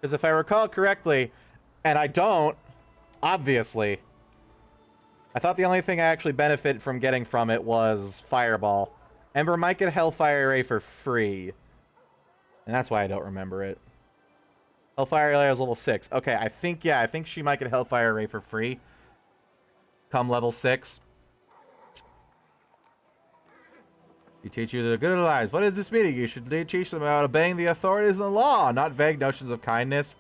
Because if I recall correctly, and I don't, obviously, I thought the only thing I actually benefit from getting from it was Fireball. Ember might get Hellfire Ray for free. And that's why I don't remember it. Hellfire Ray is level 6. Okay, I think she might get Hellfire Ray for free. Come level 6. You teach you the good of the lives. What is this meaning? You should teach them about obeying the authorities and the law, not vague notions of kindness.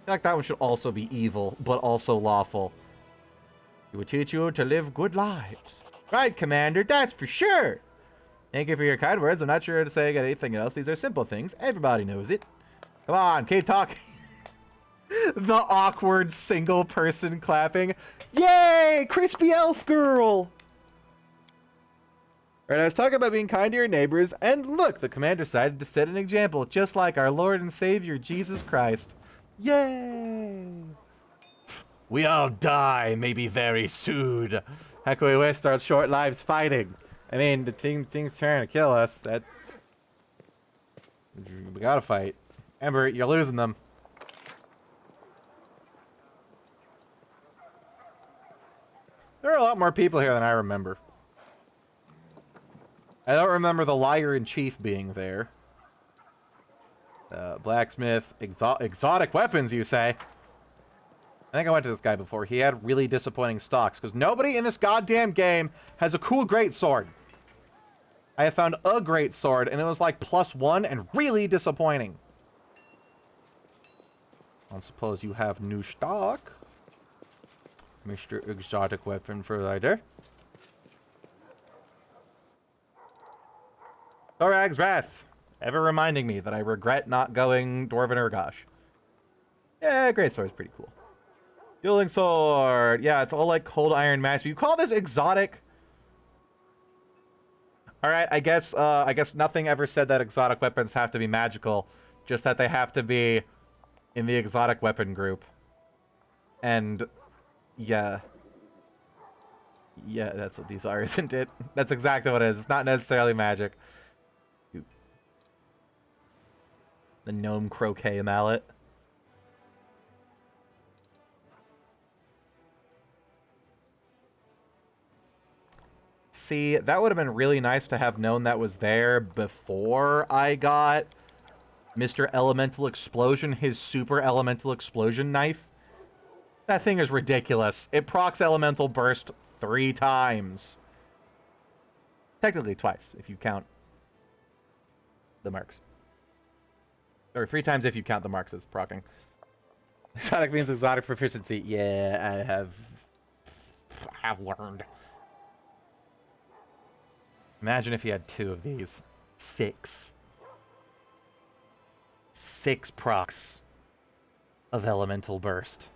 I feel like that one should also be evil, but also lawful. He would teach you to live good lives. Right, Commander, that's for sure. Thank you for your kind words. I'm not sure to say anything else. These are simple things. Everybody knows it. Come on, keep talking. The awkward single person clapping. Yay, crispy elf girl. Alright, I was talking about being kind to your neighbors, and look, the commander decided to set an example, just like our Lord and Savior, Jesus Christ. Yay! We all die, maybe very soon. How can we waste our short lives fighting? I mean, the thing's trying to kill us. That we gotta fight. Ember, you're losing them. There are a lot more people here than I remember. I don't remember the liar-in-chief being there. Blacksmith, exotic weapons, you say? I think I went to this guy before. He had really disappointing stocks, because nobody in this goddamn game has a cool greatsword. I have found a greatsword, and it was like +1 and really disappointing. I suppose you have new stock, Mr. Exotic Weapon Provider. Thorag's Wrath, ever reminding me that I regret not going Dwarven Urgosh. Yeah, greatsword's pretty cool. Dueling sword. Yeah, it's all like cold iron match. You call this exotic? All right, I guess nothing ever said that exotic weapons have to be magical, just that they have to be in the exotic weapon group. And yeah. Yeah, that's what these are, isn't it? That's exactly what it is. It's not necessarily magic. The Gnome Croquet Mallet. See, that would have been really nice to have known that was there before I got Mr. Elemental Explosion, his super elemental explosion knife. That thing is ridiculous. It procs elemental burst 3 times. Technically twice, if you count the marks. Or 3 times if you count the marks as procking. Exotic means exotic proficiency. Yeah, I have learned. Imagine if you had 2 of these. 6. 6 procs of elemental burst.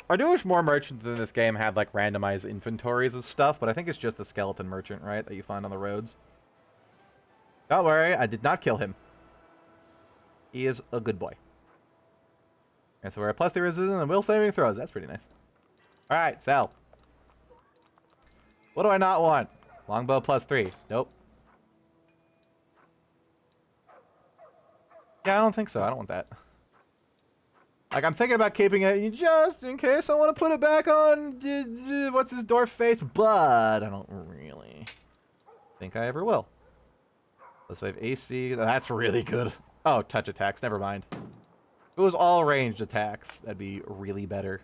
I do wish more merchants in this game had like randomized inventories of stuff, but I think it's just the skeleton merchant, right, that you find on the roads. Don't worry, I did not kill him. He is a good boy. And so we're at +3 resistance and will saving throws. That's pretty nice. Alright, sell. What do I not want? Longbow +3. Nope. Yeah, I don't think so. I don't want that. Like, I'm thinking about keeping it just in case I want to put it back on, what's his dwarf face, but I don't really think I ever will. +5 AC, that's really good. Oh, touch attacks, never mind. If it was all ranged attacks, that'd be really better.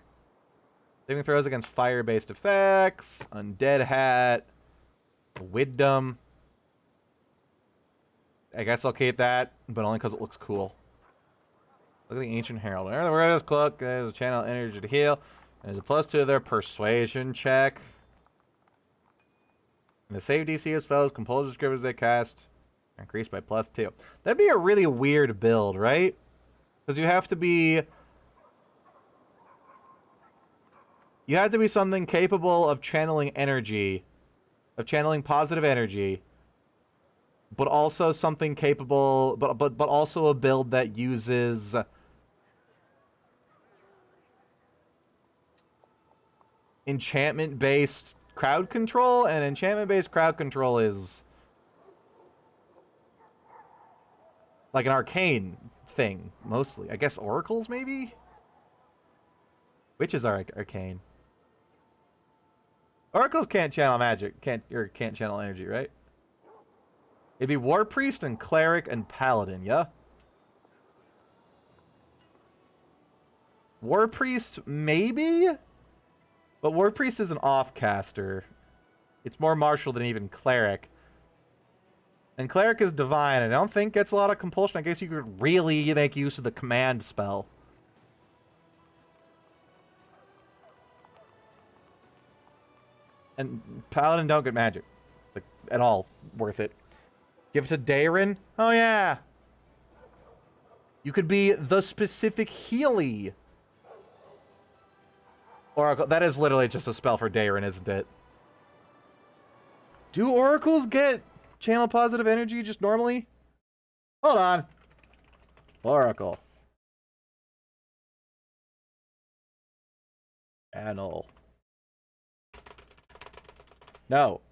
Saving throws against fire-based effects, Undead Hat, Wisdom. I guess I'll keep that, but only because it looks cool. Look at the Ancient Herald. The Warrior's Cloak has a channel energy to heal. There's a +2 to their persuasion check. And the save DC of spells, compulsion scribbles they cast, increased by +2. That'd be a really weird build, right? Because you have to be something capable of channeling energy, of channeling positive energy, but also something capable, but also a build that uses enchantment-based crowd control, and enchantment-based crowd control is like an arcane thing, mostly. I guess oracles, maybe? Witches are arcane. Oracles can't channel magic, can't channel energy, right? It'd be War Priest and Cleric and Paladin, yeah? War Priest, maybe? But War Priest is an off-caster. It's more martial than even Cleric. And Cleric is divine, and I don't think gets a lot of compulsion. I guess you could really make use of the command spell. And Paladin don't get magic. Like, at all worth it. Give it to Daerin? Oh yeah! You could be the specific Healy. Oracle. That is literally just a spell for Daerin, isn't it? Do oracles get channel positive energy just normally? Hold on. Oracle. Panel. No.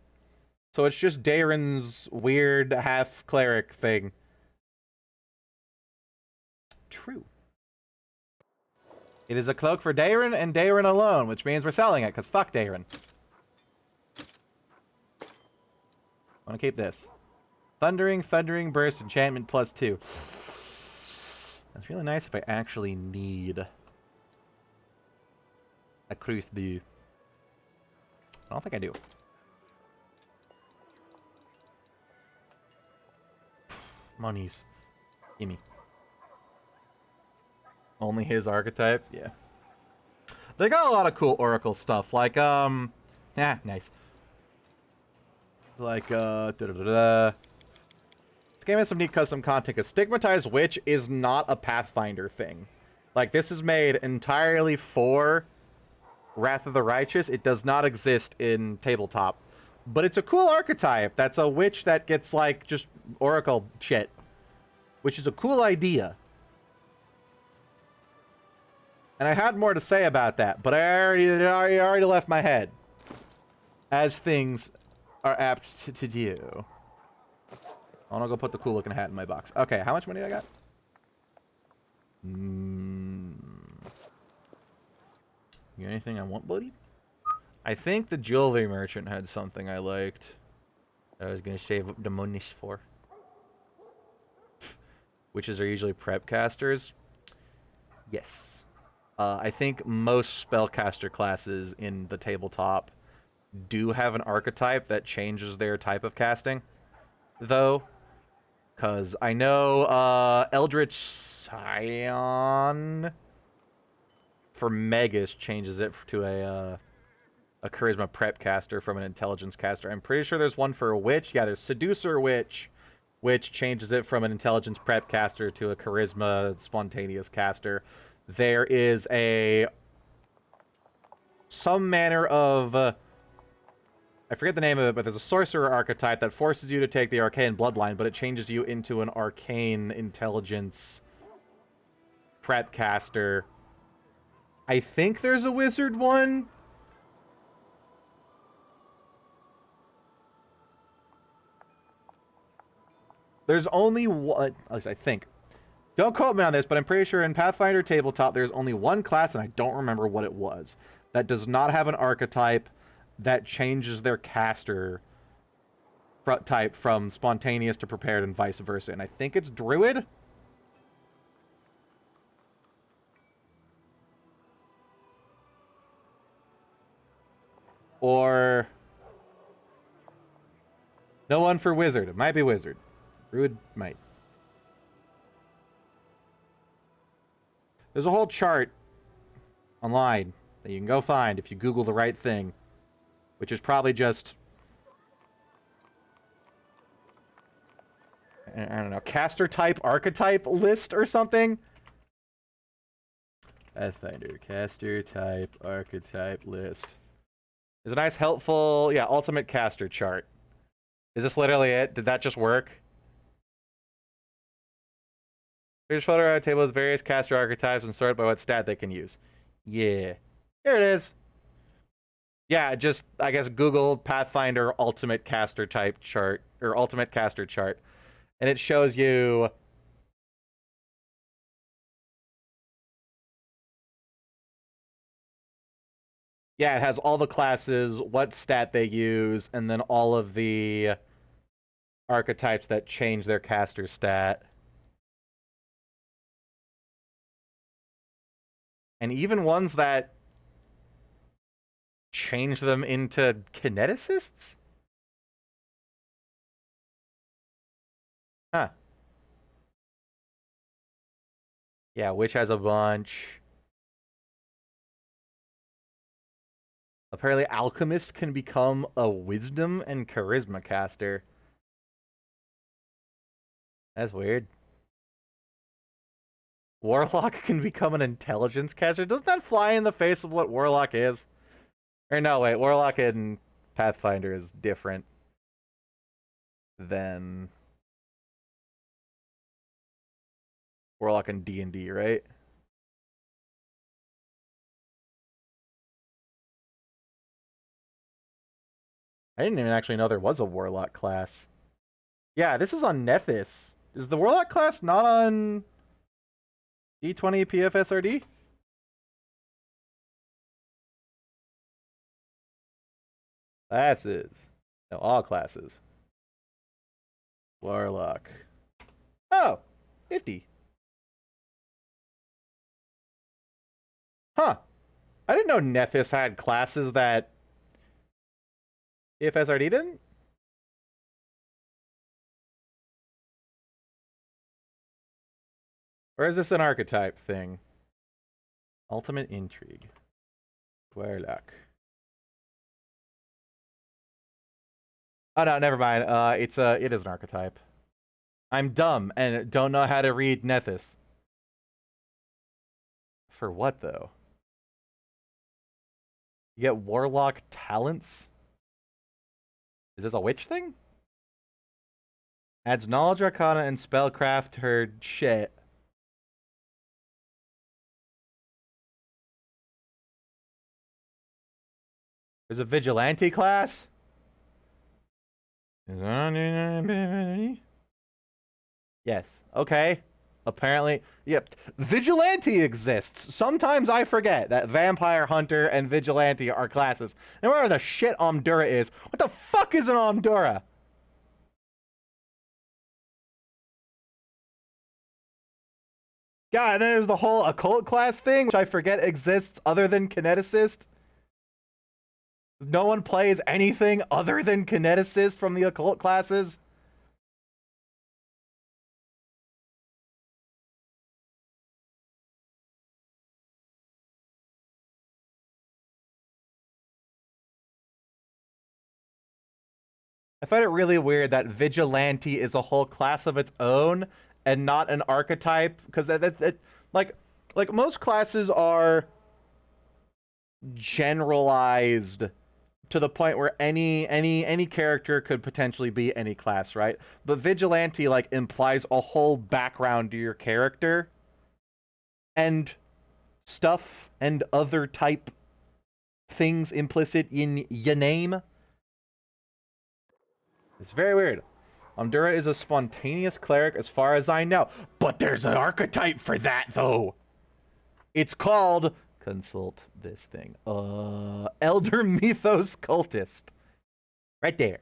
So it's just Darren's weird half cleric thing. True. It is a cloak for Darren and Darren alone, which means we're selling it, because fuck Darren. I want to keep this. Thundering Burst, enchantment +2. That's really nice if I actually need a Crossbow. I don't think I do. Monies. Gimme. Only his archetype? Yeah. They got a lot of cool Oracle stuff, like, nice. Like, This game has some neat custom content. A Stigmatized Witch is not a Pathfinder thing. Like, this is made entirely for Wrath of the Righteous. It does not exist in tabletop. But it's a cool archetype. That's a witch that gets, like, just Oracle shit. Which is a cool idea. And I had more to say about that, but I already left my head. As things are apt to do. I want to go put the cool looking hat in my box. Okay, how much money do I got? You got anything I want, buddy? I think the jewelry merchant had something I liked. I was going to save up the money for. Witches are usually prep casters. Yes. I think most spellcaster classes in the tabletop do have an archetype that changes their type of casting, though. Because I know Eldritch Scion for Magus changes it to a Charisma Prep caster from an Intelligence caster. I'm pretty sure there's one for a Witch. Yeah, there's Seducer Witch, which changes it from an Intelligence Prep caster to a Charisma Spontaneous caster. There is some manner of... I forget the name of it, but there's a Sorcerer archetype that forces you to take the Arcane Bloodline, but it changes you into an Arcane Intelligence Prep caster. I think there's a Wizard one. There's only one, at least I think. Don't quote me on this, but I'm pretty sure in Pathfinder Tabletop there's only one class, and I don't remember what it was, that does not have an archetype that changes their caster type from Spontaneous to Prepared and vice versa. And I think it's Druid? Or... no one for Wizard. It might be Wizard. Druid might. There's a whole chart online that you can go find if you Google the right thing, which is probably just, I don't know, caster type archetype list or something. Pathfinder caster type archetype list. There's a nice helpful, yeah, ultimate caster chart. Is this literally it? Did that just work? Here's a photo on a table with various caster archetypes and sort by what stat they can use. Yeah. Here it is. Yeah, just, I guess, Google Pathfinder ultimate caster type chart, or ultimate caster chart. And it shows you... yeah, it has all the classes, what stat they use, and then all of the archetypes that change their caster stat. And even ones that change them into kineticists? Huh. Yeah, Witch has a bunch. Apparently, Alchemist can become a Wisdom and Charisma caster. That's weird. Warlock can become an Intelligence caster. Doesn't that fly in the face of what Warlock is? Or no, wait, Warlock in Pathfinder is different than Warlock in D&D, right? I didn't even actually know there was a Warlock class. Yeah, this is on Nethys. Is the Warlock class not on D20 PFSRD? Classes. No, all classes. Warlock. Oh, 50. Huh. I didn't know Nethys had classes that PFSRD didn't? Or is this an archetype thing? Ultimate Intrigue. Warlock. Oh no, never mind. It is an archetype. I'm dumb and don't know how to read Nethys. For what though? You get Warlock talents? Is this a witch thing? Adds knowledge, arcana, and spellcraft her shit. There's a vigilante class? Yes. Okay. Apparently, yep. Vigilante exists. Sometimes I forget that Vampire Hunter and Vigilante are classes. And whatever the shit Omdura is. What the fuck is an Omdura? Yeah, and then there's the whole occult class thing, which I forget exists other than Kineticist. No one plays anything other than Kineticist from the occult classes. I find it really weird that Vigilante is a whole class of its own and not an archetype, because like most classes are generalized to the point where any character could potentially be any class, right? But Vigilante like implies a whole background to your character and stuff and other type things implicit in your name. It's very weird. Omdura is a spontaneous cleric as far as I know. But there's an archetype for that, though. It's called... Consult this thing. Elder Mythos Cultist. Right there.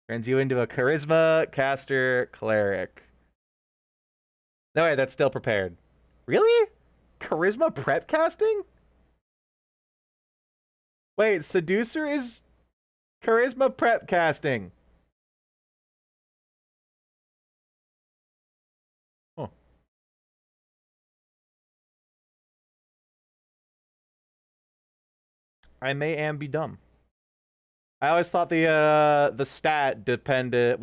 Turns you into a Charisma Caster Cleric. No, wait, that's still prepared. Really? Charisma Prep Casting? Wait, Seducer is Charisma Prep Casting. I may be dumb. I always thought the stat dictated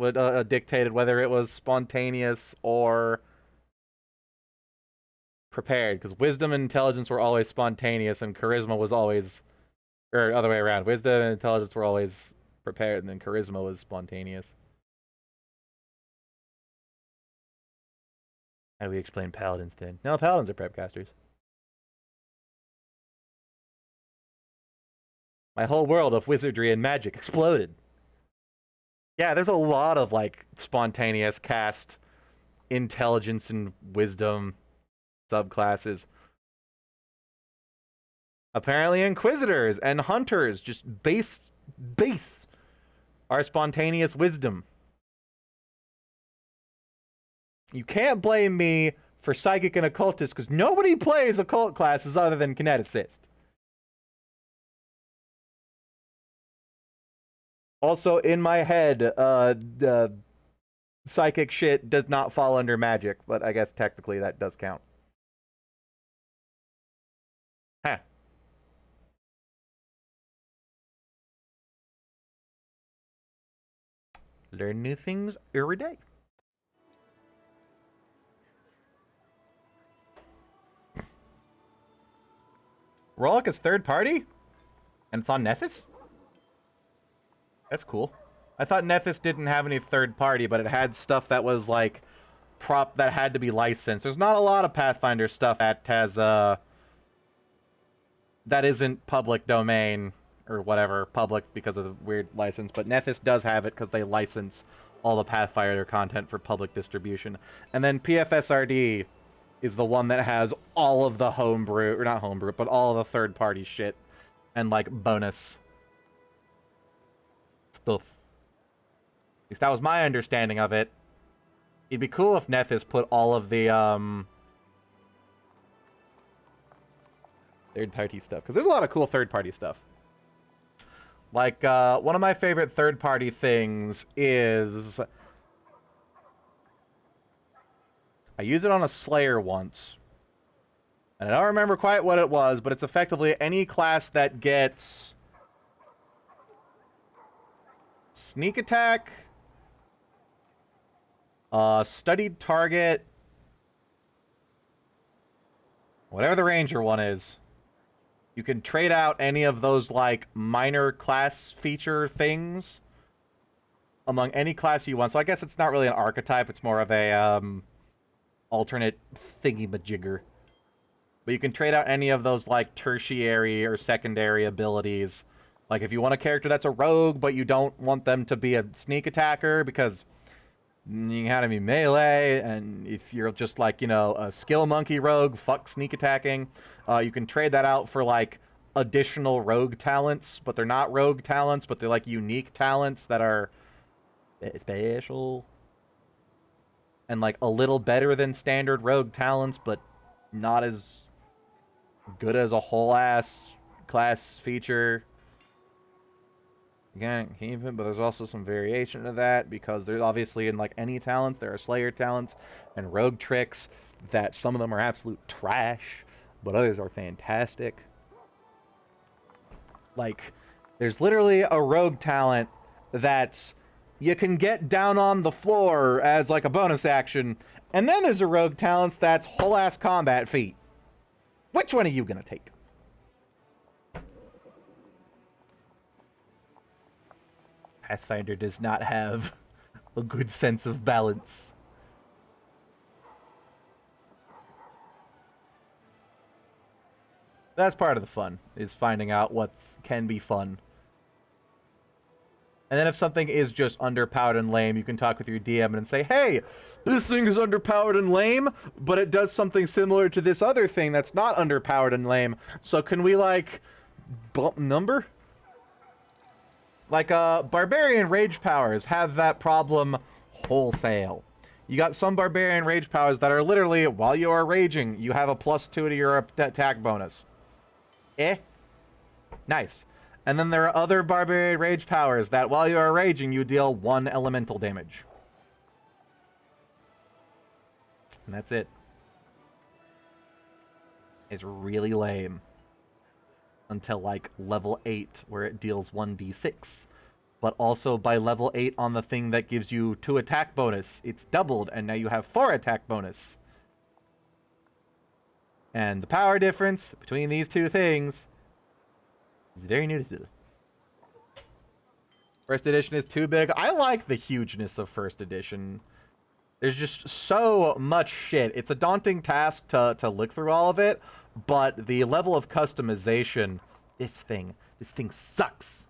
whether it was spontaneous or prepared, because wisdom and intelligence were always spontaneous, and charisma was always, or other way around. Wisdom and intelligence were always prepared, and then charisma was spontaneous. How do we explain paladins then? No, paladins are prep casters. My whole world of wizardry and magic exploded. Yeah, there's a lot of, like, spontaneous cast intelligence and wisdom subclasses. Apparently Inquisitors and Hunters, just base are spontaneous wisdom. You can't blame me for Psychic and Occultist, because nobody plays occult classes other than Kineticist. Also, in my head, the psychic shit does not fall under magic, but I guess technically that does count. Huh. Learn new things every day. Warlock is third party? And it's on Nethys? That's cool. I thought Nethys didn't have any third party, but it had stuff that was like that had to be licensed. There's not a lot of Pathfinder stuff that has that isn't public domain or whatever, public because of the weird license, but Nethys does have it because they license all the Pathfinder content for public distribution. And then PFSRD is the one that has all of the homebrew, or not homebrew, but all of the third-party shit and, like, bonus stuff. At least that was my understanding of it. It'd be cool if Nethys put all of the, third-party stuff, because there's a lot of cool third-party stuff. Like, one of my favorite third-party things is... I used it on a Slayer once. And I don't remember quite what it was, but it's effectively any class that gets... Sneak attack... studied target... Whatever the ranger one is. You can trade out any of those, like, minor class feature things among any class you want. So I guess it's not really an archetype. It's more of a, alternate thingy-majigger. But you can trade out any of those, like, tertiary or secondary abilities. Like, if you want a character that's a rogue, but you don't want them to be a sneak attacker, because you gotta be melee, and if you're just, like, you know, a skill monkey rogue, fuck sneak attacking, you can trade that out for, like, additional rogue talents, but they're not rogue talents, but they're, like, unique talents that are special. And, like, a little better than standard rogue talents, but not as good as a whole-ass class feature. Again, even, but there's also some variation to that, because there's obviously, in, like, any talents, there are Slayer talents and rogue tricks that some of them are absolute trash, but others are fantastic. Like, there's literally a rogue talent that's you can get down on the floor as, like, a bonus action, and then there's a rogue talent that's whole-ass combat feat. Which one are you gonna take? Pathfinder does not have a good sense of balance. That's part of the fun, is finding out what can be fun. And then if something is just underpowered and lame, you can talk with your DM and say, hey, this thing is underpowered and lame, but it does something similar to this other thing that's not underpowered and lame. So can we, like, bump number? Like, Barbarian Rage Powers have that problem wholesale. You got some Barbarian Rage Powers that are literally, while you are raging, you have a +2 to your attack bonus. Nice. And then there are other Barbarian Rage Powers that, while you are raging, you deal 1 elemental damage. And that's it. It's really lame. Until, like, level 8, where it deals 1d6. But also, by level 8 on the thing that gives you 2 attack bonus, it's doubled, and now you have 4 attack bonus. And the power difference between these two things is very noticeable. First edition is too big. I like the hugeness of first edition. There's just so much shit. It's a daunting task to look through all of it, but the level of customization, this thing sucks.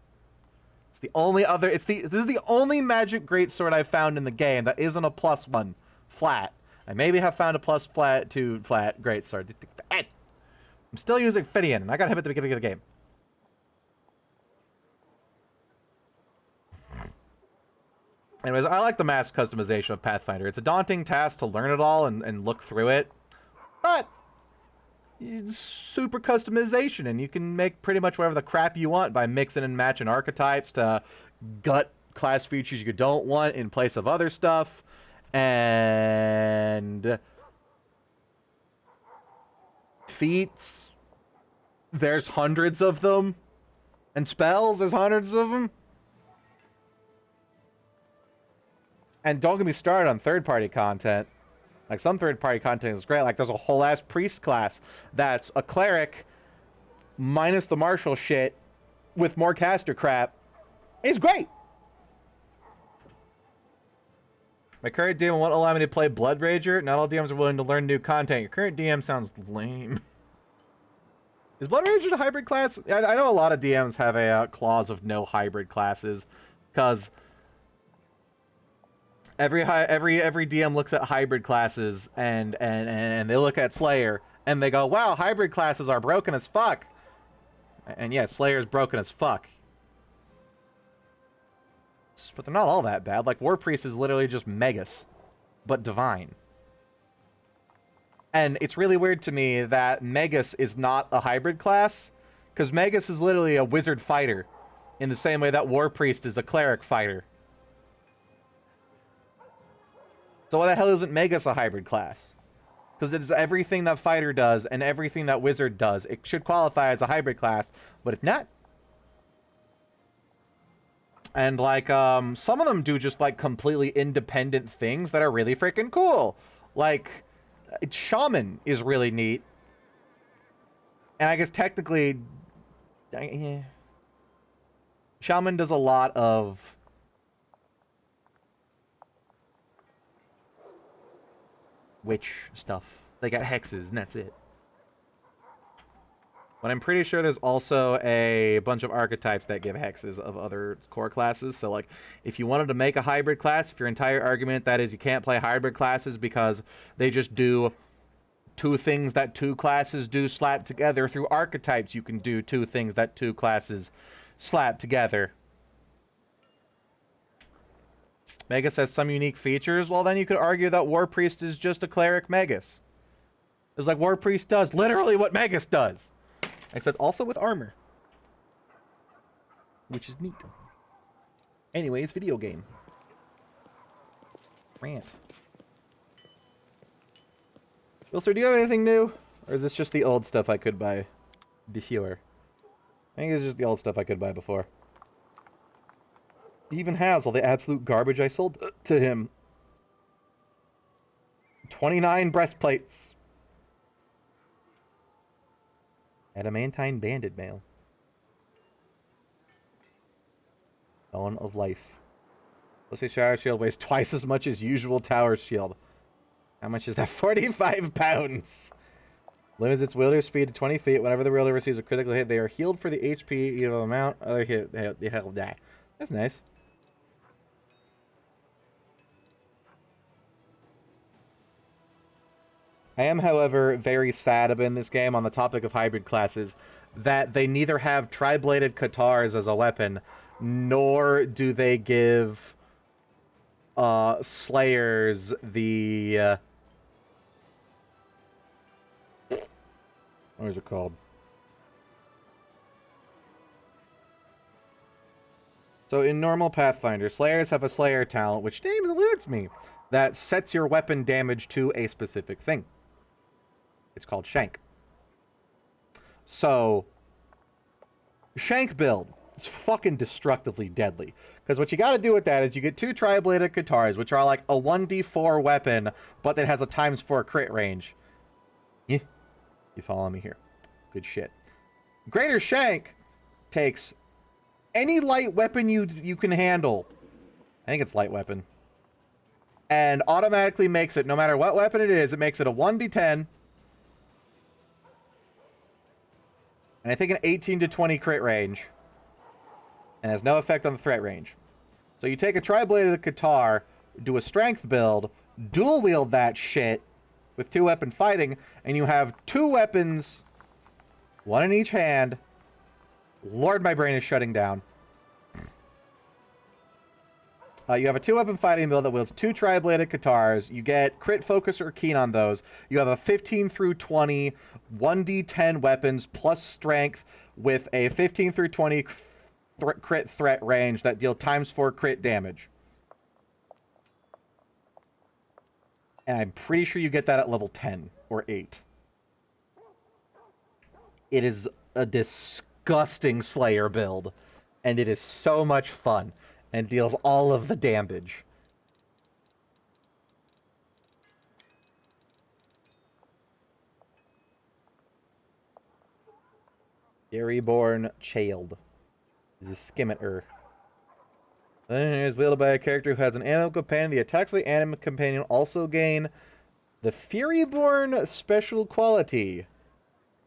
It's the only other, this is the only magic greatsword I've found in the game that isn't a +1 flat. I maybe have found a +2 flat greatsword. I'm still using Fidian, and I got him at the beginning of the game. Anyways, I like the mass customization of Pathfinder. It's a daunting task to learn it all and look through it, but it's super customization, and you can make pretty much whatever the crap you want by mixing and matching archetypes to gut class features you don't want in place of other stuff, and feats, there's hundreds of them, and spells, there's hundreds of them. And don't get me started on third-party content. Like, some third-party content is great. Like, there's a whole-ass priest class that's a cleric minus the martial shit with more caster crap. It's great! My current DM won't allow me to play Blood Rager. Not all DMs are willing to learn new content. Your current DM sounds lame. Is Blood Rage a hybrid class? I know a lot of DMs have a clause of no hybrid classes, because every DM looks at hybrid classes and they look at Slayer and they go, wow, hybrid classes are broken as fuck. And yeah, Slayer's broken as fuck. But they're not all that bad. Like, War Priest is literally just Megas, but divine. And it's really weird to me that Megas is not a hybrid class, because Megas is literally a wizard fighter, in the same way that War Priest is a cleric fighter. So why the hell isn't Megas a hybrid class? Because it's everything that fighter does and everything that wizard does. It should qualify as a hybrid class, but it's not. And, like, some of them do just, like, completely independent things that are really freaking cool. Like, Shaman is really neat. And I guess technically, yeah, Shaman does a lot of witch stuff. They got hexes, and that's it. But I'm pretty sure there's also a bunch of archetypes that give hexes of other core classes. So, like, if you wanted to make a hybrid class, if your entire argument that is you can't play hybrid classes because they just do two things that two classes do slapped together, through archetypes you can do two things that two classes slap together. Megas has some unique features. Well, then you could argue that War Priest is just a cleric Megas. It's like War Priest does literally what Megas does. Except also with armor. Which is neat. Anyways, video game. Rant. Well, sir, do you have anything new? Or is this just the old stuff I could buy before? I think it's just the old stuff I could buy before. He even has all the absolute garbage I sold to him. 29 breastplates. Adamantine banded mail. Dawn of life. Let's say shower shield weighs twice as much as usual tower shield. How much is that? 45 pounds. Limits its wielder speed to 20 feet. Whenever the wielder receives a critical hit, they are healed for the HP either amount other hit. Hell, die. That's nice. I am, however, very sad about in this game, on the topic of hybrid classes, that they neither have tri-bladed Katars as a weapon, nor do they give Slayers the... what is it called? So in normal Pathfinder, Slayers have a Slayer talent, which name eludes me, that sets your weapon damage to a specific thing. It's called Shank. So, Shank build is fucking destructively deadly. Because what you gotta do with that is you get two tri-bladed Katars, which are like a 1d4 weapon, but that has a ×4 crit range. Yeah. You follow me here. Good shit. Greater Shank takes any light weapon you can handle. I think it's light weapon. And automatically makes it, no matter what weapon it is, it makes it a 1d10. And I think an 18 to 20 crit range. And has no effect on the threat range. So you take a tri-bladed Katar, do a strength build, dual wield that shit with 2-weapon fighting, and you have 2 weapons, 1 in each hand. Lord, my brain is shutting down. You have a 2-weapon fighting build that wields 2 tri-bladed Katars. You get crit focus or keen on those. You have a 15 through 20, 1d10 weapons plus strength with a 15 through 20 crit threat range that deal ×4 crit damage. And I'm pretty sure you get that at level 10 or 8. It is a disgusting Slayer build, and it is so much fun. And deals all of the damage. Garyborn Child is a skimmeter. Then it is wielded by a character who has an animal companion. The attacks of the animal companion also gain the Furyborn special quality.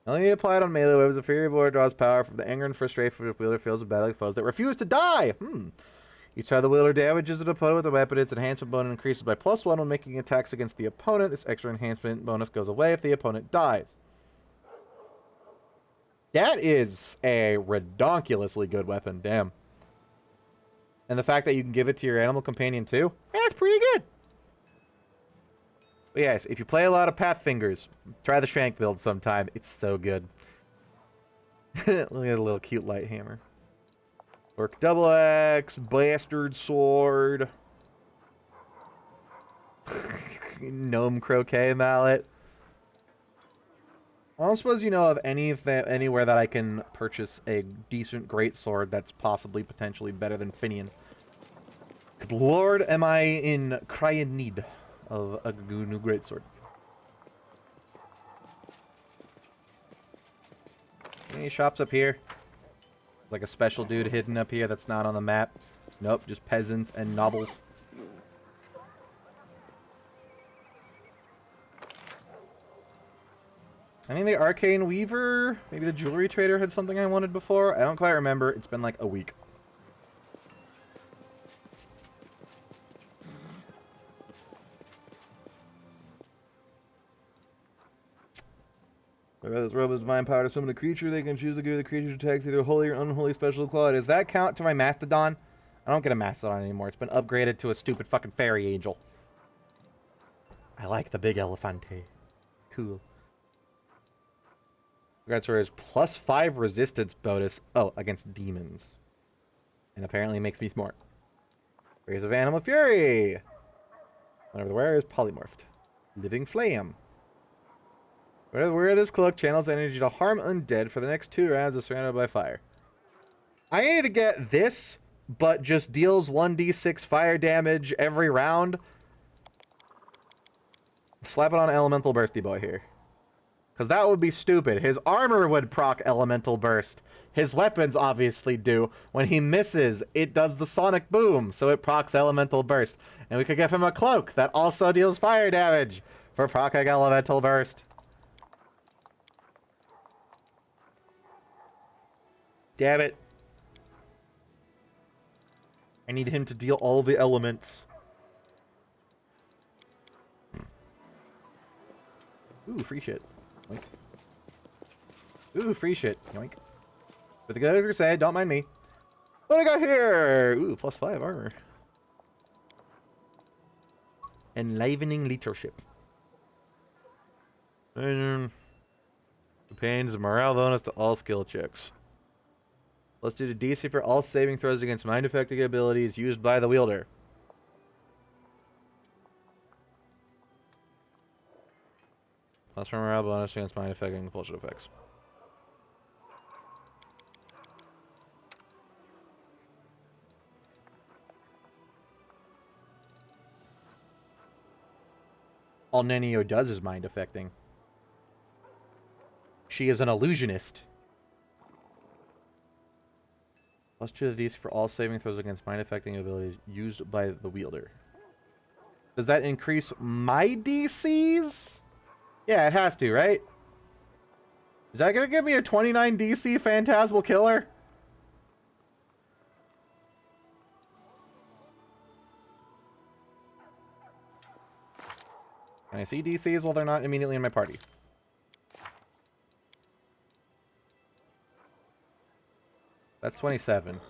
Only applied on melee weapons. A Fury Board draws power from the anger and frustration of the wielder feels of battling foes that refuse to die. Each time the wielder damages an opponent with a weapon, its enhancement bonus increases by +1 when making attacks against the opponent. This extra enhancement bonus goes away if the opponent dies. That is a redonkulously good weapon, damn. And the fact that you can give it to your animal companion too, that's pretty good. But yes, if you play a lot of Pathfinders, try the Shank build sometime. It's so good. Look at a little cute light hammer. Orc double axe, bastard sword, gnome croquet mallet. I don't suppose you know of anywhere that I can purchase a decent greatsword that's possibly potentially better than Finian. Good lord, am I in crying need of a new greatsword. Any shops up here? Like a special dude hidden up here that's not on the map. Nope, just peasants and nobles. I think the Arcane Weaver, maybe the Jewelry Trader had something I wanted before. I don't quite remember. It's been like a week. This robe is divine power to summon a creature. They can choose to give the creature's attacks either holy or unholy special quality. Does that count to my Mastodon? I don't get a Mastodon anymore. It's been upgraded to a stupid fucking fairy angel. I like the big elefante. Cool. That's where his +5 resistance bonus. Oh, against demons. And apparently makes me smart. Rays of Animal Fury. Whenever the wearer is polymorphed. Living Flame. Whenever the wearer of this cloak channels energy to harm undead for the next 2 rounds is surrounded by fire. I need to get this, but just deals 1d6 fire damage every round. Slap it on Elemental Bursty Boy here. Because that would be stupid. His armor would proc Elemental Burst. His weapons obviously do. When he misses, it does the Sonic Boom, so it procs Elemental Burst. And we could give him a cloak that also deals fire damage for proccing Elemental Burst. Damn it. I need him to deal all the elements. Ooh, free shit. Yoink. Ooh, free shit. Yoink. But the good say, don't mind me. What do I got here? Ooh, +5 armor. Enlivening leadership. Pains morale bonus to all skill checks. Let's do the DC for all saving throws against mind-affecting abilities used by the wielder. Plus for morale bonus against mind-affecting bullshit effects. All Nenio does is mind-affecting. She is an illusionist. +2 to DC for all saving throws against mind-affecting abilities used by the wielder. Does that increase my DCs? Yeah, it has to, right? Is that gonna give me a 29 DC Phantasmal Killer? Can I see DCs while they're not immediately in my party? That's 27.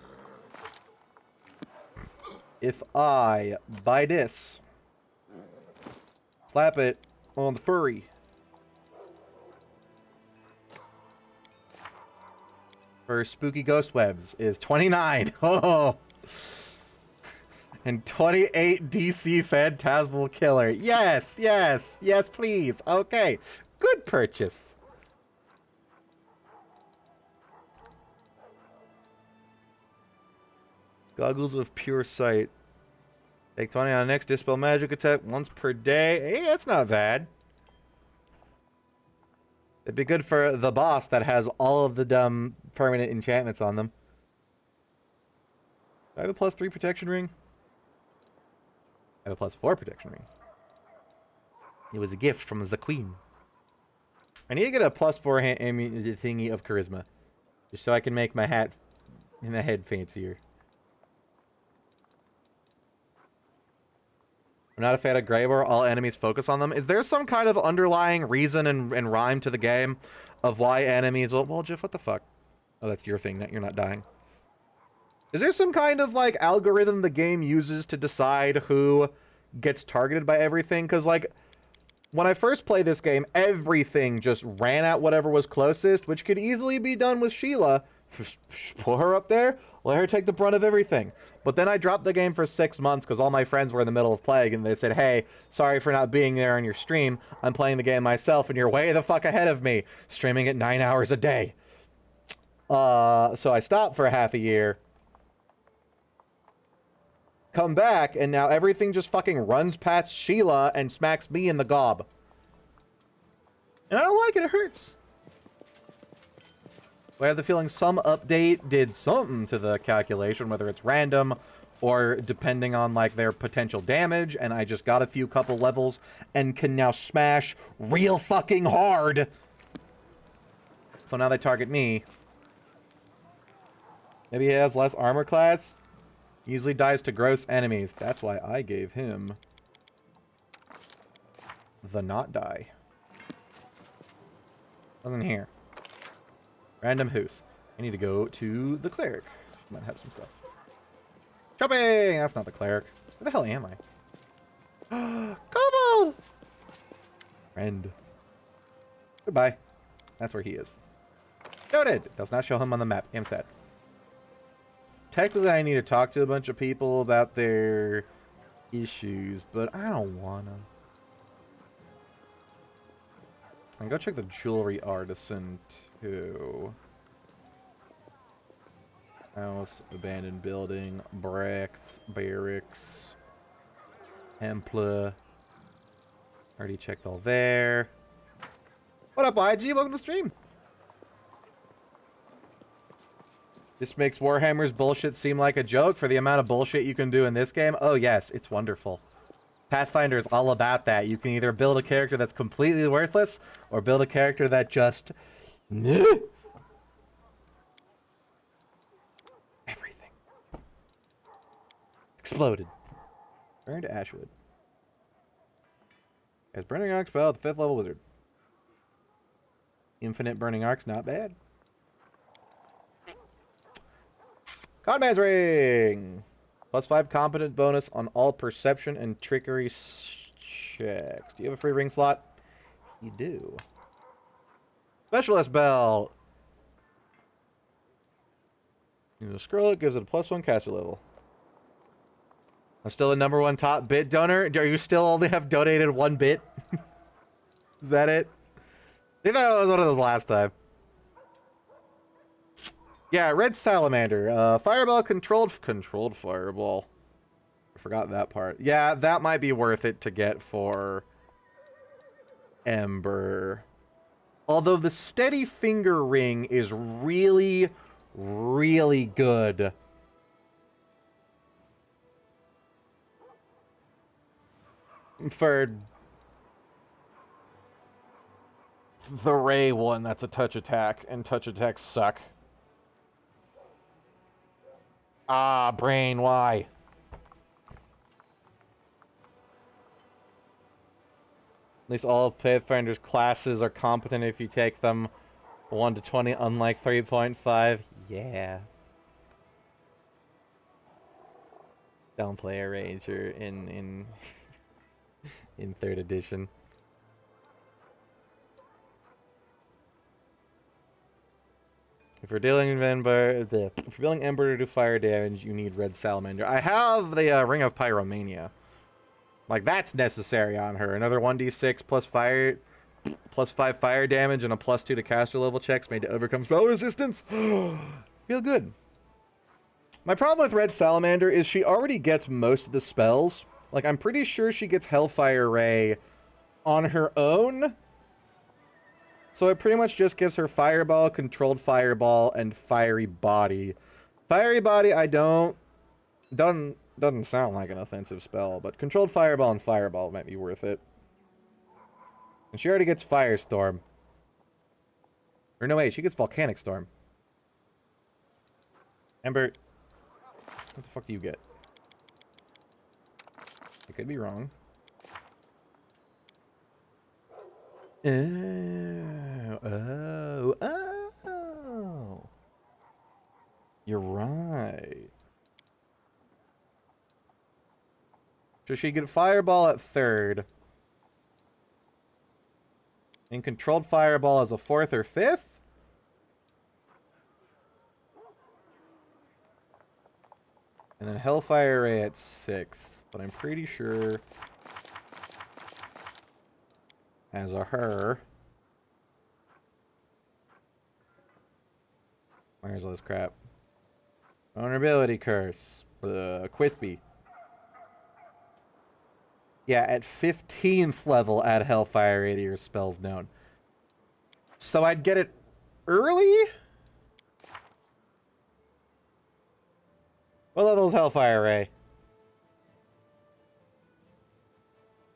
If I buy this, slap it on the furry, for spooky ghost webs is 29. Oh, and 28 DC Phantasmal Killer. Yes, yes, yes, please. Okay, good purchase. Goggles of Pure Sight. Take 20 on the next Dispel Magic attack once per day. Hey, that's not bad. It'd be good for the boss that has all of the dumb permanent enchantments on them. Do I have a +3 protection ring? I have a +4 protection ring. It was a gift from the Queen. I need to get a +4 thingy of charisma. Just so I can make my hat and my head fancier. I'm not a fan of Grey where all enemies focus on them. Is there some kind of underlying reason and rhyme to the game of why enemies... Well, Jeff, what the fuck? Oh, that's your thing. You're not dying. Is there some kind of, like, algorithm the game uses to decide who gets targeted by everything? Because, like, when I first played this game, everything just ran at whatever was closest, which could easily be done with Sheila. Pull her up there, let her take the brunt of everything. But then I dropped the game for 6 months because all my friends were in the middle of playing, and they said, hey, sorry for not being there on your stream. I'm playing the game myself, and you're way the fuck ahead of me, streaming it 9 hours a day. So I stopped for half a year. Come back, and now everything just fucking runs past Sheila and smacks me in the gob. And I don't like it, it hurts. I have the feeling some update did something to the calculation, whether it's random or depending on, like, their potential damage, and I just got a few couple levels and can now smash real fucking hard. So now they target me. Maybe he has less armor class. Usually dies to gross enemies. That's why I gave him the not die. Wasn't here. Random hoose. I need to go to the cleric. She might have some stuff. Shopping! That's not the cleric. Where the hell am I? Kobold! Friend. Goodbye. That's where he is. Noted! Does not show him on the map. I'm sad. Technically, I need to talk to a bunch of people about their issues, but I don't wanna. I can go check the jewelry artisan, too. House, abandoned building, barracks, Templar. Already checked all there. What up, IG? Welcome to the stream. This makes Warhammer's bullshit seem like a joke for the amount of bullshit you can do in this game. Oh yes, it's wonderful. Pathfinder is all about that. You can either build a character that's completely worthless, or build a character that just... everything. Exploded. Burn to Ashwood. As Burning Arc spell, the 5th level wizard. Infinite Burning Arc's not bad. Conman's Ring! +5 competent bonus on all perception and trickery checks. Do you have a free ring slot? You do. Specialist Belt! Use a scroll, it gives it a +1 caster level. I'm still the #1 top bit donor? Are you still only have donated 1 bit? Is that it? I think that was one of those last time. Yeah, Red Salamander. Fireball controlled fireball. I forgot that part. Yeah, that might be worth it to get for Ember. Although the Steady Finger Ring is really, really good. For the Ray one, that's a touch attack, and touch attacks suck. Ah, brain, why? At least all of Pathfinder's classes are competent if you take them 1 to 20, unlike 3.5. Yeah. Don't play a ranger in 3rd edition. If you're dealing Ember, if you're dealing Ember to do fire damage, you need Red Salamander. I have the Ring of Pyromania. Like, that's necessary on her. Another 1d6 plus fire, +5 fire damage, and a +2 to caster level checks made to overcome spell resistance. Feel good. My problem with Red Salamander is she already gets most of the spells. Like, I'm pretty sure she gets Hellfire Ray on her own. So it pretty much just gives her Fireball, Controlled Fireball, and Fiery Body. Fiery Body, doesn't sound like an offensive spell, but Controlled Fireball and Fireball might be worth it. And she already gets Firestorm. Or no, wait, she gets Volcanic Storm. Ember, what the fuck do you get? I could be wrong. Oh. You're right. So she get Fireball at 3rd. And Controlled Fireball as a 4th or 5th? And then Hellfire Ray at 6th. But I'm pretty sure as a her. Where's all this crap? Vulnerability Curse. Quispy. Yeah, at 15th level, add Hellfire Ray to your spells known. So I'd get it early? What level is Hellfire Ray?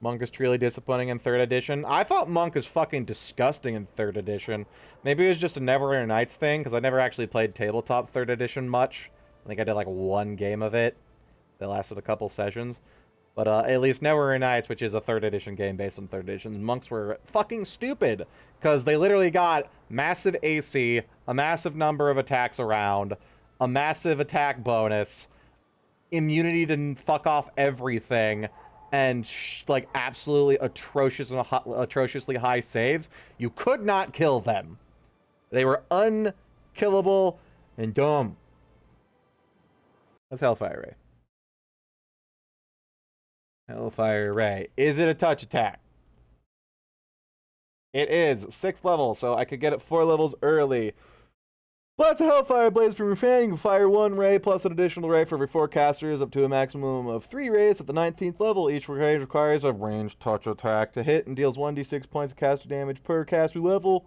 Monk is truly disappointing in 3rd edition. I thought Monk was fucking disgusting in 3rd edition. Maybe it was just a Neverwinter Nights thing, because I never actually played tabletop 3rd edition much. I think I did like 1 game of it. That lasted a couple sessions. But at least Neverwinter Nights, which is a 3rd edition game based on 3rd edition, monks were fucking stupid. Because they literally got massive AC, a massive number of attacks around, a massive attack bonus, immunity to fuck off everything, and like absolutely atrocious and atrociously high saves. You could not kill them. They were unkillable and dumb. That's Hellfire Ray. Hellfire Ray. Is it a touch attack? It is. 6th level, so I could get it 4 levels early. Blast of Hellfire Blaze from your fan. You can fire 1 ray plus an additional ray for every 4 casters, up to a maximum of 3 rays at the 19th level. Each ray requires a ranged touch attack to hit and deals 1d6 points of caster damage per caster level.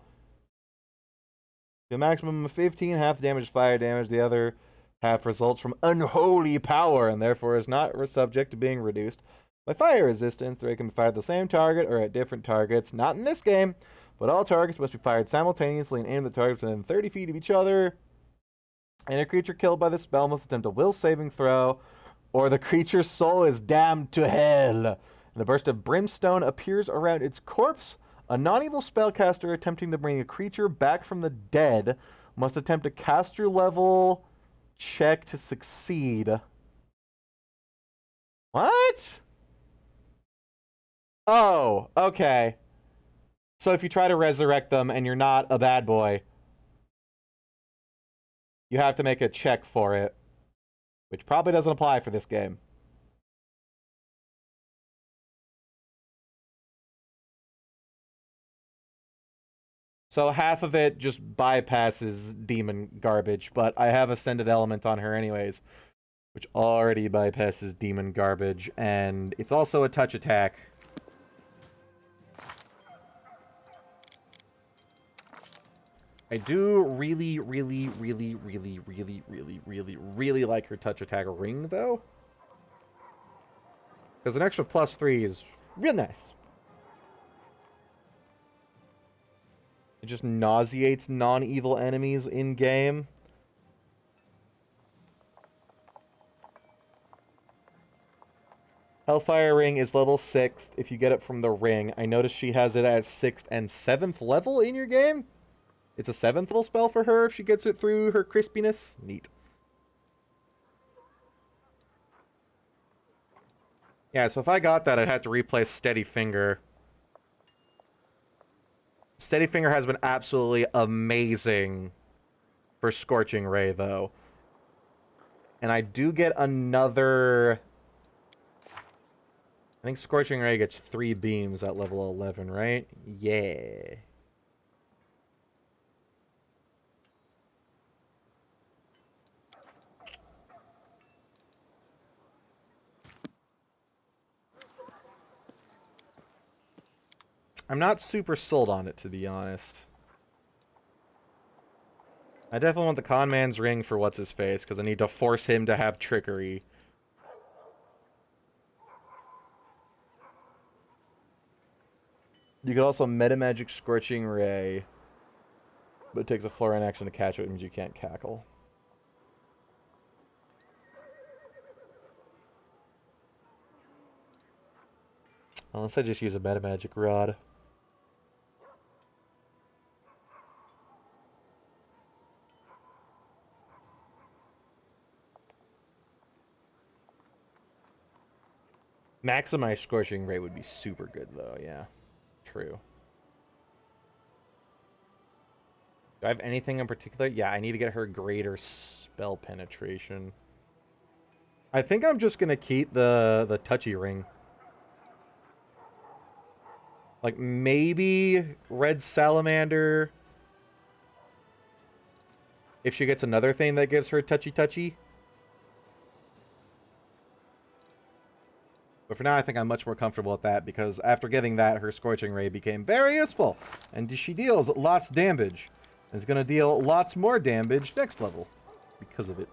To a maximum of 15, half the damage is fire damage. The other half results from unholy power and therefore is not subject to being reduced by fire resistance. The ray can be fired at the same target or at different targets. Not in this game. But all targets must be fired simultaneously and aim the targets within 30 feet of each other. And a creature killed by the spell must attempt a will saving throw, or the creature's soul is damned to hell. And a burst of brimstone appears around its corpse. A non-evil spellcaster attempting to bring a creature back from the dead must attempt a caster level check to succeed. What? Oh, okay. So if you try to resurrect them and you're not a bad boy, you have to make a check for it, which probably doesn't apply for this game. So half of it just bypasses demon garbage, but I have Ascended Element on her anyways, which already bypasses demon garbage, and it's also a touch attack. I do really like her touch attack ring, though. Because an extra +3 is real nice. It just nauseates non-evil enemies in-game. Hellfire Ring is level 6th if you get it from the ring. I noticed she has it at 6th and 7th level in your game. It's a 7th level spell for her if she gets it through her crispiness. Neat. Yeah, so if I got that, I'd have to replace Steady Finger. Steady Finger has been absolutely amazing for Scorching Ray, though. And I do get another... I think Scorching Ray gets 3 beams at level 11, right? Yeah. I'm not super sold on it, to be honest. I definitely want the con man's ring for what's-his-face, because I need to force him to have trickery. You could also Metamagic Scorching Ray. But it takes a Florine action to catch it, means you can't cackle. Unless I just use a meta magic rod. Maximize Scorching Ray would be super good, though, yeah. True. Do I have anything in particular? Yeah, I need to get her greater spell penetration. I think I'm just going to keep the touchy ring. Like, maybe Red Salamander, if she gets another thing that gives her touchy-touchy. But for now, I think I'm much more comfortable with that, because after getting that, her Scorching Ray became very useful. And she deals lots of damage. And it's going to deal lots more damage next level because of it.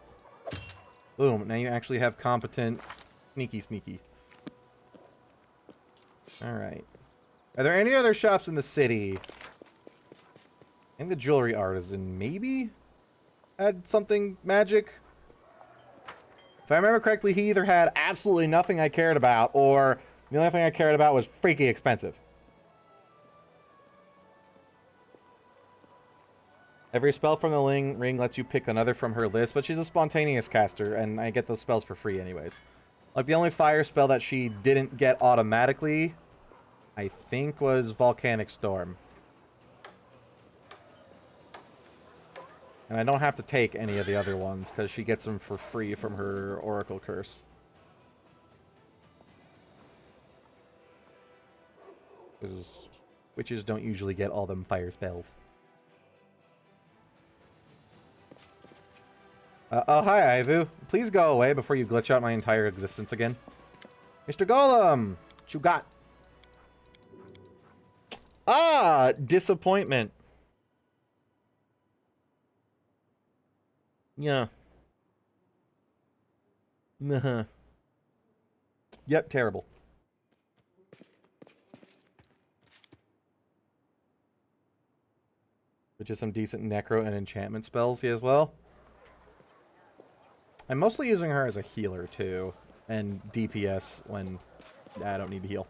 Boom, now you actually have competent sneaky. Alright. Are there any other shops in the city? I think the jewelry artisan maybe had something magic. If I remember correctly, he either had absolutely nothing I cared about, or the only thing I cared about was freaking expensive. Every spell from the ring lets you pick another from her list, but she's a spontaneous caster, and I get those spells for free anyways. Like, the only fire spell that she didn't get automatically, I think, was Volcanic Storm. And I don't have to take any of the other ones, because she gets them for free from her Oracle Curse. Because witches don't usually get all them fire spells. Oh, hi, Ivu. Please go away before you glitch out my entire existence again. Mr. Golem! What you got? Ah! Disappointment. Yeah. Nah. Yep, terrible. Which is some decent necro and enchantment spells here as well. I'm mostly using her as a healer, too. And DPS when I don't need to heal.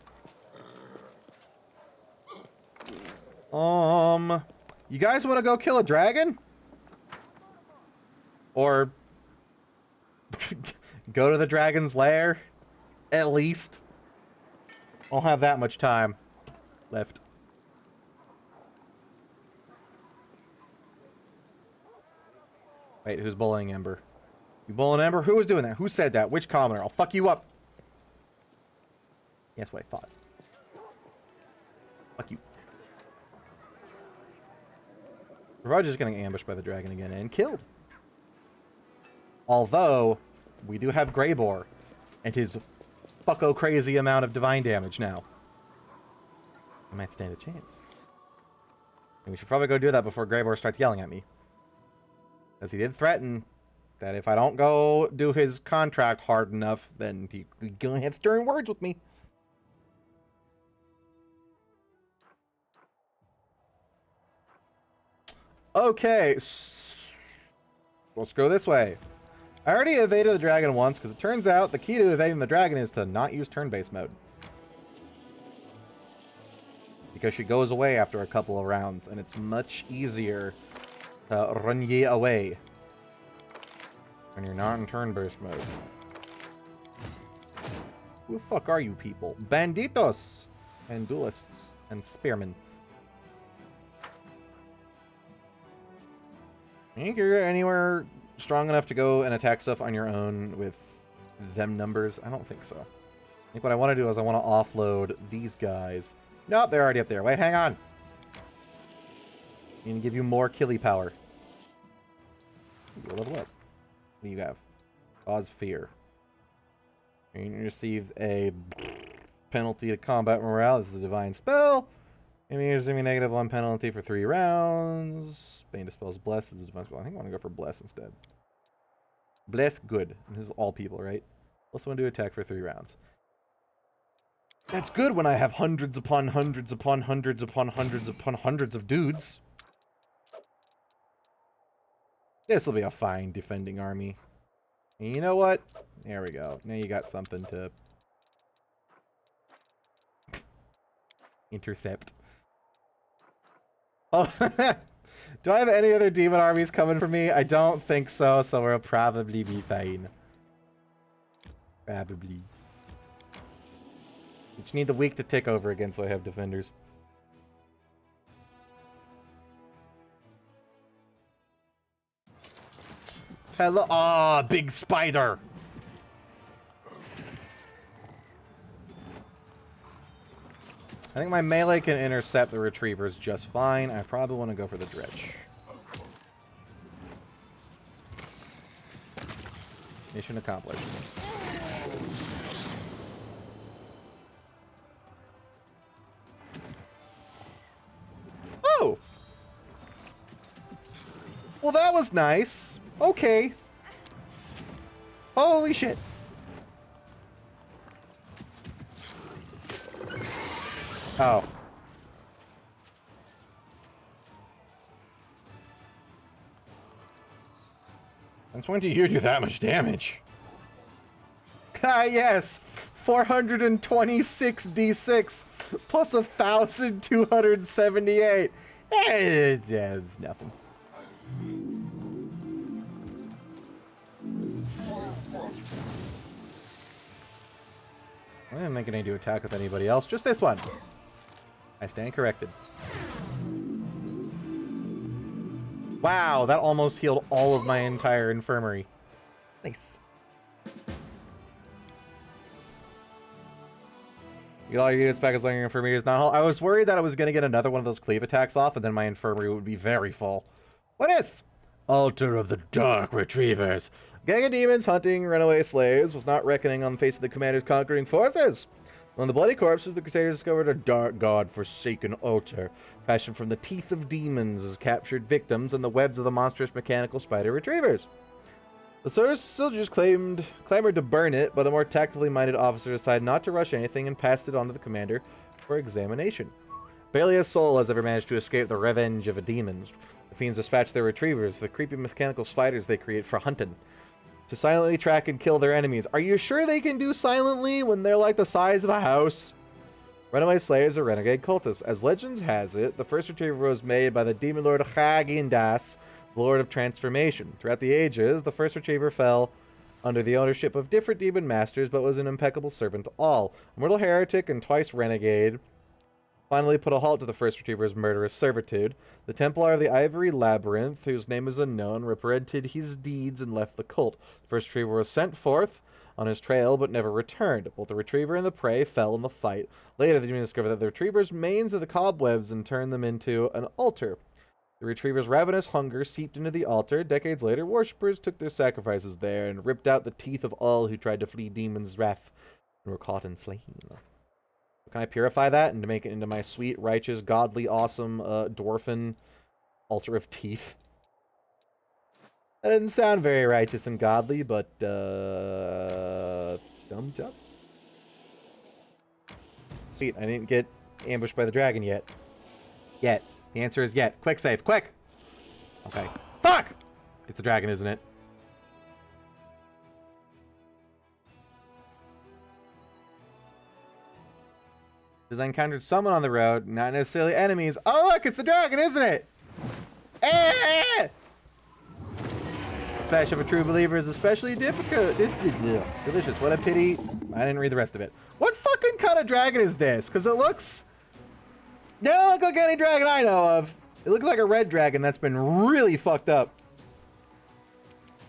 You guys want to go kill a dragon? Or go to the dragon's lair? At least. I don't have that much time left. Wait, who's bullying Ember? You bullying Ember? Who was doing that? Who said that? Which commoner? I'll fuck you up. That's what I thought. Fuck you. Barrage is getting ambushed by the dragon again and killed. Although, we do have Greybore and his fucko crazy amount of divine damage now. I might stand a chance. And we should probably go do that before Greybore starts yelling at me. Because he did threaten that if I don't go do his contract hard enough, then he's gonna have stern words with me. Okay, let's go this way. I already evaded the dragon once, because it turns out the key to evading the dragon is to not use turn-based mode. Because she goes away after a couple of rounds, and it's much easier to run ye away when you're not in turn-based mode. Who the fuck are you people? Banditos! And duelists. And spearmen. You think you're anywhere strong enough to go and attack stuff on your own with them numbers? I don't think so. I think what I want to do is I want to offload these guys. Nope, they're already up there. Wait, hang on. I need to give you more killy power. You'll level up. What do you have? Cause fear. You receives a penalty to combat morale. This is a divine spell. Enemy receiving -1 penalty for 3 rounds. Bane dispels bless. This is a divine spell. I think I want to go for bless instead. Bless, good. And this is all people, right? Plus 1 to attack for 3 rounds. That's good when I have hundreds upon hundreds upon hundreds upon hundreds upon hundreds of dudes. This will be a fine defending army. And you know what? There we go. Now you got something to intercept. Oh, do I have any other demon armies coming for me? I don't think so, so we'll probably be fine. Probably. Just need the weak to tick over again so I have defenders. Hello. Ah, big spider. I think my melee can intercept the retrievers just fine. I probably want to go for the dredge. Mission accomplished. Oh! Well, that was nice. Okay. Holy shit. Oh. Since when do you do that much damage? Ah, yes! 426 d6 plus 1,278. It's nothing. I didn't think I need to attack with anybody else. Just this one. I stand corrected. Wow, that almost healed all of my entire infirmary. Nice. You get all your units back as long as your infirmary is not whole. I was worried that I was going to get another one of those cleave attacks off, and then my infirmary would be very full. What is? Altar of the Dark Retrievers. Gang of demons hunting runaway slaves was not reckoning on the face of the commander's conquering forces. On the bloody corpses, the Crusaders discovered a dark god-forsaken altar, fashioned from the teeth of demons as captured victims and the webs of the monstrous mechanical spider retrievers. The soldiers clamored to burn it, but a more tactically minded officer decided not to rush anything and passed it on to the commander for examination. Barely a soul has ever managed to escape the revenge of the demons. The fiends dispatch their retrievers, the creepy mechanical spiders they create for hunting, to silently track and kill their enemies. Are you sure they can do silently when they're like the size of a house? Runaway slaves are renegade cultists. As legends has it, the first retriever was made by the demon lord Hagindas, Lord of Transformation. Throughout the ages, the first retriever fell under the ownership of different demon masters, but was an impeccable servant to all. A mortal heretic and twice renegade finally put a halt to the first retriever's murderous servitude. The Templar of the Ivory Labyrinth, whose name is unknown, repented his deeds and left the cult. The first retriever was sent forth on his trail, but never returned. Both the retriever and the prey fell in the fight. Later, the demon discovered that the retriever's manes of the cobwebs and turned them into an altar. The retriever's ravenous hunger seeped into the altar. Decades later, worshippers took their sacrifices there and ripped out the teeth of all who tried to flee demon's wrath and were caught and slain. Can I purify that and make it into my sweet, righteous, godly, awesome, dwarfen altar of teeth? That didn't sound very righteous and godly, but, thumbs up. Sweet, I didn't get ambushed by the dragon yet. Yet. The answer is yet. Quick save, quick! Okay. Fuck! It's a dragon, isn't it? Because I encountered someone on the road, not necessarily enemies. Oh, look, it's the dragon, isn't it? Eh! Flesh of a true believer is especially difficult. Delicious. What a pity. I didn't read the rest of it. What fucking kind of dragon is this? Because it looks... They don't look like any dragon I know of. It looks like a red dragon that's been really fucked up.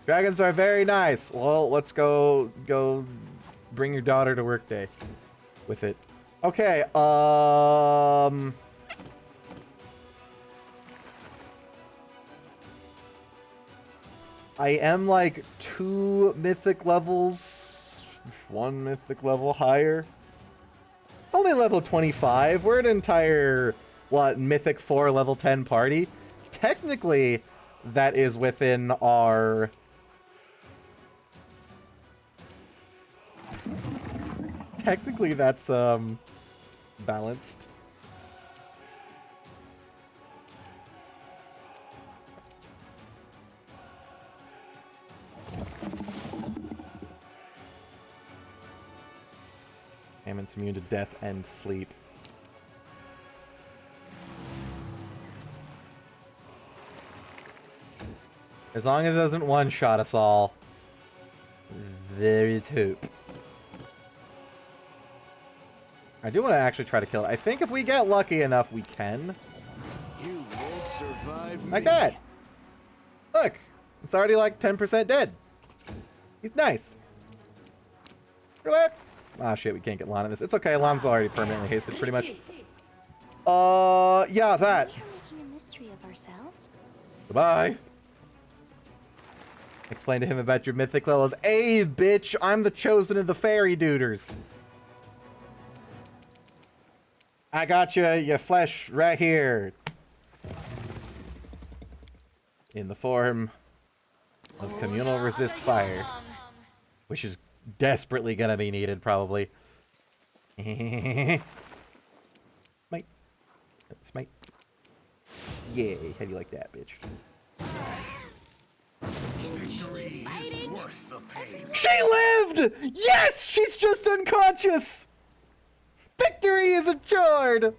Dragons are very nice. Well, let's go bring your daughter to work day with it. Okay, I am like 2 mythic levels, 1 mythic level higher. Only level 25. We're an entire, mythic 4 level 10 party. Technically, that is within our... Technically, that's, balanced. Ammon's immune to death and sleep. As long as it doesn't one-shot us all, there is hope. I do want to actually try to kill it. I think if we get lucky enough, we can. You won't survive me. Like that! Look! It's already like 10% dead. He's nice. Ah, shit, we can't get Lon in this. It's okay, Lon's already permanently hasted, pretty much. Yeah, that. We are making a mystery of ourselves. Goodbye. Explain to him about your mythic levels. Hey, bitch, I'm the chosen of the fairy duders. I got you, your flesh right here. In the form of communal resist fire. Which is desperately gonna be needed, probably. Smite. Smite. Yay, how do you like that, bitch? She lived! Yes! She's just unconscious! Victory is assured!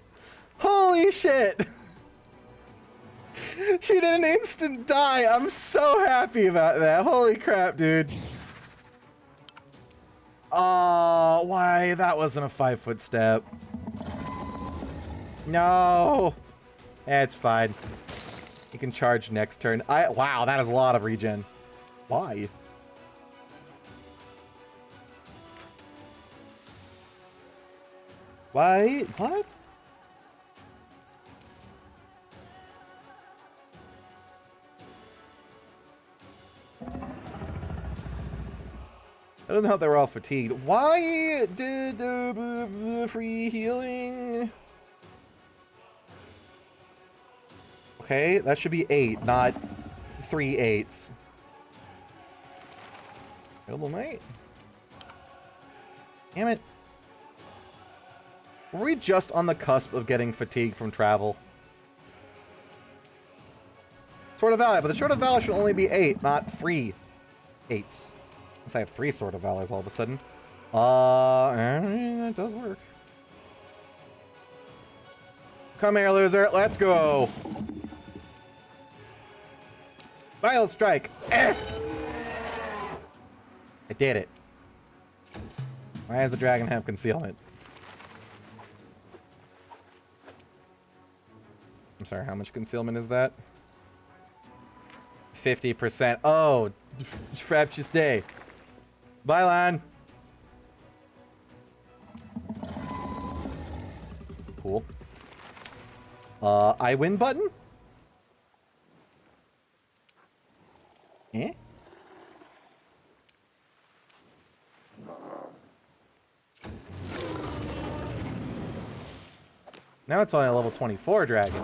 Holy shit! She did an instant die. I'm so happy about that. Holy crap, dude. Oh, why? That wasn't a 5-foot step. No. It's fine. You can charge next turn. Wow, that is a lot of regen. Why? Why? What? I don't know how they were all fatigued. Why did free healing? Okay, that should be 8, not 3 8s. Double night. Damn it. Were we just on the cusp of getting fatigued from travel? Sword of Valor, but the Sword of Valor should only be 8, not 3 8s. Unless I have 3 Sword of Valors all of a sudden. It does work. Come here, loser. Let's go. Vile Strike. Eh! I did it. Why does the dragon have concealment? I'm sorry, how much concealment is that? 50%. Oh, fraptious day. Bye, Lan. Cool. I win button? Eh? Now it's only a level 24 dragon.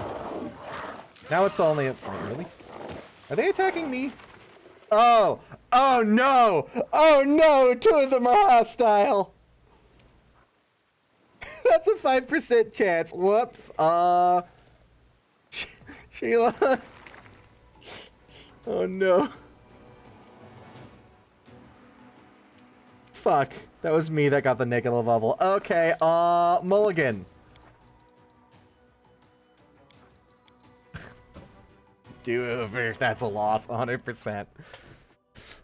Now it's only a... Wait, really? Are they attacking me? Oh! Oh no! Oh no! 2 of them are hostile! That's a 5% chance. Whoops. Sheila. Oh no. Fuck. That was me that got the negative level. Okay, Mulligan. Do-over. That's a loss, 100%.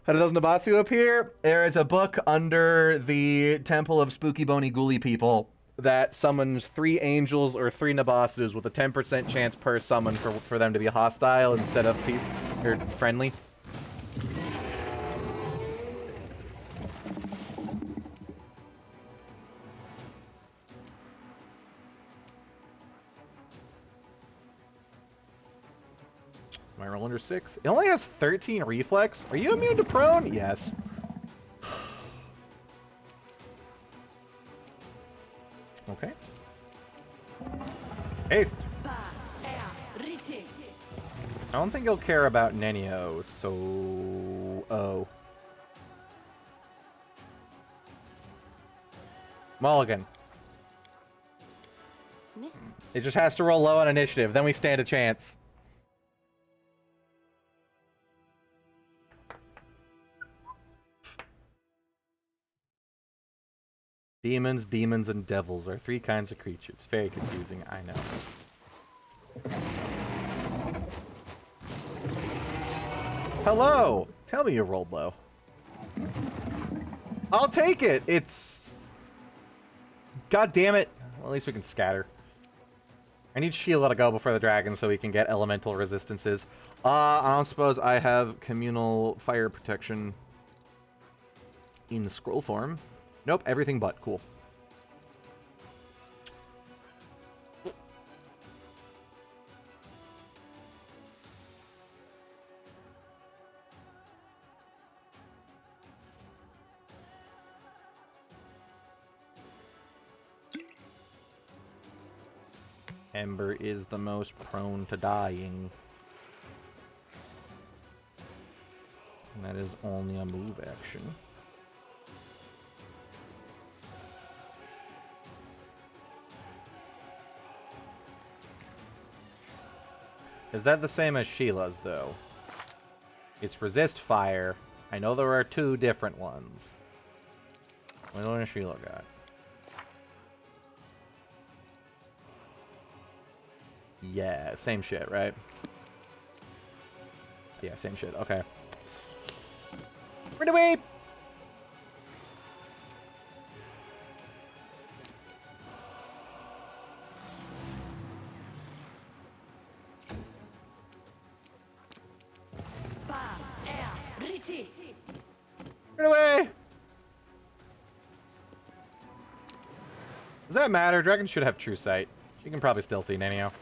How do those Nabasu appear? There is a book under the Temple of Spooky Bony Ghoulie People that summons 3 angels or 3 Nabasus with a 10% chance per summon for them to be hostile instead of or friendly. Am I rolling under 6? It only has 13 reflex. Are you immune to prone? Yes. Okay. Haste. I don't think he'll care about Nenio, so... Oh. Mulligan. It just has to roll low on initiative, then we stand a chance. Demons, demons, and devils are 3 kinds of creatures. It's very confusing, I know. Hello! Tell me you rolled low. I'll take it! It's... God damn it. Well, at least we can scatter. I need Sheila to go before the dragon so we can get elemental resistances. I don't suppose I have communal fire protection in the scroll form. Nope, everything but. Cool. Ember is the most prone to dying. And that is only a move action. Is that the same as Sheila's, though? It's resist fire. I know there are 2 different ones. What one has Sheila got? Yeah, same shit, right? Yeah, same shit. Okay. Run away! Run away! Does that matter? Dragon should have true sight. You can probably still see Nanio.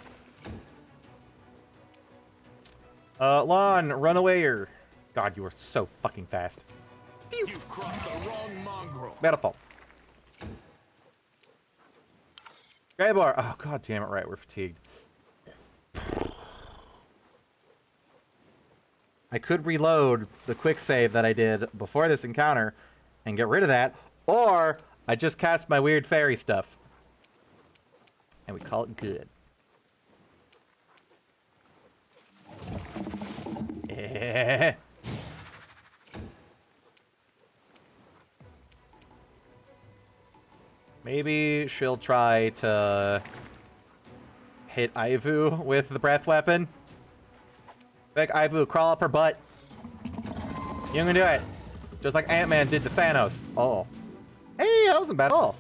Lon, run away or... God, you are so fucking fast. Pew. You've crossed the wrong mongrel. Beautiful. Greybar. Oh, god damn it, right, we're fatigued. I could reload the quick save that I did before this encounter and get rid of that, or I just cast my weird fairy stuff. And we call it good. Yeah. Maybe she'll try to hit Ivu with the breath weapon. Like, Ivu, crawl up her butt. You can do it. Just like Ant-Man did to Thanos. Oh. Hey, that wasn't bad at all.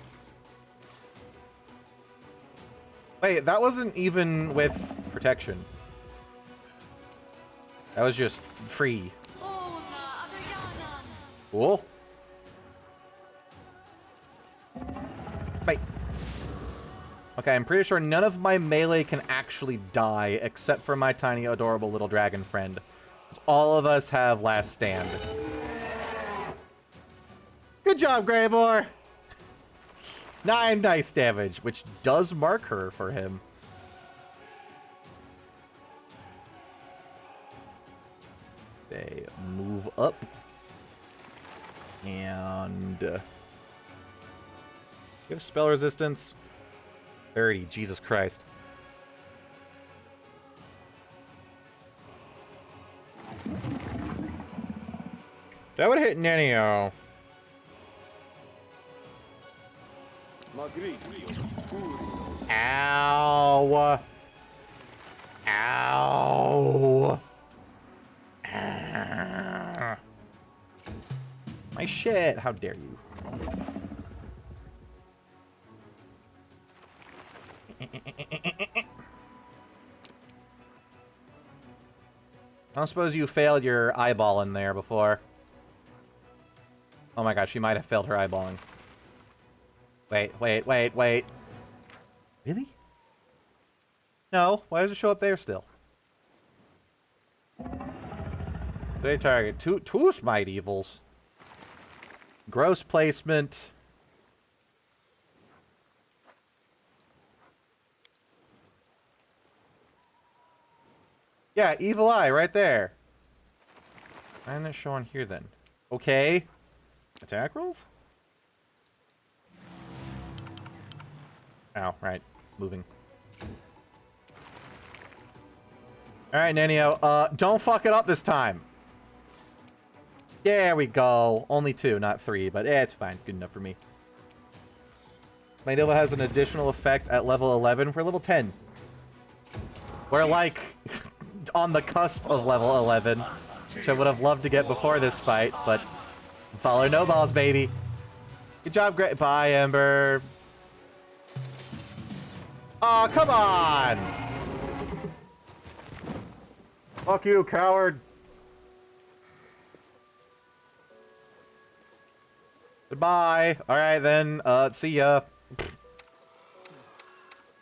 Wait, that wasn't even with protection. That was just free. Cool. Wait. Okay, I'm pretty sure none of my melee can actually die except for my tiny, adorable little dragon friend. All of us have last stand. Good job, Greybor! 9 dice damage, which does mark her for him. They move up. And... you have spell resistance? 30, Jesus Christ. That would hit Nenio. Ow. Ow. Ah. My shit, how dare you. I don't suppose you failed your eyeball in there before. Oh my gosh, she might have failed her eyeballing. Wait. Really? No, why does it show up there still? They target two Smite Evils. Gross placement. Yeah, Evil Eye right there. Why isn't it showing here then? Okay. Attack rolls? Ow, right. Moving. Alright, Nenio. Don't fuck it up this time. There we go. Only 2, not 3, but it's fine. Good enough for me. My Nova has an additional effect at level 11. We're level 10. We're like on the cusp of level 11, which I would have loved to get before this fight, but follow no balls, baby. Good job, great. Bye, Ember. Aw, come on! Fuck you, coward. Goodbye. Alright then, see ya.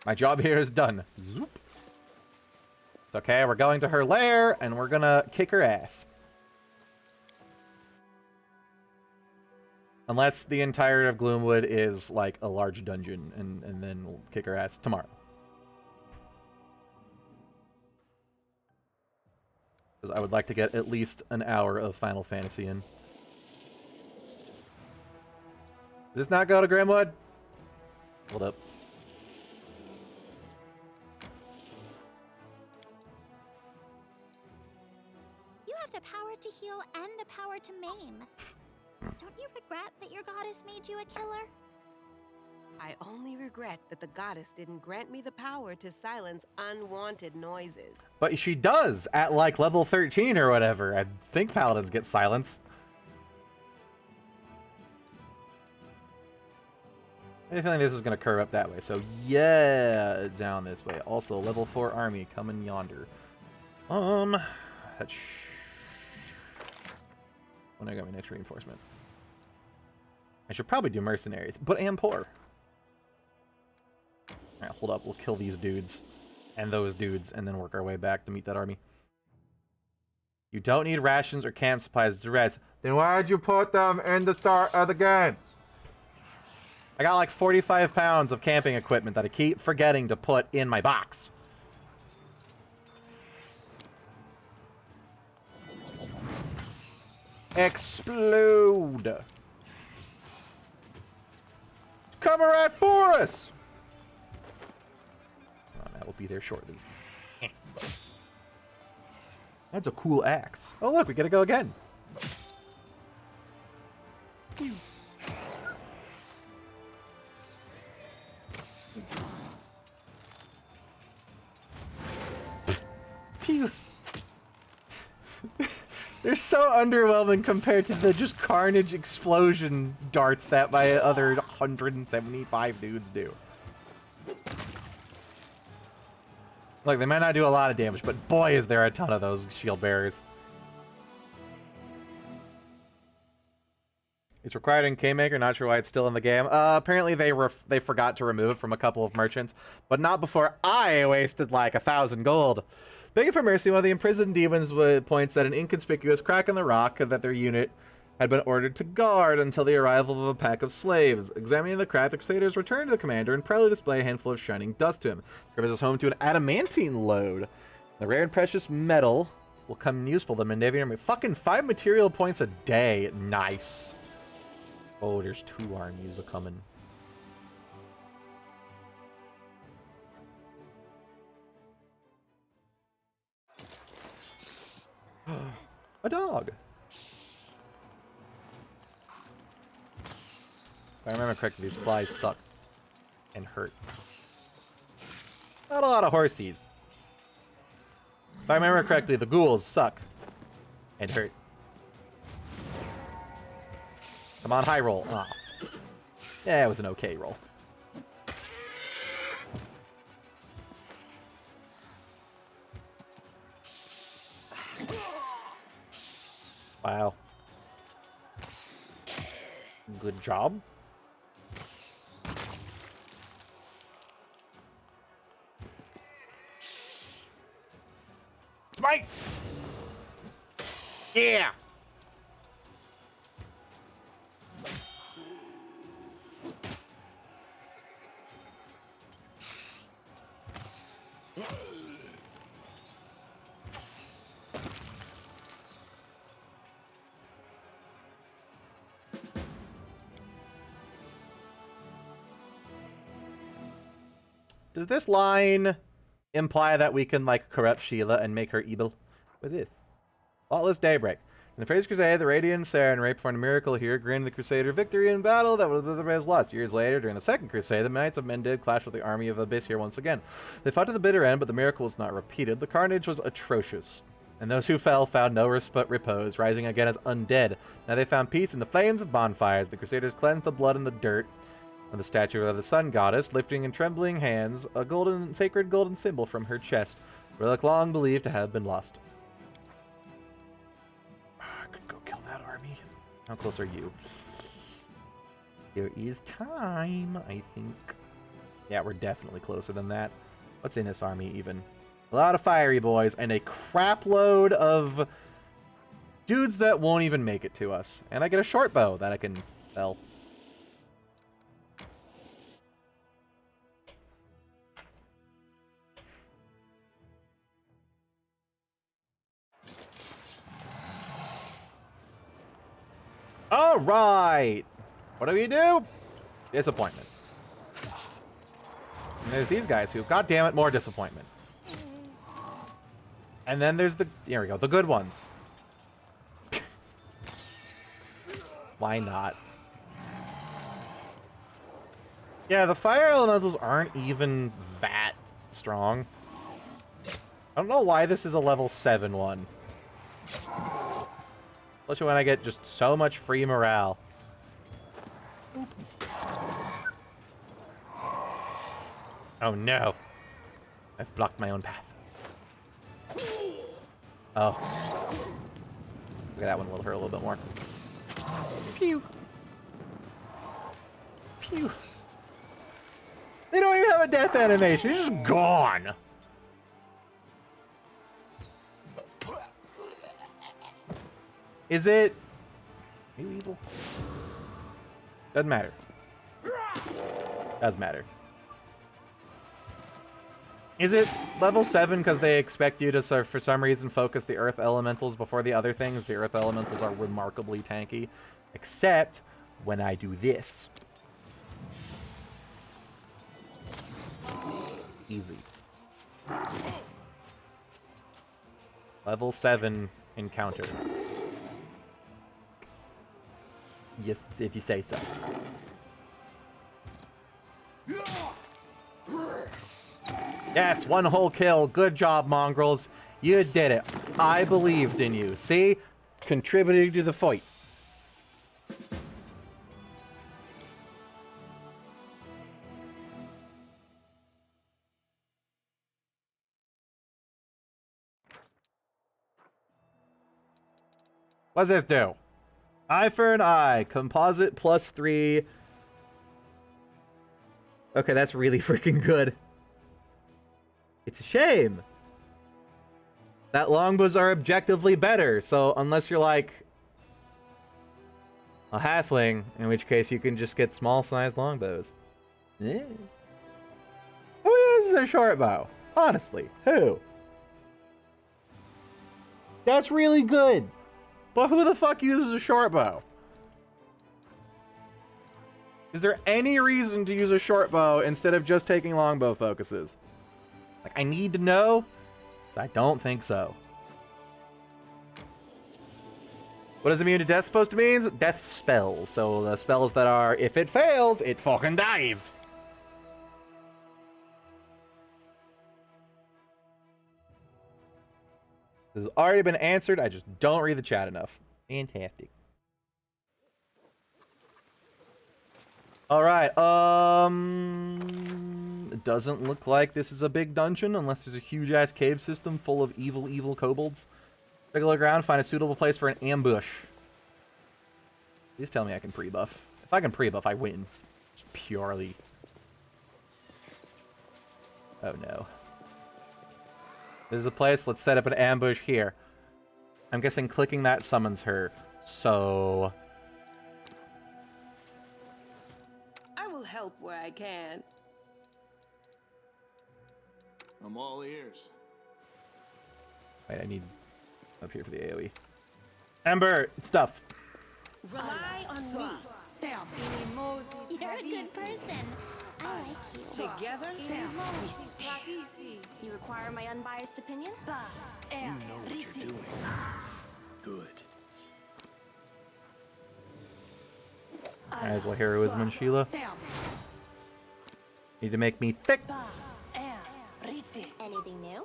My job here is done. Zoop. It's okay, we're going to her lair, and we're gonna kick her ass. Unless the entirety of Gloomwood is, like, a large dungeon, and then we'll kick her ass tomorrow. Because I would like to get at least an hour of Final Fantasy in. Does this not go to Grimwood? Hold up. You have the power to heal and the power to maim. Don't you regret that your goddess made you a killer? I only regret that the goddess didn't grant me the power to silence unwanted noises. But she does at like level 13 or whatever. I think paladins get silence. I have a feeling this is going to curve up that way. So yeah, down this way. Also, level 4 army coming yonder. That's when I got my next reinforcement. I should probably do mercenaries, but I am poor. Alright, hold up. We'll kill these dudes and those dudes and then work our way back to meet that army. You don't need rations or camp supplies to rest. Then why'd you put them in the start of the game? I got like 45 pounds of camping equipment that I keep forgetting to put in my box. Explode! Coming right for us! Oh, that will be there shortly. That's a cool axe. Oh look, we gotta go again. Pew. Pew. They're so underwhelming compared to the just carnage explosion darts that my other 175 dudes do. Look, they might not do a lot of damage, but boy is there a ton of those shield bearers. It's required in Kingmaker, not sure why it's still in the game. Apparently they forgot to remove it from a couple of merchants, but not before I wasted like 1,000 gold. Begging for mercy, one of the imprisoned demons points at an inconspicuous crack in the rock that their unit had been ordered to guard until the arrival of a pack of slaves. Examining the crack, the Crusaders return to the commander and proudly display a handful of shining dust to him. Covers us home to an adamantine load. The rare and precious metal will come in useful to the Mandavian army. Fucking 5 material points a day. Nice. Oh, there's 2 armies a-coming. A dog. If I remember correctly, these flies suck and hurt. Not a lot of horsies. If I remember correctly, the ghouls suck and hurt. Come on, high roll. Oh. Yeah, it was an okay roll. Wow. Good job. Smite! Yeah! Does this line imply that we can, like, corrupt Sheila and make her evil? With this. Thoughtless Daybreak. In the First Crusade, the Radiant Sarenrae performed a miracle here, granting the Crusader victory in battle that would have otherwise lost. Years later, during the Second Crusade, the Knights of Mended clashed with the army of Abyss here once again. They fought to the bitter end, but the miracle was not repeated. The carnage was atrocious, and those who fell found no repose, rising again as undead. Now they found peace in the flames of bonfires. The Crusaders cleansed the blood and the dirt of the statue of the Sun Goddess, lifting in trembling hands a sacred golden symbol from her chest, relic long believed to have been lost. How close are you? There is time, I think. Yeah, we're definitely closer than that. What's in this army, even? A lot of fiery boys and a crap load of dudes that won't even make it to us. And I get a short bow that I can sell. All right. What do we do? Disappointment. And there's these guys who, god damn it, more disappointment. And then there's here we go, the good ones. Why not? Yeah, the fire elementals aren't even that strong. I don't know why this is a level 7 one. Especially when I get just so much free morale. Oh no. I've blocked my own path. Oh. Look at that one, will hurt a little bit more. Pew. Pew. They don't even have a death animation. He's just gone. Is it... Are you evil? Doesn't matter. Does matter. Is it level 7 because they expect you to, for some reason, focus the Earth Elementals before the other things? The Earth Elementals are remarkably tanky. Except when I do this. Easy. Level 7 encounter. Yes, if you say so. Yes, one whole kill. Good job, mongrels. You did it. I believed in you. See? Contributing to the fight. What does this do? Eye for an eye. Composite +3. Okay, that's really freaking good. It's a shame that longbows are objectively better, so unless you're like a halfling, in which case you can just get small-sized longbows. Yeah. Who uses a short bow? Honestly, who? That's really good. But who the fuck uses a short bow? Is there any reason to use a short bow instead of just taking longbow focuses? Like, I need to know, so I don't think so. What is immune to death supposed to mean? Death spells. So the spells that are, if it fails, it fucking dies. This has already been answered. I just don't read the chat enough. Fantastic. All right. It doesn't look like this is a big dungeon unless there's a huge ass cave system full of evil kobolds. Take a look around, find a suitable place for an ambush. Please tell me I can pre-buff. If I can pre-buff, I win. Just purely. Oh no. This is a place. Let's set up an ambush here. I'm guessing clicking that summons her. So... I will help where I can. I'm all ears. Wait, I need up here for the AoE. Ember, stuff. Rely on me. You're a good person. I like you. Together, You require my unbiased opinion? You know what you're doing. Good. Might as well heroism and Sheila. Need to make me thick. Anything new?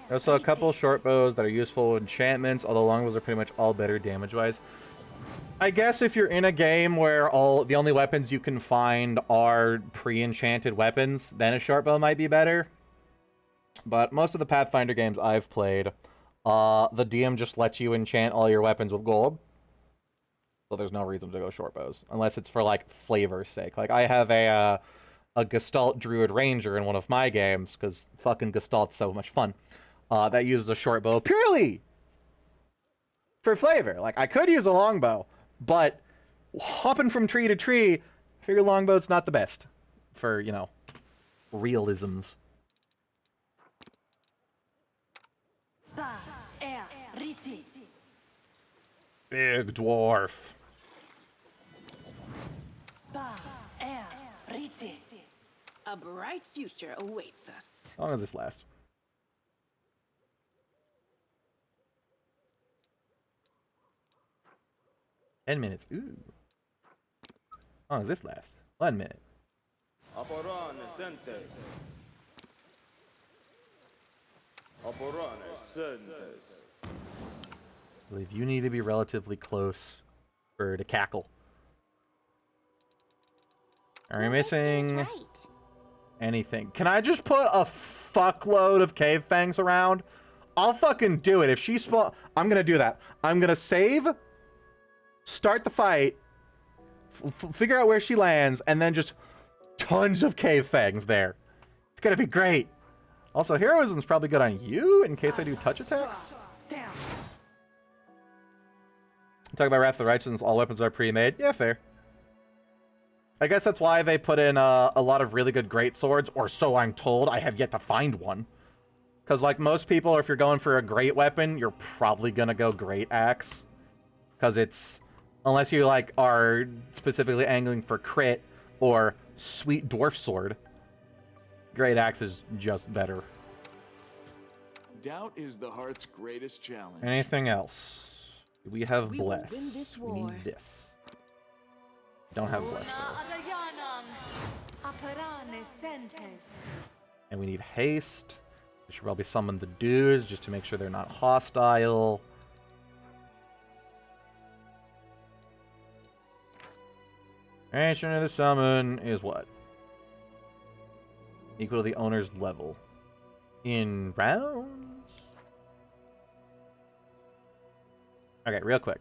There's also a couple short bows that are useful enchantments, although longbows are pretty much all better damage-wise. I guess if you're in a game where the only weapons you can find are pre-enchanted weapons, then a short bow might be better. But most of the Pathfinder games I've played, the DM just lets you enchant all your weapons with gold. So there's no reason to go short bows, unless it's for, like, flavor's sake. Like, I have a Gestalt Druid Ranger in one of my games, because fucking Gestalt's so much fun, that uses a short bow purely for flavor. Like, I could use a longbow, but hopping from tree to tree, I figure longbow's not the best for, you know, realisms. Big dwarf. A bright future awaits us. How long does this last? 10 minutes. Ooh. How long does this last? 1 minute. I believe you need to be relatively close for to cackle. Are we missing anything? Can I just put a fuckload of cave fangs around? I'll fucking do it. If she spawn, I'm gonna do that. I'm gonna save, start the fight, figure out where she lands, and then just tons of cave fangs there. It's gonna be great. Also, heroism's probably good on you in case I do touch attacks. Talk about Wrath of the Righteous, all weapons are pre-made. Yeah, fair. I guess that's why they put in a lot of really good great swords, or so I'm told. I have yet to find one. Because, like, most people, if you're going for a great weapon, you're probably gonna go great axe. Because it's... Unless you, like, are specifically angling for crit or sweet dwarf sword. Great axe is just better. Doubt is the heart's greatest challenge. Anything else? We have bless. We need this. Don't have bless though. And we need haste. We should probably summon the dudes just to make sure they're not hostile. Duration of the summon is what? Equal to the owner's level. In rounds? Okay, real quick.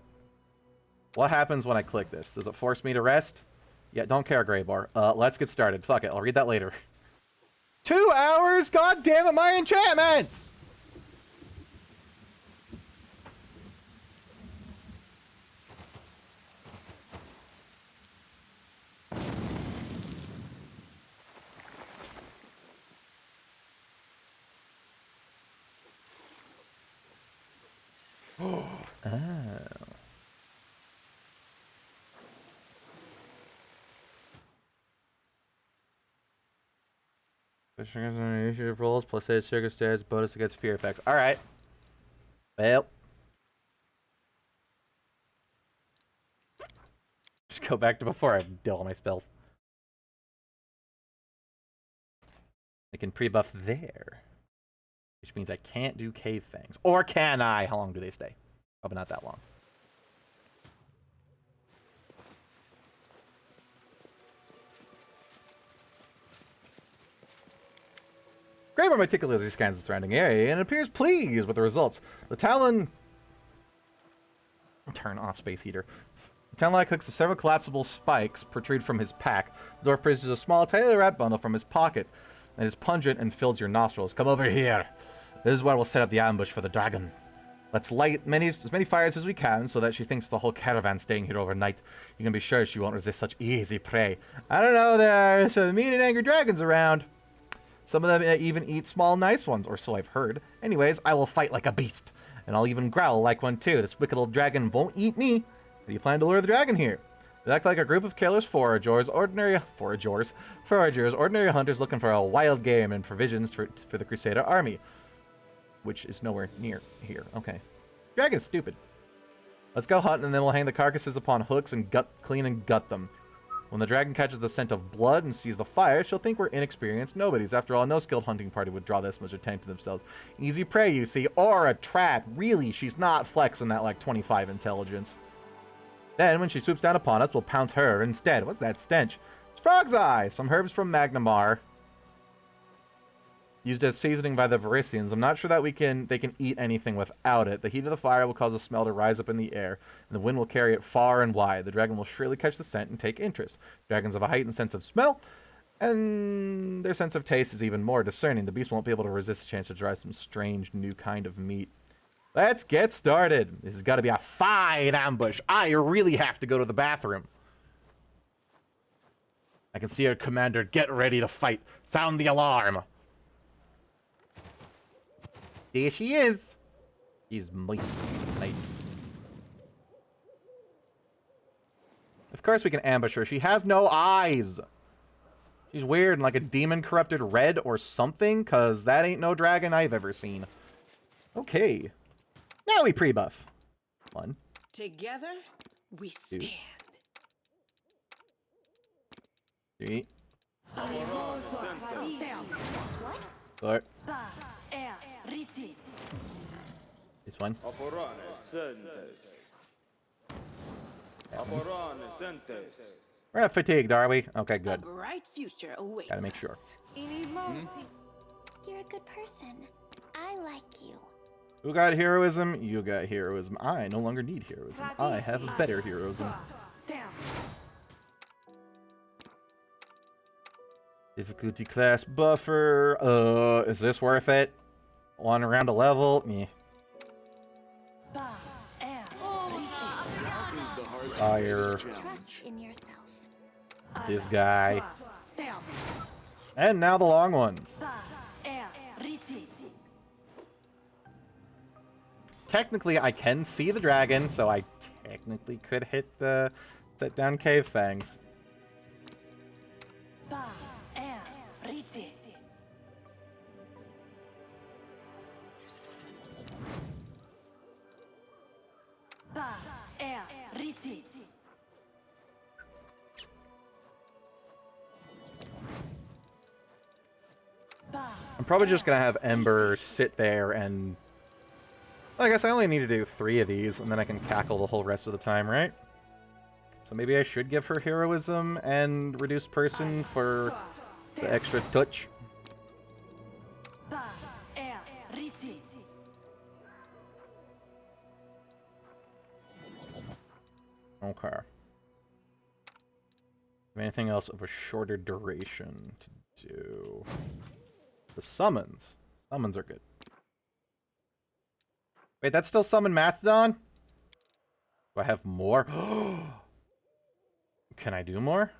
What happens when I click this? Does it force me to rest? Yeah, don't care, Greybar. Let's get started. Fuck it, I'll read that later. 2 hours? God damn it, my enchantments! Oh. Initiative rolls plus 8 circumstance bonus against fear effects. Alright. Well. Just go back to before I do all my spells. I can pre-buff there. Which means I can't do Cave Fangs. Or can I? How long do they stay? Probably not that long. Greybar meticulously scans the surrounding area and appears pleased with the results. The Talon... Turn off space heater. The Talon hooks of several collapsible spikes protrude from his pack. The dwarf produces a small, tightly wrapped bundle from his pocket. It is pungent and fills your nostrils. Come over here. This is where we'll set up the ambush for the dragon. Let's light as many fires as we can so that she thinks the whole caravan's staying here overnight. You can be sure she won't resist such easy prey. I don't know, there are some mean and angry dragons around. Some of them even eat small nice ones, or so I've heard. Anyways, I will fight like a beast. And I'll even growl like one too. This wicked old dragon won't eat me. How do you plan to lure the dragon here? We act like a group of careless foragers, ordinary hunters looking for a wild game and provisions for the Crusader army. which is nowhere near here. Okay. Dragon's stupid. Let's go hunt, and then we'll hang the carcasses upon hooks and clean and gut them. When the dragon catches the scent of blood and sees the fire, she'll think we're inexperienced nobodies. After all, no skilled hunting party would draw this much attention to themselves. Easy prey, you see, or a trap. Really, she's not flexing that, like, 25 intelligence. Then, when she swoops down upon us, we'll pounce her instead. What's that stench? It's Frog's Eye, some herbs from Magnamar. Used as seasoning by the Varisians. I'm not sure that they can eat anything without it. The heat of the fire will cause the smell to rise up in the air, and the wind will carry it far and wide. The dragon will surely catch the scent and take interest. Dragons have a heightened sense of smell, and their sense of taste is even more discerning. The beast won't be able to resist the chance to try some strange new kind of meat. Let's get started. This has got to be a fine ambush. I really have to go to the bathroom. I can see our commander. Get ready to fight. Sound the alarm. There she is. She's moist. Nice. Of course we can ambush her. She has no eyes. She's weird and like a demon-corrupted red or something, because that ain't no dragon I've ever seen. Okay. Now we pre-buff. 1. Together, we stand. 3. 4. This one. We're not fatigued, are we? Okay, good. A bright future awaits. Gotta make sure. You're a good person. I like you. Who got heroism? You got heroism. I no longer need heroism. I have a better heroism. Difficulty class buffer. Is this worth it? 1 round a level? Meh. Fire. Trust in yourself. This guy. And now the long ones. Technically, I can see the dragon, so I technically could hit the set down cave fangs. I'm probably just gonna have Ember sit there and... I guess I only need to do 3 of these, and then I can cackle the whole rest of the time, right? So maybe I should give her heroism and reduce person for the extra touch. Okay. Anything else of a shorter duration to do? The summons. Summons are good. Wait, that's still summon Mastodon? Do I have more? Can I do more?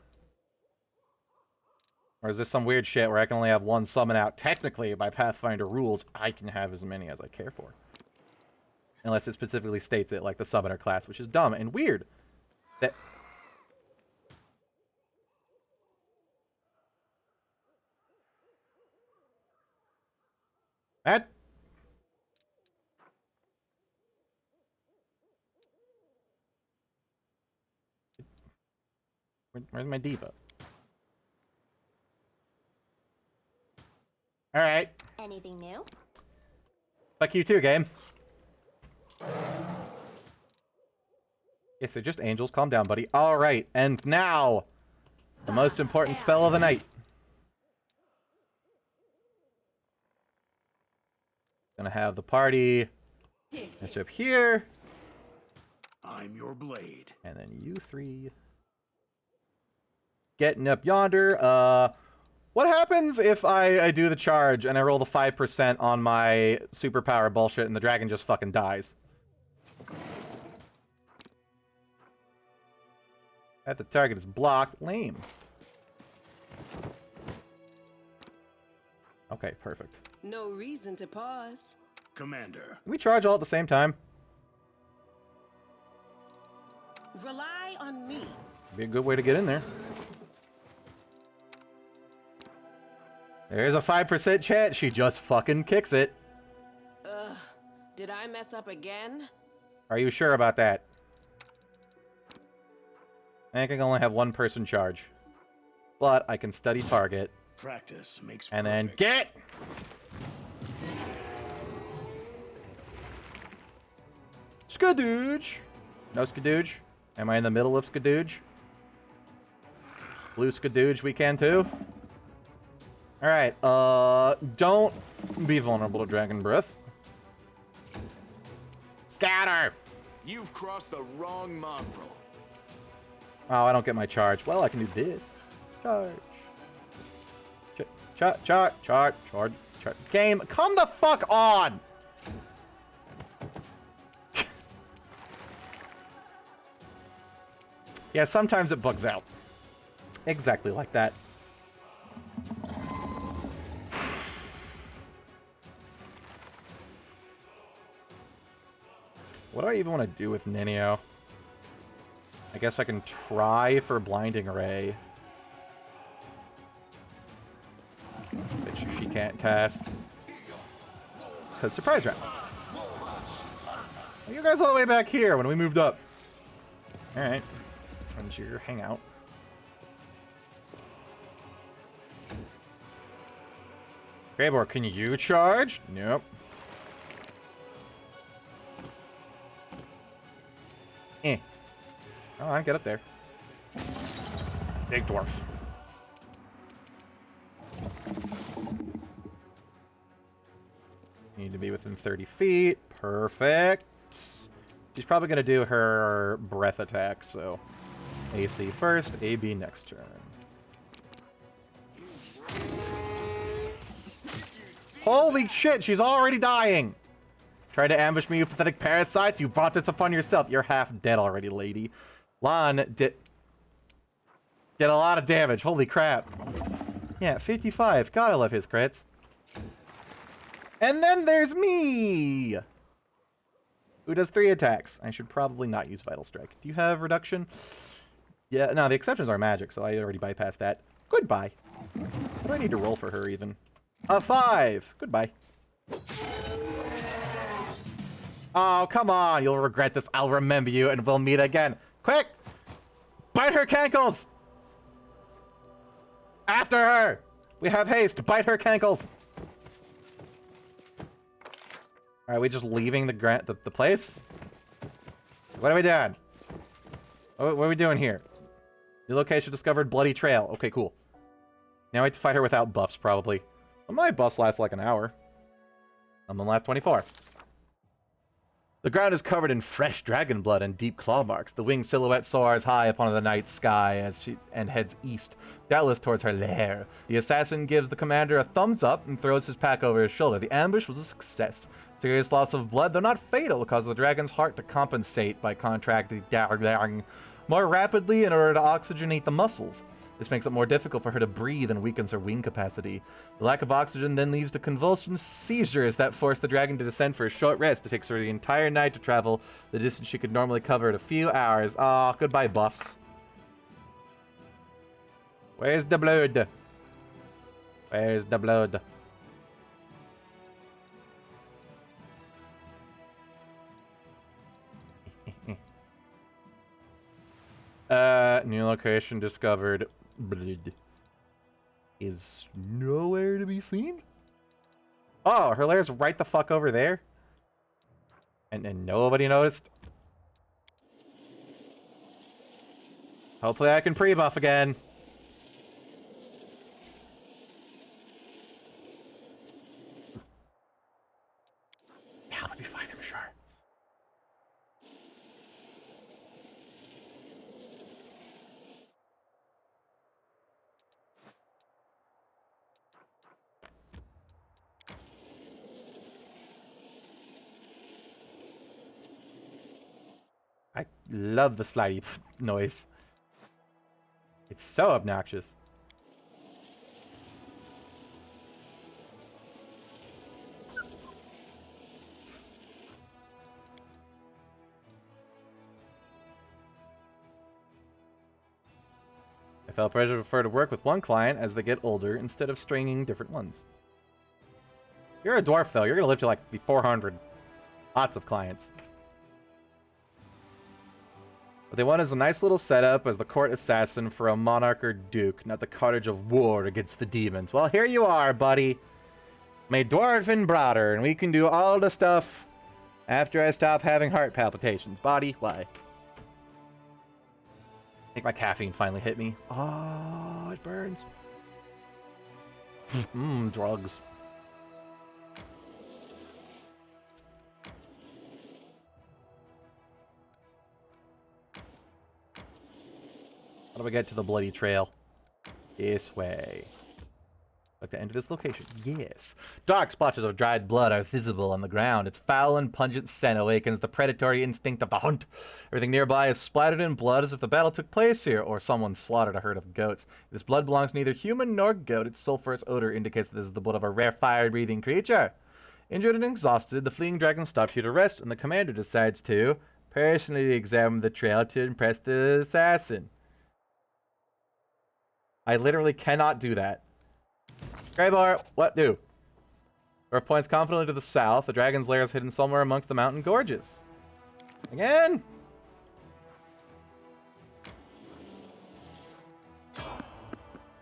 Or is this some weird shit where I can only have 1 summon out? Technically, by Pathfinder rules, I can have as many as I care for. Unless it specifically states it, like the summoner class, which is dumb and weird. That... That... Where's my diva? Alright. Anything new? Fuck you too, game. Yes, they're just angels. Calm down, buddy. Alright, and now... the most important spell of the night. Gonna have the party... It's up here. I'm your blade. And then you 3... getting up yonder. What happens if I do the charge and I roll the 5% on my superpower bullshit and the dragon just fucking dies? That the target is blocked. Lame. Okay, perfect. No reason to pause. Commander. Can we charge all at the same time? Rely on me. Be a good way to get in there. There's a 5% chance she just fucking kicks it. Did I mess up again? Are you sure about that? I can only have one person charge. But I can study target. Practice makes And perfect. then get! Skadooge! No Skadooge? Am I in the middle of Skadooge? Blue Skadooge we can too? Alright, don't be vulnerable to Dragon Breath. Scatter! You've crossed the wrong mongrel. Oh, I don't get my charge. Well, I can do this. Charge. Charge. Game, come the fuck on! Yeah, sometimes it bugs out. Exactly like that. What do I even want to do with Ninio? I guess I can try for Blinding Ray. Which she can't cast. Because Surprise Round. You guys all the way back here when we moved up. Alright. When's your hangout? Graybor, can you charge? Nope. Come on, get up there. Big dwarf. Need to be within 30 feet. Perfect. She's probably going to do her breath attack, so AC first, AB next turn. Holy shit, she's already dying! Try to ambush me, you pathetic parasites. You brought this upon yourself. You're half dead already, lady. Lon did a lot of damage. Holy crap. Yeah, 55. God, I love his crits. And then there's me! Who does 3 attacks. I should probably not use Vital Strike. Do you have reduction? Yeah, no, the exceptions are magic, so I already bypassed that. Goodbye. What do I need to roll for her, even? A 5! Goodbye. Oh, come on. You'll regret this. I'll remember you, and we'll meet again. Quick! Bite her cankles! After her! We have haste. Bite her cankles! Are we just leaving the place? What are we doing? What are we doing here? New location discovered. Bloody trail. Okay, cool. Now I have to fight her without buffs, probably. Well, my buffs last like an hour. I'm the last 24. The ground is covered in fresh dragon blood and deep claw marks. The winged silhouette soars high upon the night sky and heads east, doubtless towards her lair. The assassin gives the commander a thumbs up and throws his pack over his shoulder. The ambush was a success. Serious loss of blood, though not fatal, caused the dragon's heart to compensate by contracting more rapidly in order to oxygenate the muscles. This makes it more difficult for her to breathe and weakens her wing capacity. The lack of oxygen then leads to convulsions, seizures that force the dragon to descend for a short rest. It takes her the entire night to travel the distance she could normally cover in a few hours. Ah, goodbye, buffs. Where's the blood? Where's the blood? New location discovered. Blood is nowhere to be seen. Oh, her lair's right the fuck over there. And nobody noticed. Hopefully I can pre-buff again. Yeah, let me find him, sure. I love the slidey noise. It's so obnoxious. I felt pressure to prefer to work with one client as they get older instead of straining different ones. You're a dwarf, though. You're gonna live to like be 400. Lots of clients. What they want is a nice little setup as the court assassin for a monarch or duke, not the cartage of war against the demons. Well, here you are, buddy. My dwarven brother, and we can do all the stuff after I stop having heart palpitations. Body, why? I think my caffeine finally hit me. Oh, it burns. Drugs. How do we get to the bloody trail? This way. Like to enter this location. Yes. Dark splotches of dried blood are visible on the ground. Its foul and pungent scent awakens the predatory instinct of the hunt. Everything nearby is splattered in blood as if the battle took place here, or someone slaughtered a herd of goats. This blood belongs to neither human nor goat. Its sulphurous odor indicates that this is the blood of a rare fire-breathing creature. Injured and exhausted, the fleeing dragon stops here to rest, and the commander decides to personally examine the trail to impress the assassin. I literally cannot do that. Greybar, what do? Door points confidently to the south. The dragon's lair is hidden somewhere amongst the mountain gorges. Again?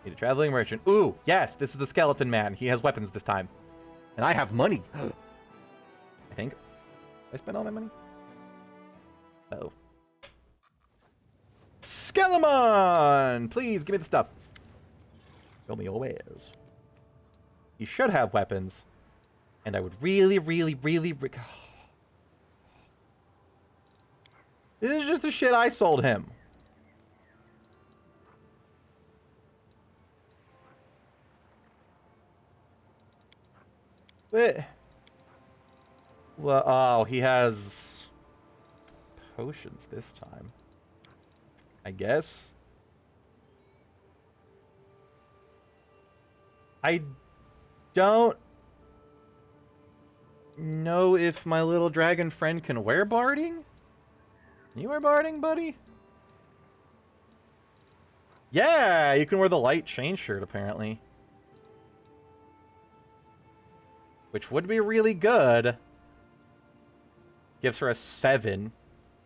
Need a traveling merchant. Ooh, yes, this is the skeleton man. He has weapons this time. And I have money. I think. Did I spend all my money? Uh-oh. Skelemon! Please, give me the stuff. Show me your wares. You should have weapons. And I would really... This is just the shit I sold him. Wait. Well, oh, he has potions this time. I guess. I don't know if my little dragon friend can wear barding. Can you wear barding, buddy? Yeah, you can wear the light chain shirt, apparently. Which would be really good. Gives her a 7.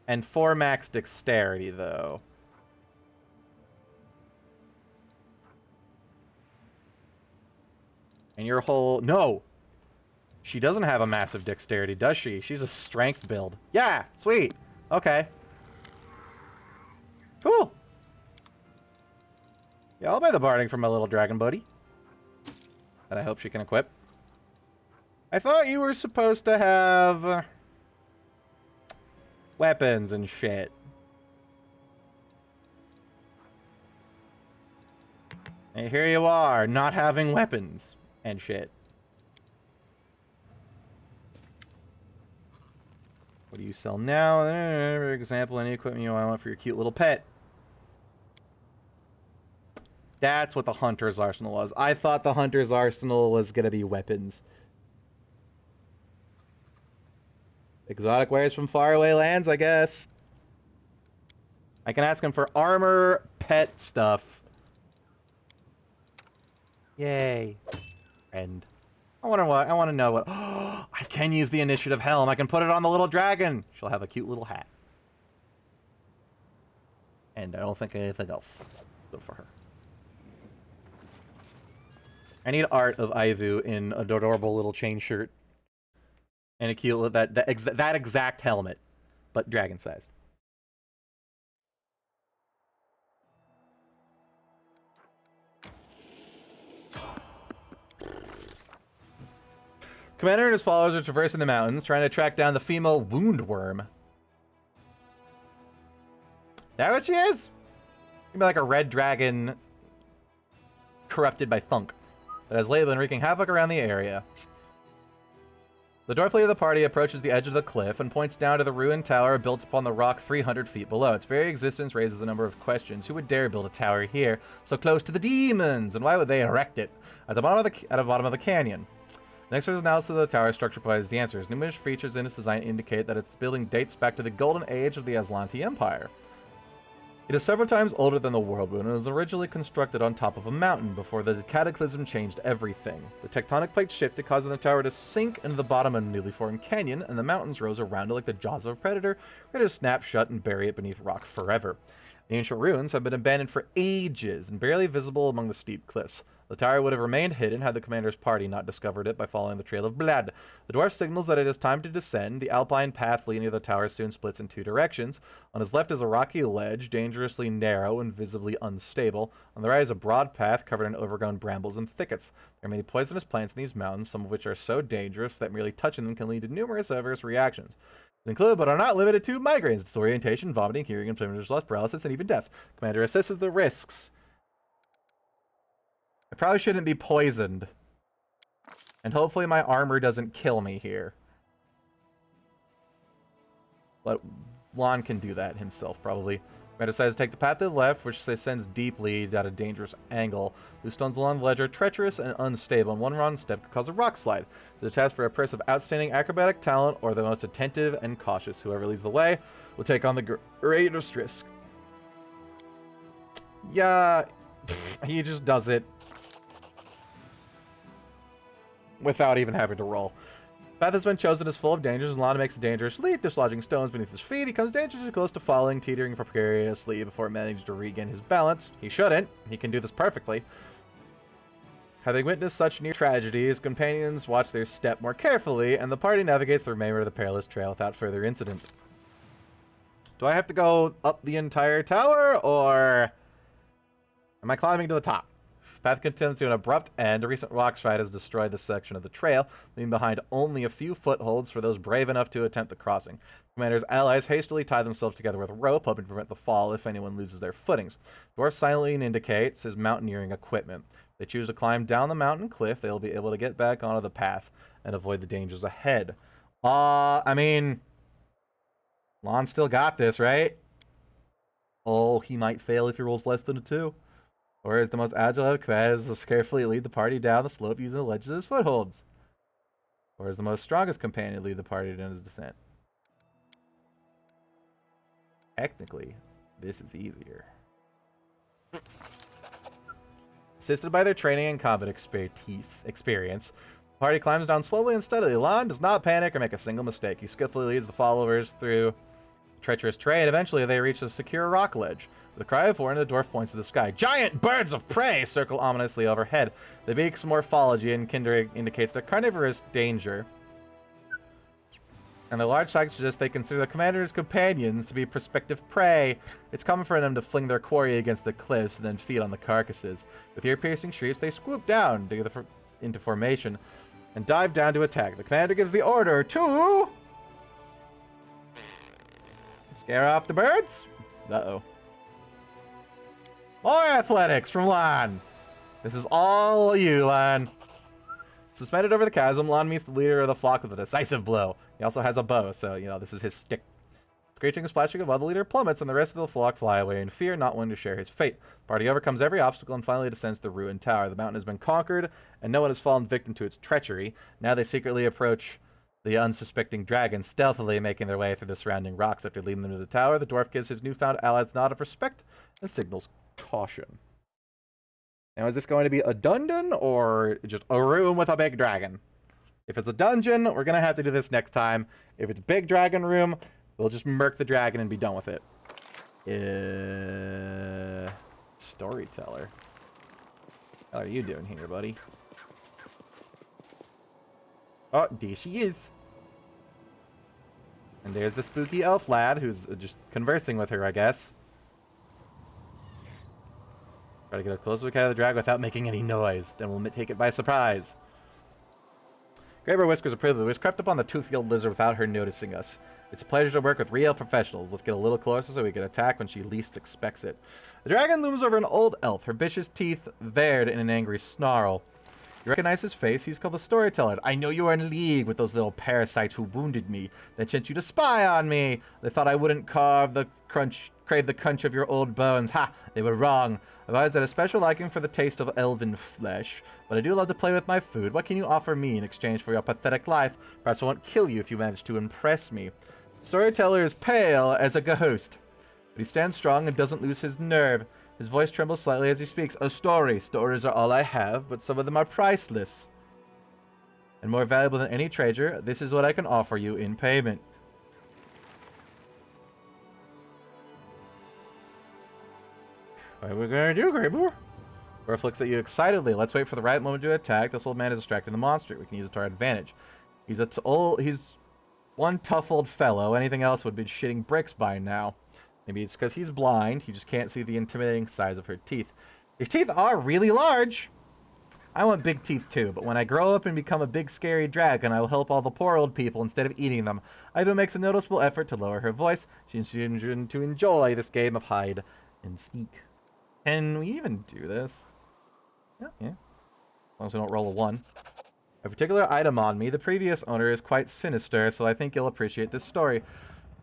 And 4 max dexterity, though. And your whole... No! She doesn't have a massive dexterity, does she? She's a strength build. Yeah! Sweet! Okay. Cool! Yeah, I'll buy the barding for my little dragon buddy. That I hope she can equip. I thought you were supposed to have... weapons and shit. And here you are, not having weapons and shit. What do you sell now? For example, any equipment you want for your cute little pet. That's what the Hunter's Arsenal was. I thought the Hunter's Arsenal was going to be weapons. Exotic wares from faraway lands, I guess. I can ask him for armor, pet stuff. Yay. Friend. I want to know what... Oh, I can use the initiative helm. I can put it on the little dragon. She'll have a cute little hat. And I don't think anything else. Go for her. I need art of Ivu in an adorable little chain shirt. And a cute... That exact helmet. But dragon-sized. Commander and his followers are traversing the mountains, trying to track down the female woundworm. That what she is? Give me like a red dragon corrupted by funk that has lately been wreaking havoc around the area. The dwarf leader of the party approaches the edge of the cliff and points down to the ruined tower built upon the rock 300 feet below. Its very existence raises a number of questions. Who would dare build a tower here, so close to the demons? And why would they erect it at the bottom of the canyon? Next year's analysis of the tower structure provides the answers. Numerous features in its design indicate that its building dates back to the golden age of the Aslanti Empire. It is several times older than the world moon and was originally constructed on top of a mountain before the cataclysm changed everything. The tectonic plates shifted, causing the tower to sink into the bottom of a newly formed canyon, and the mountains rose around it like the jaws of a predator, ready to snap shut and bury it beneath rock forever. The ancient ruins have been abandoned for ages and barely visible among the steep cliffs. The tower would have remained hidden had the commander's party not discovered it by following the trail of blood. The dwarf signals that it is time to descend. The alpine path leading to the tower soon splits in two directions. On his left is a rocky ledge, dangerously narrow and visibly unstable. On the right is a broad path covered in overgrown brambles and thickets. There are many poisonous plants in these mountains, some of which are so dangerous that merely touching them can lead to numerous adverse reactions. Include, but are not limited to, migraines, disorientation, vomiting, hearing impairment, loss, paralysis, and even death. Commander assesses the risks. I probably shouldn't be poisoned. And hopefully my armor doesn't kill me here. But Lon can do that himself, probably. Commander decides to take the path to the left, which descends deeply at a dangerous angle. Loose stones along the ledge are treacherous and unstable, and one wrong step could cause a rock slide. The task for a person of outstanding acrobatic talent, or the most attentive and cautious. Whoever leads the way will take on the greatest risk. Yeah, he just does it. Without even having to roll. The path has been chosen as full of dangers, and Lana makes a dangerous leap, dislodging stones beneath his feet. He comes dangerously close to falling, teetering precariously before managing to regain his balance. He shouldn't. He can do this perfectly. Having witnessed such near tragedy, his companions watch their step more carefully, and the party navigates the remainder of the perilous trail without further incident. Do I have to go up the entire tower, or am I climbing to the top? The path continues to an abrupt end. A recent rock slide has destroyed this section of the trail, leaving behind only a few footholds for those brave enough to attempt the crossing. Commander's allies hastily tie themselves together with a rope, hoping to prevent the fall if anyone loses their footings. Dwarf silently indicates his mountaineering equipment. If they choose to climb down the mountain cliff, they will be able to get back onto the path and avoid the dangers ahead. I mean, Lon still got this, right? Oh, he might fail if he rolls less than a 2. Or is the most agile of commandos will carefully lead the party down the slope using the ledges as footholds? Or is the most strongest companion lead the party down his descent? Technically, this is easier. Assisted by their training and combat experience, the party climbs down slowly and steadily. Lon does not panic or make a single mistake. He skillfully leads the followers through treacherous terrain. Eventually, they reach a secure rock ledge. With a cry of warning, the dwarf points to the sky. Giant birds of prey circle ominously overhead. The beak's morphology and kindred indicates their carnivorous danger. And the large size suggests they consider the commander's companions to be prospective prey. It's common for them to fling their quarry against the cliffs and then feed on the carcasses. With ear-piercing shrieks, they swoop down into formation and dive down to attack. The commander gives the order to scare off the birds. Uh-oh. More athletics from Lon. This is all you, Lon. Suspended over the chasm, Lon meets the leader of the flock with a decisive blow. He also has a bow, so, you know, this is his stick. Screeching and splashing above, the leader plummets, and the rest of the flock fly away in fear, not wanting to share his fate. The party overcomes every obstacle and finally descends the ruined tower. The mountain has been conquered, and no one has fallen victim to its treachery. Now they secretly approach the unsuspecting dragon, stealthily making their way through the surrounding rocks. After leading them to the tower, the dwarf gives his newfound allies a nod of respect and signals caution. Now, is this going to be a dungeon or just a room with a big dragon? If it's a dungeon, we're going to have to do this next time. If it's a big dragon room, we'll just murk the dragon and be done with it. Storyteller. How are you doing here, buddy? Oh, there she is. And there's the spooky elf lad who's just conversing with her, I guess. Try to get as close as we can to the dragon without making any noise. Then we'll take it by surprise. Graber whiskers approvingly. We crept up on the tooth-filled lizard without her noticing us. It's a pleasure to work with real professionals. Let's get a little closer so we can attack when she least expects it. The dragon looms over an old elf, her vicious teeth bared in an angry snarl. You recognize his face? He's called the Storyteller. I know you are in league with those little parasites who wounded me. They sent you to spy on me. They thought I wouldn't crave the crunch of your old bones. Ha! They were wrong. I've always had a special liking for the taste of elven flesh, but I do love to play with my food. What can you offer me in exchange for your pathetic life? Perhaps I won't kill you if you manage to impress me. Storyteller is pale as a ghost. But he stands strong and doesn't lose his nerve. His voice trembles slightly as he speaks. A story. Stories are all I have, but some of them are priceless. And more valuable than any treasure, this is what I can offer you in payment. What are we gonna do, Greyboar? Worf looks at you excitedly. Let's wait for the right moment to attack. This old man is distracting the monster. We can use it to our advantage. He's one tough old fellow. Anything else would be shitting bricks by now. Maybe it's because he's blind. He just can't see the intimidating size of her teeth. Your teeth are really large. I want big teeth too, but when I grow up and become a big scary dragon, I will help all the poor old people instead of eating them. Ivo makes a noticeable effort to lower her voice. She seems to enjoy this game of hide and seek. Can we even do this? Yeah. As long as we don't roll a 1. A particular item on me, the previous owner is quite sinister, so I think you'll appreciate this story.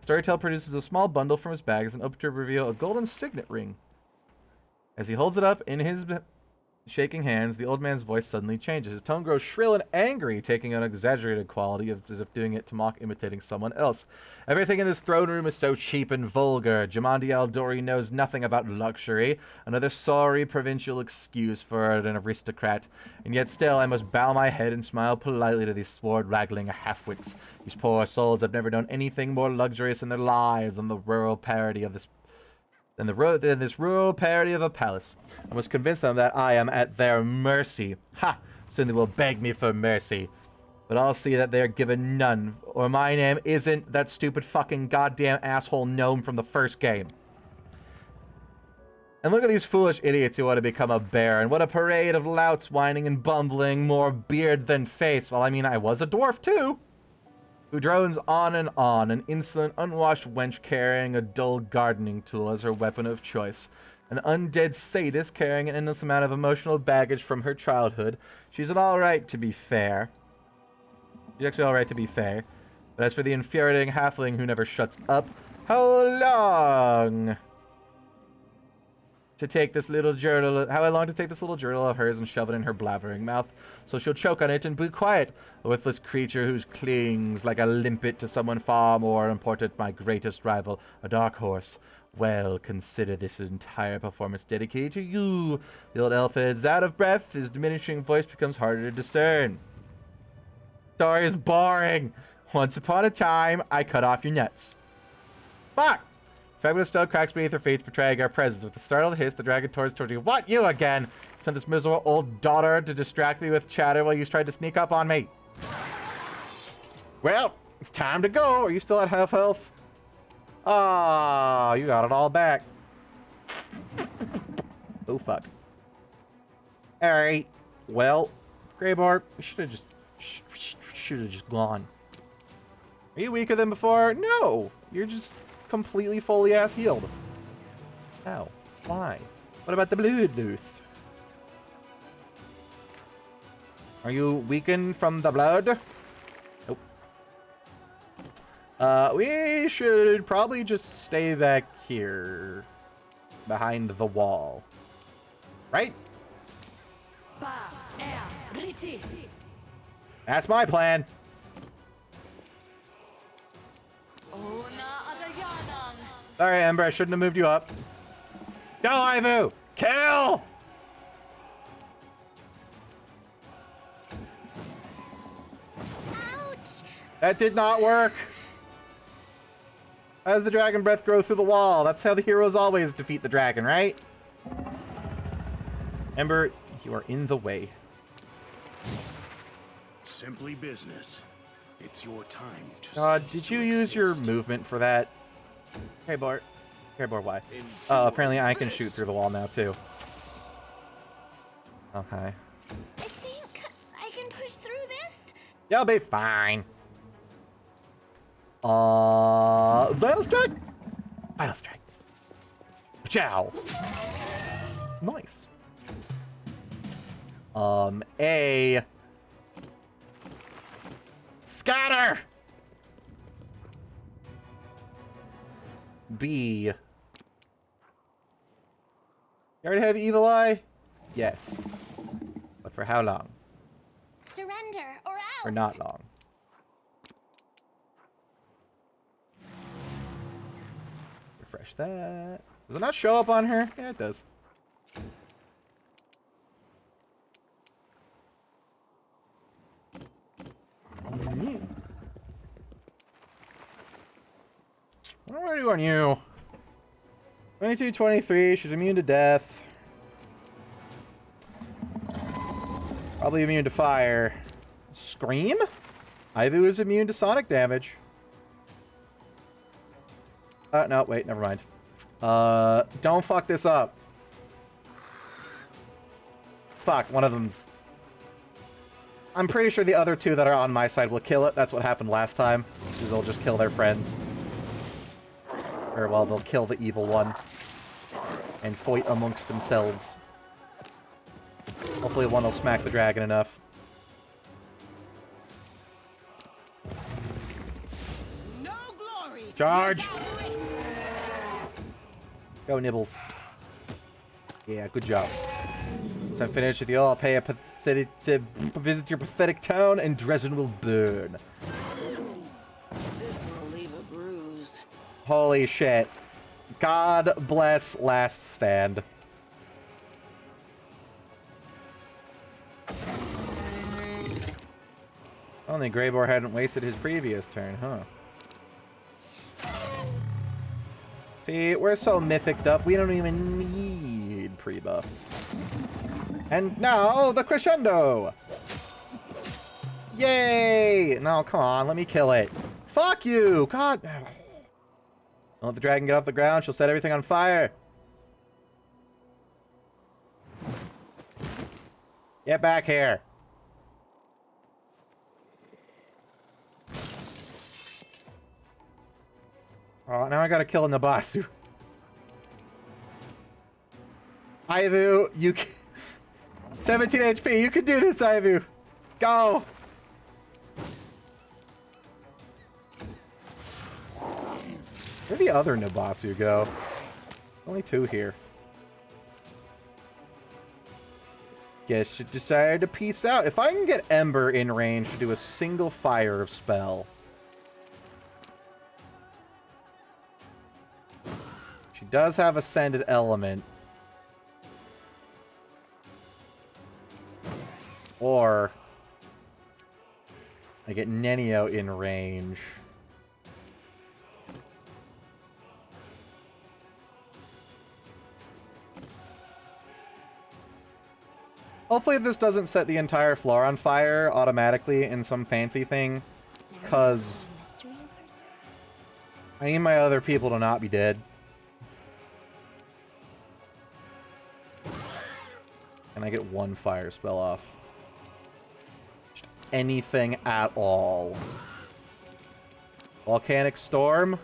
Storyteller produces a small bundle from his bag as an open to reveal a golden signet ring. As he holds it up in his shaking hands, the old man's voice suddenly changes. His tone grows shrill and angry, taking an exaggerated quality as if doing it to mock imitating someone else. Everything in this throne room is so cheap and vulgar. Jamandi Aldori knows nothing about luxury. Another sorry provincial excuse for an aristocrat. And yet still I must bow my head and smile politely to these sword-waggling half-wits. These poor souls have never known anything more luxurious in their lives than the rural parody of this than this rural parody of a palace. I must convince them that I am at their mercy. Ha! Soon they will beg me for mercy. But I'll see that they are given none, or my name isn't that stupid fucking goddamn asshole gnome from the first game. And look at these foolish idiots who want to become a baron. What a parade of louts whining and bumbling, more beard than face. Well, I mean, I was a dwarf too. Who drones on, an insolent, unwashed wench carrying a dull gardening tool as her weapon of choice. An undead sadist carrying an endless amount of emotional baggage from her childhood. She's alright to be fair. She's actually alright to be fair. But as for the infuriating halfling who never shuts up, how long to take this little journal of hers and shove it in her blabbering mouth, so she'll choke on it and be quiet. A worthless creature who clings like a limpet to someone far more important, my greatest rival, a dark horse. Well, consider this entire performance dedicated to you. The old elf is out of breath, his diminishing voice becomes harder to discern. Story is boring. Once upon a time, I cut off your nuts. Fuck! Fabulous stone cracks beneath her feet, betraying our presence. With a startled hiss, the dragon towards you. What? You again? Sent this miserable old daughter to distract me with chatter while you tried to sneak up on me. Well, it's time to go. Are you still at half health? Ah, you got it all back. Oh, fuck. Alright. Well, Greyboar, we should have just gone. Are you weaker than before? No. You're just completely fully ass healed. How? Why? What about the blood loose? Are you weakened from the blood? Nope. We should probably just stay back here behind the wall. Right? That's my plan. Sorry, Ember, I shouldn't have moved you up. Go, Ivo! Kill! Ouch! That did not work. How does the dragon breath grow through the wall? That's how the heroes always defeat the dragon, right? Ember, you are in the way. Simply business. It's your time to God, did you use your movement for that? Hey, Bart. Hey, Bart, why? Apparently I can shoot through the wall now, too. Okay. I think I can push through this. You'll be fine. Vital Strike! Vital Strike. Ciao. Nice. A... Scatter! B. You already have Evil Eye? Yes. But for how long? Surrender, or else. Or not long. For refresh that. Does it not show up on her? Yeah, it does. What do I do on you? 22, 23. She's immune to death. Probably immune to fire. Scream? Ivu is immune to sonic damage. No, wait, never mind. Don't fuck this up. Fuck, one of them's... I'm pretty sure the other two that are on my side will kill it. That's what happened last time. Is they'll just kill their friends. Or, well, they'll kill the evil one. And fight amongst themselves. Hopefully one will smack the dragon enough. No glory. Charge! Go, Nibbles. Yeah, good job. Once I'm finished with you, I'll pay a pathetic visit your pathetic town, and Dresden will burn. This will leave a bruise. Holy shit. God bless Last Stand. Only Greyboar hadn't wasted his previous turn, huh? See, we're so mythiced up, we don't even need pre-buffs. And now, the crescendo! Yay! No, come on, let me kill it. Fuck you! God! Don't let the dragon get off the ground, she'll set everything on fire. Get back here. Oh, now I gotta kill a Nabasu. Ivu, you can... 17 HP, you can do this, Ivu. Go! Where'd the other Nabasu go? Only two here. Guess you decided to peace out. If I can get Ember in range to do a single fire of spell... She does have Ascended Element. Or I get Nenio in range. Hopefully this doesn't set the entire floor on fire automatically in some fancy thing, because I need my other people to not be dead. And I get one fire spell off. Just anything at all. Volcanic Storm.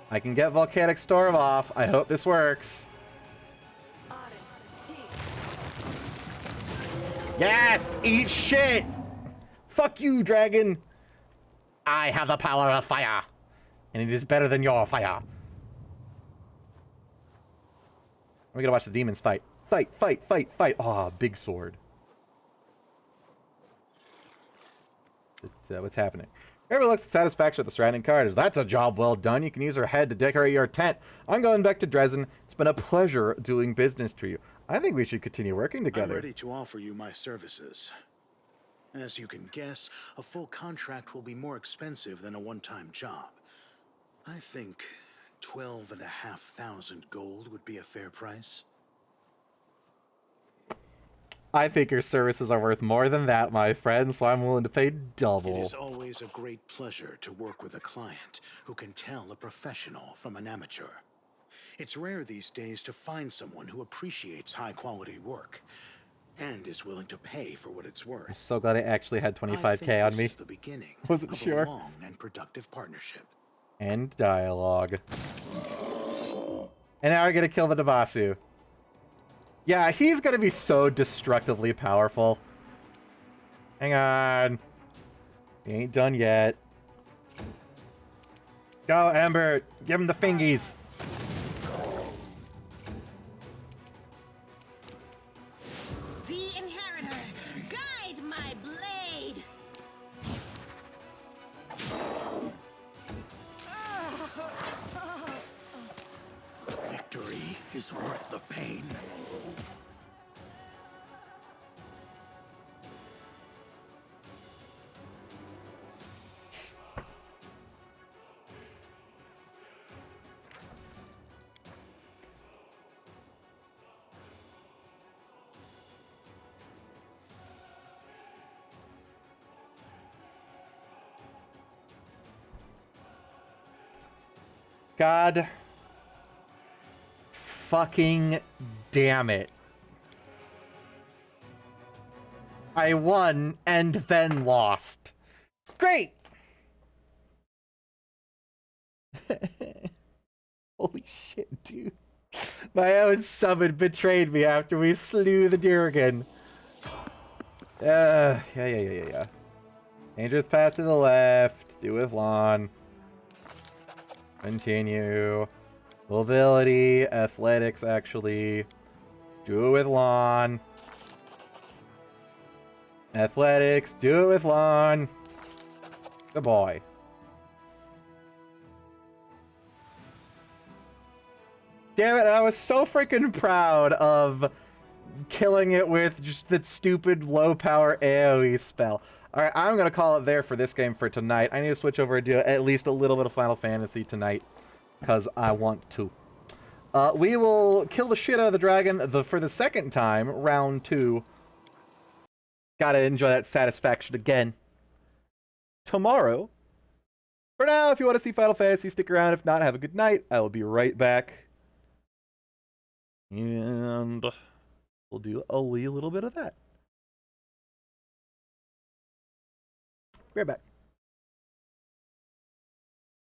I can get Volcanic Storm off. I hope this works. Yes! Eat shit! Fuck you, dragon! I have the power of fire. And it is better than your fire. We're gonna watch the demons fight. Fight, fight, fight, fight. Aw, big sword. What's happening? Whoever looks at satisfaction at the surrounding cards. That's a job well done. You can use her head to decorate your tent. I'm going back to Dresden. It's been a pleasure doing business to you. I think we should continue working together. I'm ready to offer you my services. As you can guess, a full contract will be more expensive than a one-time job. I think 12,500 gold would be a fair price. I think your services are worth more than that, my friend, so I'm willing to pay double. It is always a great pleasure to work with a client who can tell a professional from an amateur. It's rare these days to find someone who appreciates high-quality work and is willing to pay for what it's worth. I'm so glad I actually had 25k on me. This is the beginning Wasn't of sure. a long and productive partnership. And dialogue. And now I get to kill the Nabasu. Yeah, he's gonna be so destructively powerful. Hang on. He ain't done yet. Go, Ember. Give him the fingies. The Inheritor, guide my blade. is worth the pain. God fucking damn it. I won and then lost. Great! Holy shit, dude. My own summon betrayed me after we slew the Durgan. Yeah. Dangerous path to the left. Do with lawn. Continue. Mobility, athletics, actually. Do it with lawn. Athletics, do it with lawn. Good boy. Damn it, I was so freaking proud of killing it with just that stupid low power AoE spell. Alright, I'm gonna call it there for this game for tonight. I need to switch over and do at least a little bit of Final Fantasy tonight, because I want to. We will kill the shit out of the dragon for the second time, round 2. Gotta enjoy that satisfaction again. Tomorrow. For now, if you want to see Final Fantasy, stick around. If not, have a good night. I will be right back. And we'll do a little bit of that. Be right back.